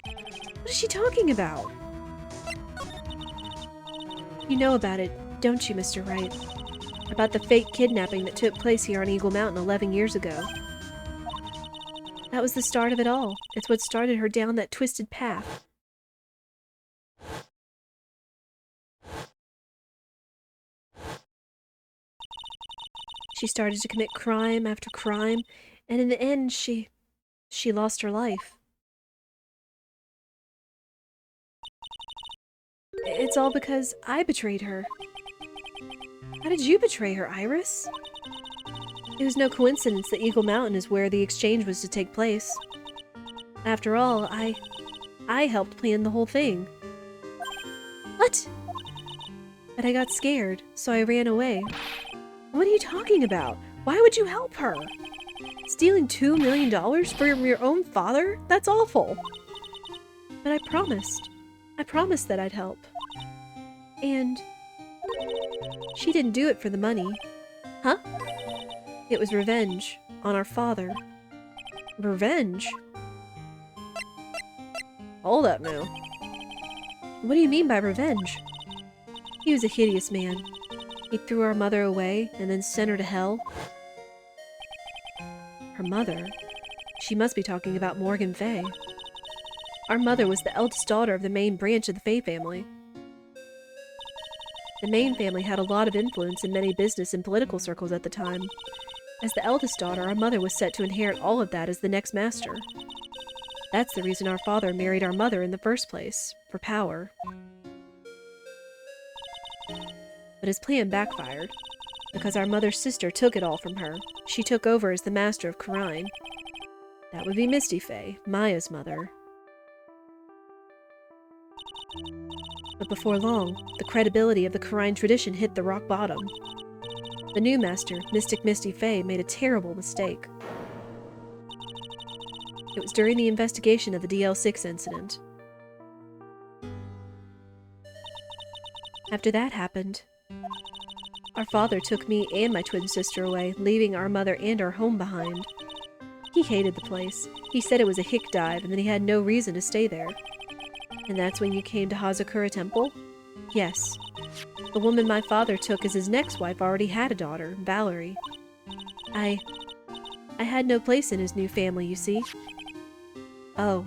What is she talking about? You know about it, don't you, Mr. Wright? About the fake kidnapping that took place here on Eagle Mountain 11 years ago. That was the start of it all. It's what started her down that twisted path. She started to commit crime after crime, and in the end, she lost her life. It's all because I betrayed her. How did you betray her, Iris? It was no coincidence that Eagle Mountain is where the exchange was to take place. After all, I helped plan the whole thing. What? But I got scared, so I ran away. What are you talking about? Why would you help her? Stealing $2 million from your own father? That's awful. But I promised. I promised that I'd help. And she didn't do it for the money. Huh? It was revenge on our father. Revenge? Hold up now. What do you mean by revenge? He was a hideous man. He threw our mother away and then sent her to hell. Her mother? She must be talking about Morgan Fay. Our mother was the eldest daughter of the main branch of the Fay family. The Main family had a lot of influence in many business and political circles at the time. As the eldest daughter, our mother was set to inherit all of that as the next master. That's the reason our father married our mother in the first place, for power. But his plan backfired, because our mother's sister took it all from her. She took over as the master of Karine. That would be Misty Fay, Maya's mother. But before long, the credibility of the Karine tradition hit the rock bottom. The new master, Mystic Misty Fay, made a terrible mistake. It was during the investigation of the DL6 incident. After that happened, our father took me and my twin sister away, leaving our mother and our home behind. He hated the place. He said it was a hick dive and that he had no reason to stay there. And that's when you came to Hazakura Temple? Yes. The woman my father took as his next wife already had a daughter, Valerie. I had no place in his new family, you see. Oh.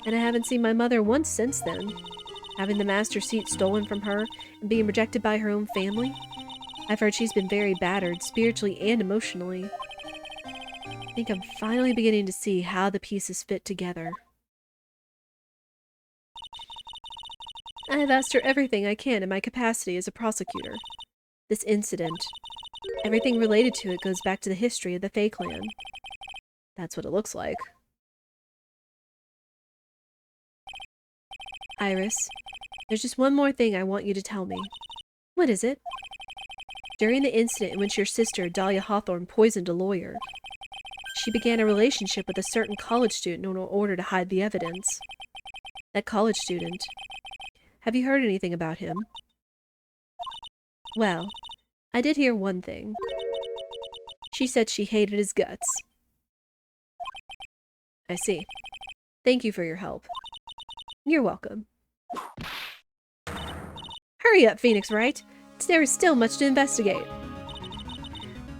And I haven't seen my mother once since then. Having the master seat stolen from her and being rejected by her own family. I've heard she's been very battered, spiritually and emotionally. I think I'm finally beginning to see how the pieces fit together. I've asked her everything I can in my capacity as a prosecutor. This incident, everything related to it goes back to the history of the Fae clan. That's what it looks like. Iris, there's just one more thing I want you to tell me. What is it? During the incident in which your sister, Dahlia Hawthorne, poisoned a lawyer, she began a relationship with a certain college student in order to hide the evidence. That college student. Have you heard anything about him? Well, I did hear one thing. She said she hated his guts. I see. Thank you for your help. You're welcome. Hurry up, Phoenix Wright. There is still much to investigate.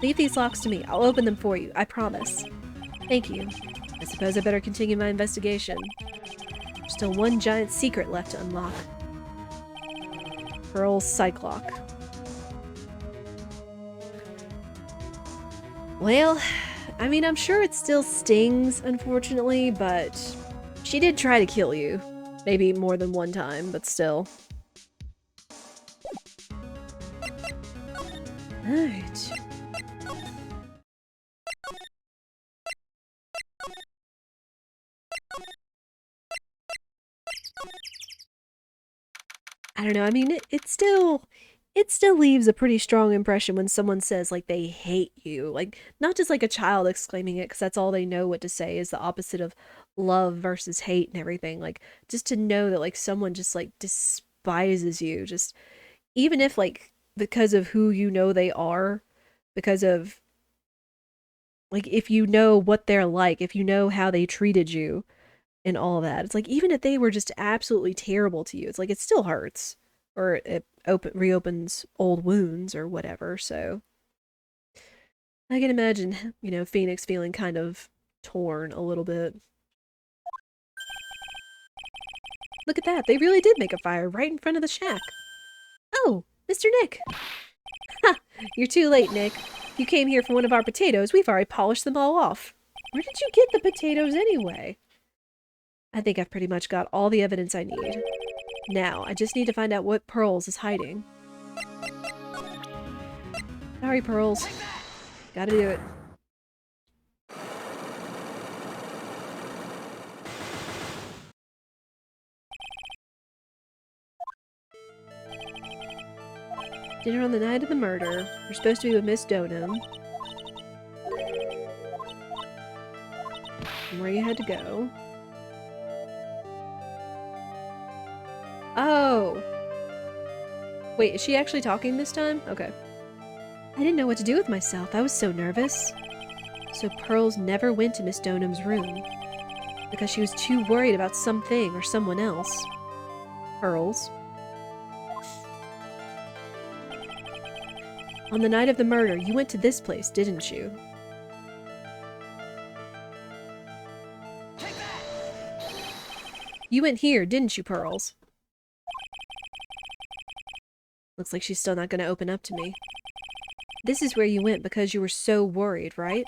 Leave these locks to me. I'll open them for you. I promise. Thank you. I suppose I better continue my investigation. There's still one giant secret left to unlock. Pearl's Cyclock. Well, I mean, I'm sure it still stings, unfortunately, but she did try to kill you. Maybe more than one time, but still. Alright. I don't know, I mean, it still leaves a pretty strong impression when someone says, like, they hate you. Like, not just like a child exclaiming it because that's all they know what to say is the opposite of love versus hate and everything. Like, just to know that, like, someone just, like, despises you. Just, even if, like, because of who you know they are, because of, like, if you know what they're like, if you know how they treated you and all that. It's like, even if they were just absolutely terrible to you, it's like, it still hurts. Or it reopens old wounds or whatever, so. I can imagine, you know, Phoenix feeling kind of torn a little bit. Look at that, they really did make a fire right in front of the shack. Oh, Mr. Nick! Ha! You're too late, Nick. You came here for one of our potatoes, we've already polished them all off. Where did you get the potatoes anyway? I think I've pretty much got all the evidence I need. Now, I just need to find out what Pearls is hiding. Sorry, Pearls. Gotta do it. Dinner on the night of the murder. We're supposed to be with Miss Donham. And where you had to go. Oh! Wait, is she actually talking this time? Okay. I didn't know what to do with myself. I was so nervous. So Pearls never went to Miss Donham's room. Because she was too worried about something or someone else. Pearls. On the night of the murder, you went to this place, didn't you? You went here, didn't you, Pearls? Looks like she's still not going to open up to me. This is where you went because you were so worried, right?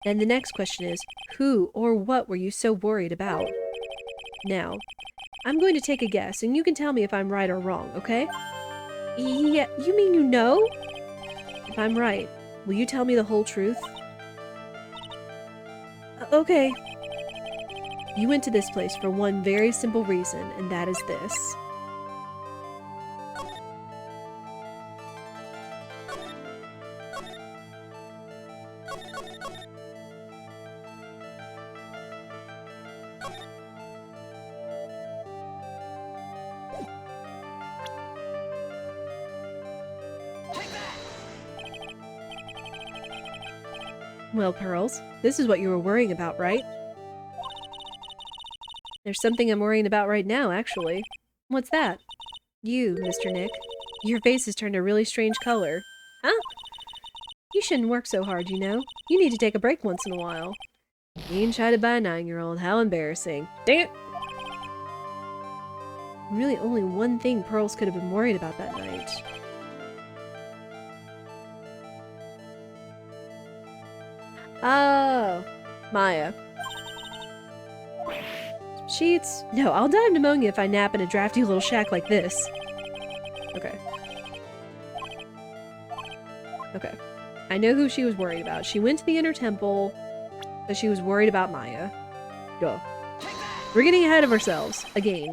Then the next question is, who or what were you so worried about? Now, I'm going to take a guess, and you can tell me if I'm right or wrong, okay? Yeah, you mean you know? If I'm right, will you tell me the whole truth? Okay. You went to this place for one very simple reason, and that is this. Well, Pearls, this is what you were worrying about, right? There's something I'm worrying about right now, actually. What's that? You, Mr. Nick. Your face has turned a really strange color. Huh? You shouldn't work so hard, you know? You need to take a break once in a while. Being chided by a 9-year-old, how embarrassing. Dang it! Really only one thing Pearls could have been worried about that night. Oh, Maya. Sheets? No, I'll die of pneumonia if I nap in a drafty little shack like this. Okay. Okay. I know who she was worried about. She went to the inner temple, but she was worried about Maya. Duh. We're getting ahead of ourselves. Again.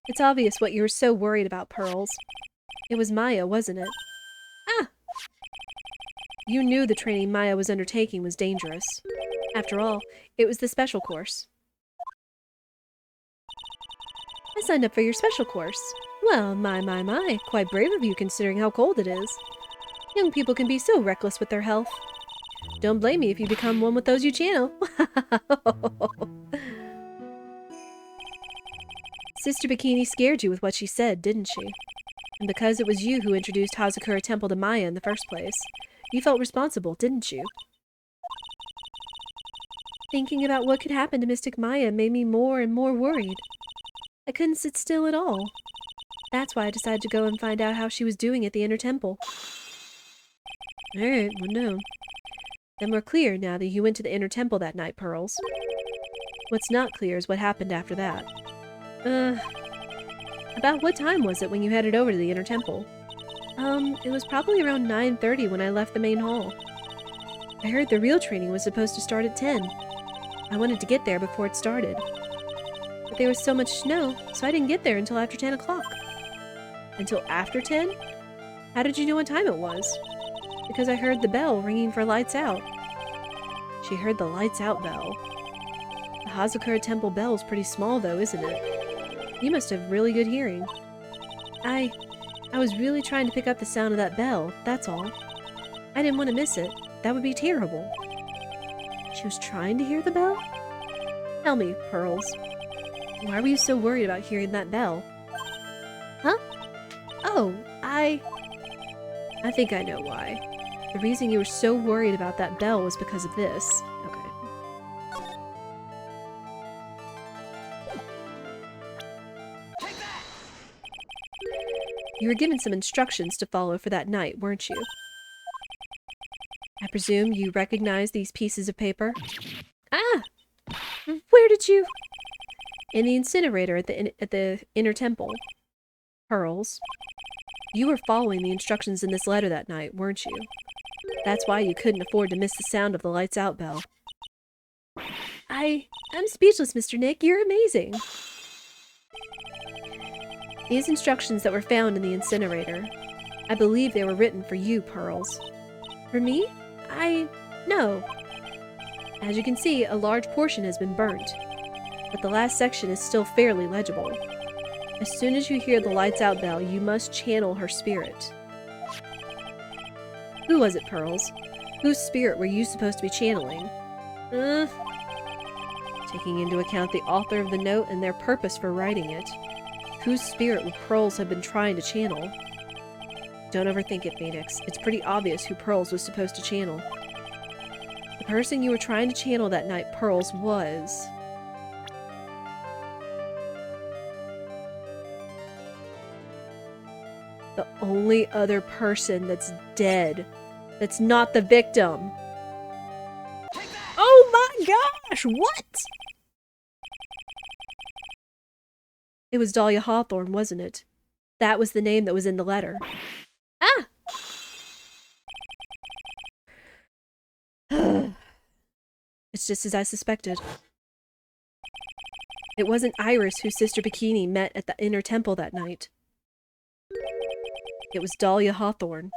It's obvious what you were so worried about, Pearls. It was Maya, wasn't it? Ah! You knew the training Maya was undertaking was dangerous. After all, it was the special course. I signed up for your special course. Well, my, quite brave of you considering how cold it is. Young people can be so reckless with their health. Don't blame me if you become one with those you channel. Sister Bikini scared you with what she said, didn't she? And because it was you who introduced Hazakura Temple to Maya in the first place, you felt responsible, didn't you? Thinking about what could happen to Mystic Maya made me more and more worried. I couldn't sit still at all. That's why I decided to go and find out how she was doing at the Inner Temple. Alright, well no. Then we're clear now that you went to the Inner Temple that night, Pearls. What's not clear is what happened after that. About what time was it when you headed over to the Inner Temple? It was probably around 9:30 when I left the main hall. I heard the real training was supposed to start at 10. I wanted to get there before it started. But there was so much snow, so I didn't get there until after 10 o'clock. Until after 10? How did you know what time it was? Because I heard the bell ringing for lights out. She heard the lights out bell. The Hazakura Temple bell's pretty small though, isn't it? You must have really good hearing. I was really trying to pick up the sound of that bell, that's all. I didn't want to miss it. That would be terrible. She was trying to hear the bell? Tell me, Pearls. Why were you so worried about hearing that bell? Huh? Oh, I think I know why. The reason you were so worried about that bell was because of this. Okay. You were given some instructions to follow for that night, weren't you? I presume you recognize these pieces of paper? Ah! Where did you... In the incinerator at the Inner Temple. Pearls. You were following the instructions in this letter that night, weren't you? That's why you couldn't afford to miss the sound of the lights out bell. I'm speechless, Mr. Nick. You're amazing. These instructions that were found in the incinerator, I believe they were written for you, Pearls. For me? No. As you can see, a large portion has been burnt, but the last section is still fairly legible. As soon as you hear the lights out bell, you must channel her spirit. Who was it, Pearls? Whose spirit were you supposed to be channeling? Taking into account the author of the note and their purpose for writing it, whose spirit would Pearls have been trying to channel? Don't overthink it, Phoenix. It's pretty obvious who Pearls was supposed to channel. The person you were trying to channel that night, Pearls, was... the only other person that's dead. That's not the victim. Oh my gosh! What? It was Dahlia Hawthorne, wasn't it? That was the name that was in the letter. Ah! It's just as I suspected. It wasn't Iris who Sister Bikini met at the Inner Temple that night. It was Dahlia Hawthorne.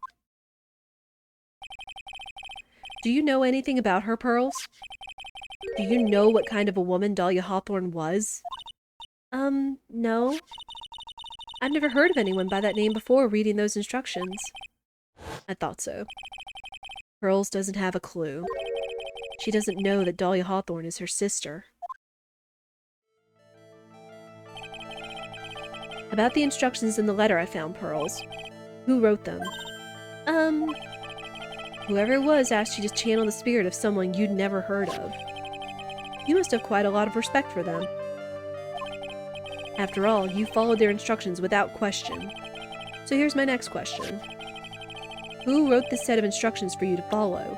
Do you know anything about her, Pearls? Do you know what kind of a woman Dahlia Hawthorne was? No. I've never heard of anyone by that name before reading those instructions. I thought so. Pearls doesn't have a clue. She doesn't know that Dahlia Hawthorne is her sister. About the instructions in the letter I found, Pearls. Who wrote them? Whoever it was asked you to channel the spirit of someone you'd never heard of. You must have quite a lot of respect for them. After all, you followed their instructions without question. So here's my next question. Who wrote this set of instructions for you to follow?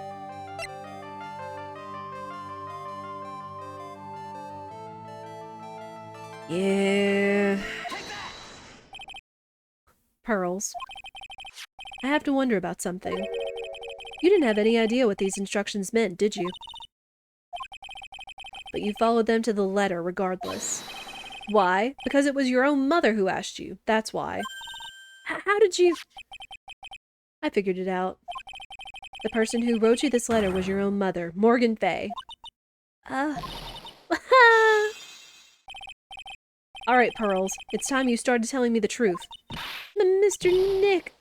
Yeah... Pearls. I have to wonder about something. You didn't have any idea what these instructions meant, did you? But you followed them to the letter regardless. Why? Because it was your own mother who asked you. That's why. How did you... I figured it out. The person who wrote you this letter was your own mother, Morgan Fay. Alright, Pearls. It's time you started telling me the truth. Mr. Nick,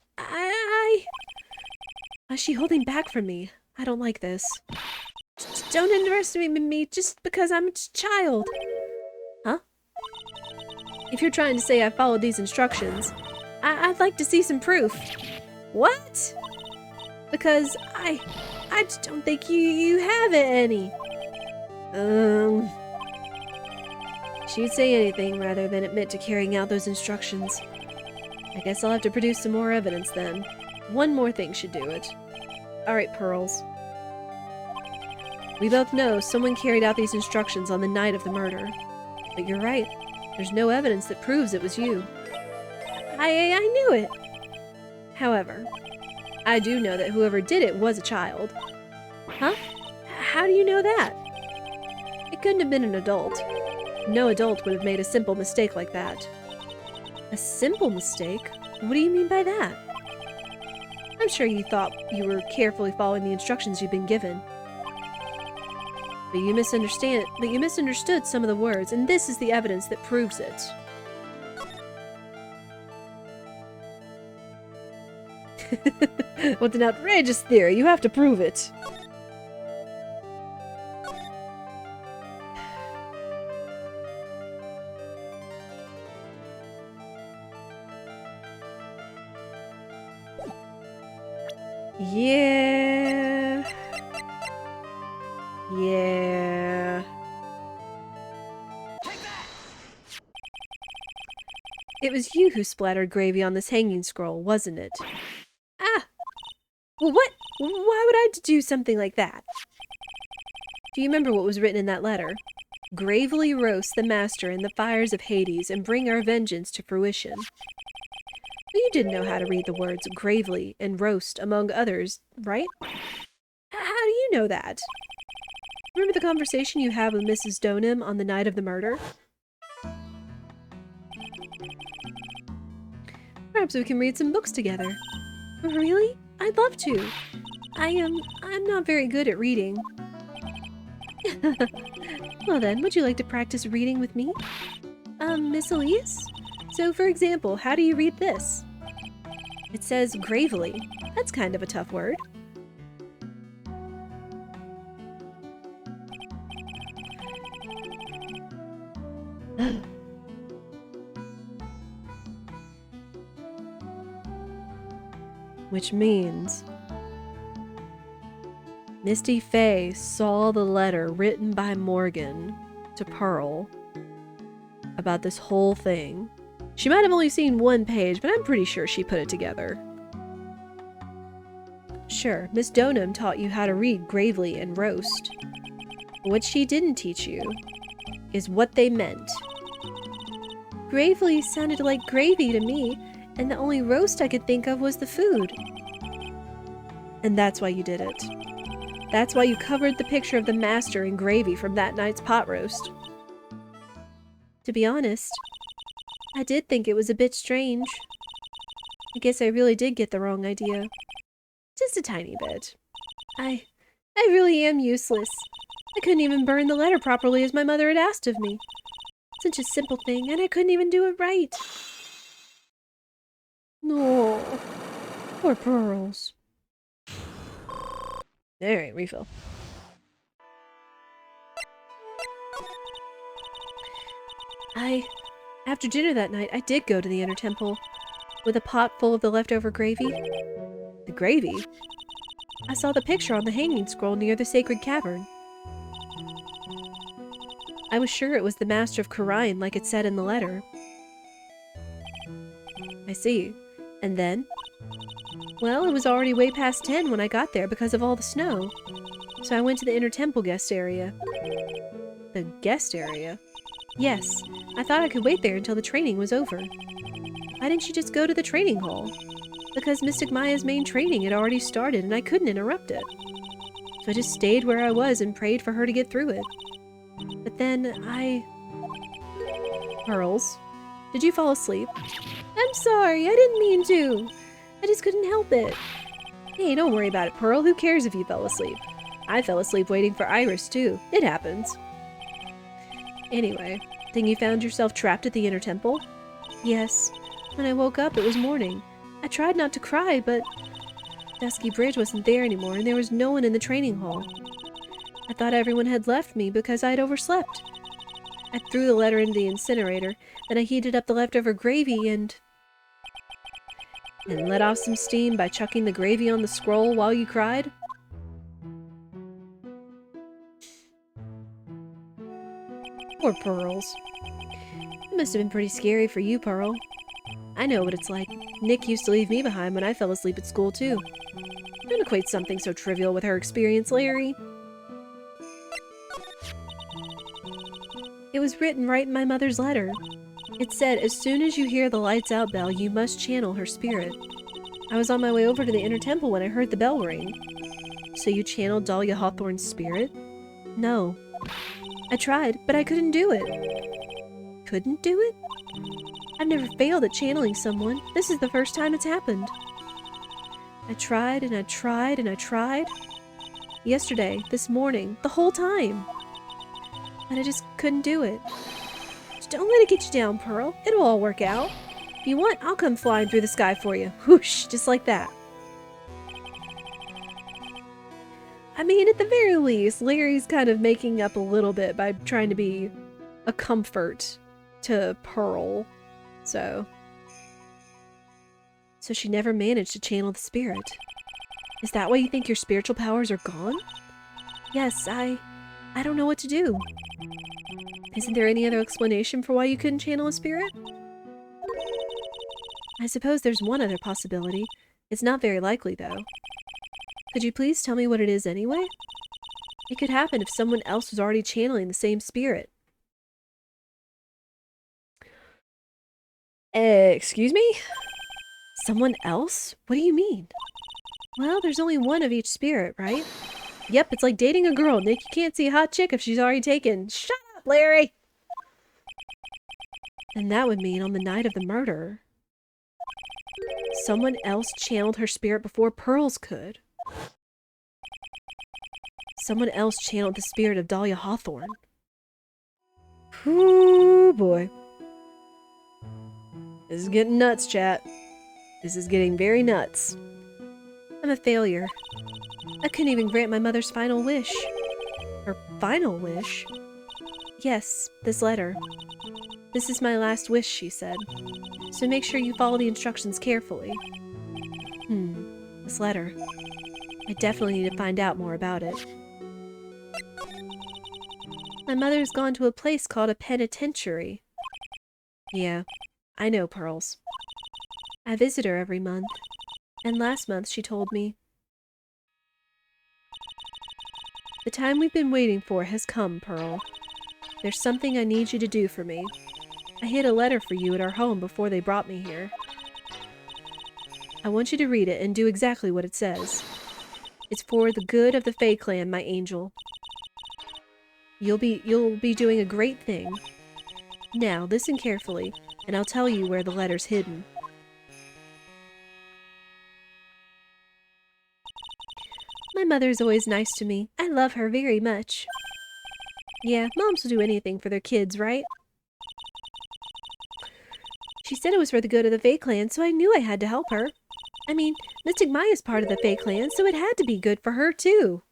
Is she holding back from me? I don't like this. Don't underestimate me just because I'm a child. Huh? If you're trying to say I followed these instructions, I'd like to see some proof. What? Because I just don't think you have any. She'd say anything rather than admit to carrying out those instructions. I guess I'll have to produce some more evidence then. One more thing should do it. Alright, Pearls. We both know someone carried out these instructions on the night of the murder. But you're right. There's no evidence that proves it was you. I knew it. However, I do know that whoever did it was a child. Huh? How do you know that? It couldn't have been an adult. No adult would have made a simple mistake like that. A simple mistake? What do you mean by that? I'm sure you thought you were carefully following the instructions you've been given. But you misunderstood some of the words, and this is the evidence that proves it. What an outrageous theory! You have to prove it! Yeah. Yeah. It was you who splattered gravy on this hanging scroll, wasn't it? Ah! Well, what? Why would I do something like that? Do you remember what was written in that letter? Gravely roast the master in the fires of Hades and bring our vengeance to fruition. Well, you didn't know how to read the words gravely and roast, among others, right? How do you know that? Remember the conversation you had with Mrs. Donham on the night of the murder? Perhaps we can read some books together. Really? I'd love to. I'm not very good at reading. Well then, would you like to practice reading with me? Miss Elise? So, for example, how do you read this? It says gravely. That's kind of a tough word. Which means Misty Fey saw the letter written by Morgan to Pearl about this whole thing. She might have only seen one page, but I'm pretty sure she put it together. Sure, Miss Donham taught you how to read gravely and roast. What she didn't teach you is what they meant. Gravely sounded like gravy to me, and the only roast I could think of was the food. And that's why you did it. That's why you covered the picture of the master in gravy from that night's pot roast. To be honest, I did think it was a bit strange. I guess I really did get the wrong idea. Just a tiny bit. I really am useless. I couldn't even burn the letter properly as my mother had asked of me. Such a simple thing, and I couldn't even do it right. No. Poor Pearls. Alright, refill. After dinner that night, I did go to the inner temple with a pot full of the leftover gravy. The gravy? I saw the picture on the hanging scroll near the sacred cavern. I was sure it was the Master of Khura'in like it said in the letter. I see. And then? Well, it was already way past 10 when I got there because of all the snow. So I went to the inner temple guest area. The guest area? Yes, I thought I could wait there until the training was over. Why didn't she just go to the training hall? Because Mystic Maya's main training had already started and I couldn't interrupt it. So I just stayed where I was and prayed for her to get through it. But then Pearls, did you fall asleep? I'm sorry, I didn't mean to. I just couldn't help it. Hey, don't worry about it, Pearl. Who cares if you fell asleep? I fell asleep waiting for Iris, too. It happens. Anyway, think you found yourself trapped at the inner temple? Yes. When I woke up, it was morning. I tried not to cry, but Dusky Bridge wasn't there anymore, and there was no one in the training hall. I thought everyone had left me because I had overslept. I threw the letter into the incinerator, then I heated up the leftover gravy and let off some steam by chucking the gravy on the scroll while you cried. Poor Pearls. It must have been pretty scary for you, Pearl. I know what it's like. Nick used to leave me behind when I fell asleep at school, too. Don't equate something so trivial with her experience, Larry. It was written right in my mother's letter. It said, as soon as you hear the lights out bell, you must channel her spirit. I was on my way over to the inner temple when I heard the bell ring. So you channeled Dahlia Hawthorne's spirit? No. I tried, but I couldn't do it. Couldn't do it? I've never failed at channeling someone. This is the first time it's happened. I tried and I tried and I tried. Yesterday, this morning, the whole time. But I just couldn't do it. Just don't let it get you down, Pearl. It'll all work out. If you want, I'll come flying through the sky for you. Whoosh, just like that. I mean, at the very least, Larry's kind of making up a little bit by trying to be a comfort to Pearl. So she never managed to channel the spirit. Is that why you think your spiritual powers are gone? Yes, I don't know what to do. Isn't there any other explanation for why you couldn't channel a spirit? I suppose there's one other possibility. It's not very likely, though. Could you please tell me what it is anyway? It could happen if someone else was already channeling the same spirit. Excuse me? Someone else? What do you mean? Well, there's only one of each spirit, right? Yep, it's like dating a girl, Nick. You can't see a hot chick if she's already taken. Shut up, Larry! And that would mean on the night of the murder, someone else channeled her spirit before Pearls could. Someone else channeled the spirit of Dahlia Hawthorne. Ooh, boy. This is getting nuts, chat. This is getting very nuts. I'm a failure. I couldn't even grant my mother's final wish. Her final wish? Yes, this letter. This is my last wish, she said. So make sure you follow the instructions carefully. This letter. I definitely need to find out more about it. My mother's gone to a place called a penitentiary. Yeah, I know, Pearls. I visit her every month. And last month she told me, the time we've been waiting for has come, Pearl. There's something I need you to do for me. I hid a letter for you at our home before they brought me here. I want you to read it and do exactly what it says. It's for the good of the Fae clan, my angel. You'll be doing a great thing. Now, listen carefully, and I'll tell you where the letter's hidden. My mother's always nice to me. I love her very much. Yeah, moms will do anything for their kids, right? She said it was for the good of the Fae clan, so I knew I had to help her. I mean, Mystic Maya's part of the Fae clan, so it had to be good for her, too.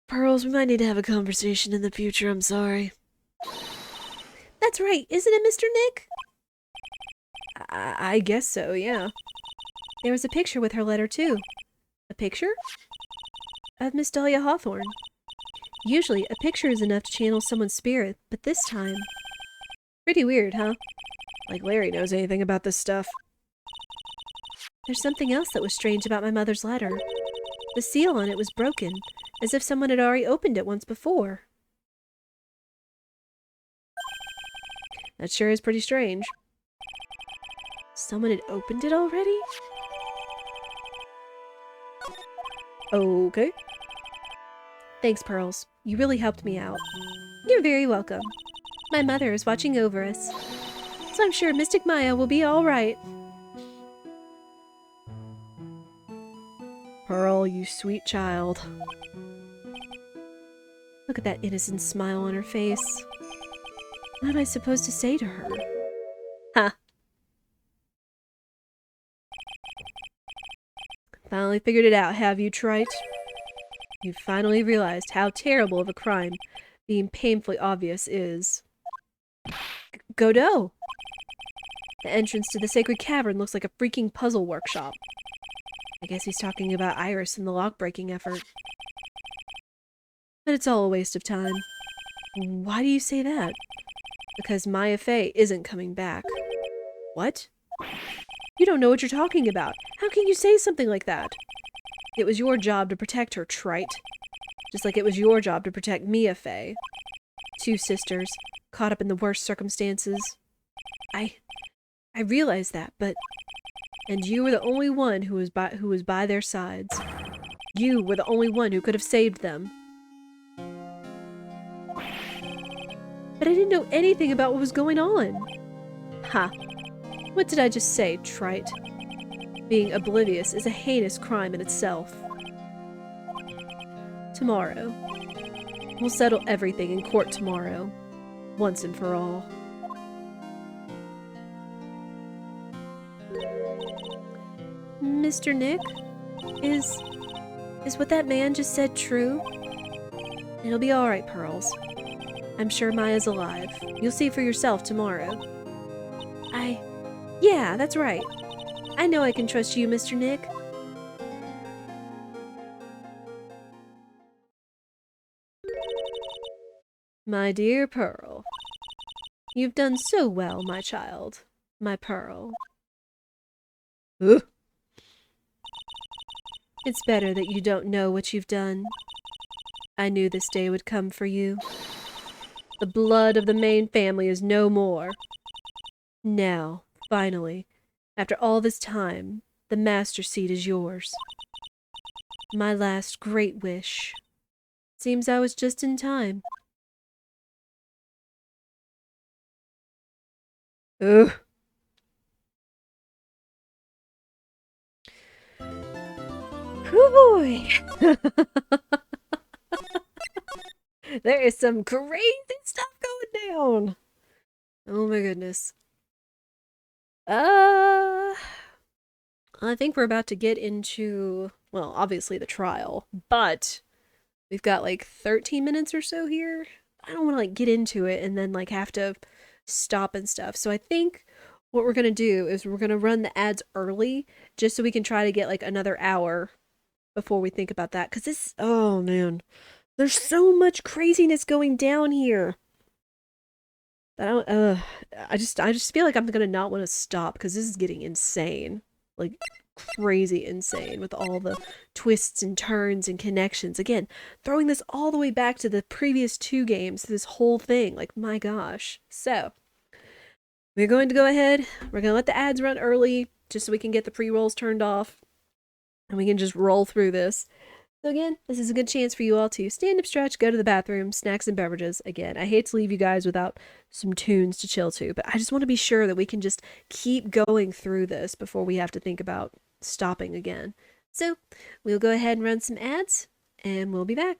Pearls, we might need to have a conversation in the future, I'm sorry. That's right, isn't it, Mr. Nick? I guess so, yeah. There was a picture with her letter, too. A picture? Of Miss Dahlia Hawthorne. Usually, a picture is enough to channel someone's spirit, but this time... Pretty weird, huh? Like Larry knows anything about this stuff. There's something else that was strange about my mother's letter. The seal on it was broken, as if someone had already opened it once before. That sure is pretty strange. Someone had opened it already? Okay. Thanks, Pearls. You really helped me out. You're very welcome. My mother is watching over us, so I'm sure Mystic Maya will be all right. Pearl, you sweet child. Look at that innocent smile on her face. What am I supposed to say to her? Ha! Finally figured it out, have you, Trite? You finally realized how terrible of a crime being painfully obvious is. Godot! The entrance to the sacred cavern looks like a freaking puzzle workshop. I guess he's talking about Iris and the lock-breaking effort. But it's all a waste of time. Why do you say that? Because Maya Fey isn't coming back. What? You don't know what you're talking about. How can you say something like that? It was your job to protect her, Trite. Just like it was your job to protect Mia Fey. Two sisters, caught up in the worst circumstances. I realize that, but... And you were the only one who was by their sides. You were the only one who could have saved them. But I didn't know anything about what was going on. Ha. What did I just say, Trite? Being oblivious is a heinous crime in itself. Tomorrow. We'll settle everything in court tomorrow. Once and for all. Mr. Nick? Is what that man just said true? It'll be alright, Pearls. I'm sure Maya's alive. You'll see for yourself tomorrow. Yeah, that's right. I know I can trust you, Mr. Nick. My dear Pearl. You've done so well, my child. My Pearl. Ugh. It's better that you don't know what you've done. I knew this day would come for you. The blood of the main family is no more. Now, finally, after all this time, the master seat is yours. My last great wish. Seems I was just in time. Ugh. Oh boy. There is some crazy stuff going down. Oh my goodness. I think we're about to get into, well, obviously the trial, but we've got like 13 minutes or so here. I don't want to like get into it and then like have to stop and stuff. So I think what we're going to do is we're going to run the ads early just so we can try to get like another hour before we think about that. 'Cause this, oh man, there's so much craziness going down here. I just feel like I'm gonna not want to stop because this is getting insane. Like, crazy insane with all the twists and turns and connections. Again, throwing this all the way back to the previous two games, this whole thing. Like, my gosh. So, we're going to go ahead. We're going to let the ads run early just so we can get the pre-rolls turned off. And we can just roll through this. So again, this is a good chance for you all to stand up, stretch, go to the bathroom, snacks and beverages. Again, I hate to leave you guys without some tunes to chill to, but I just want to be sure that we can just keep going through this before we have to think about stopping again. So, we'll go ahead and run some ads, and we'll be back.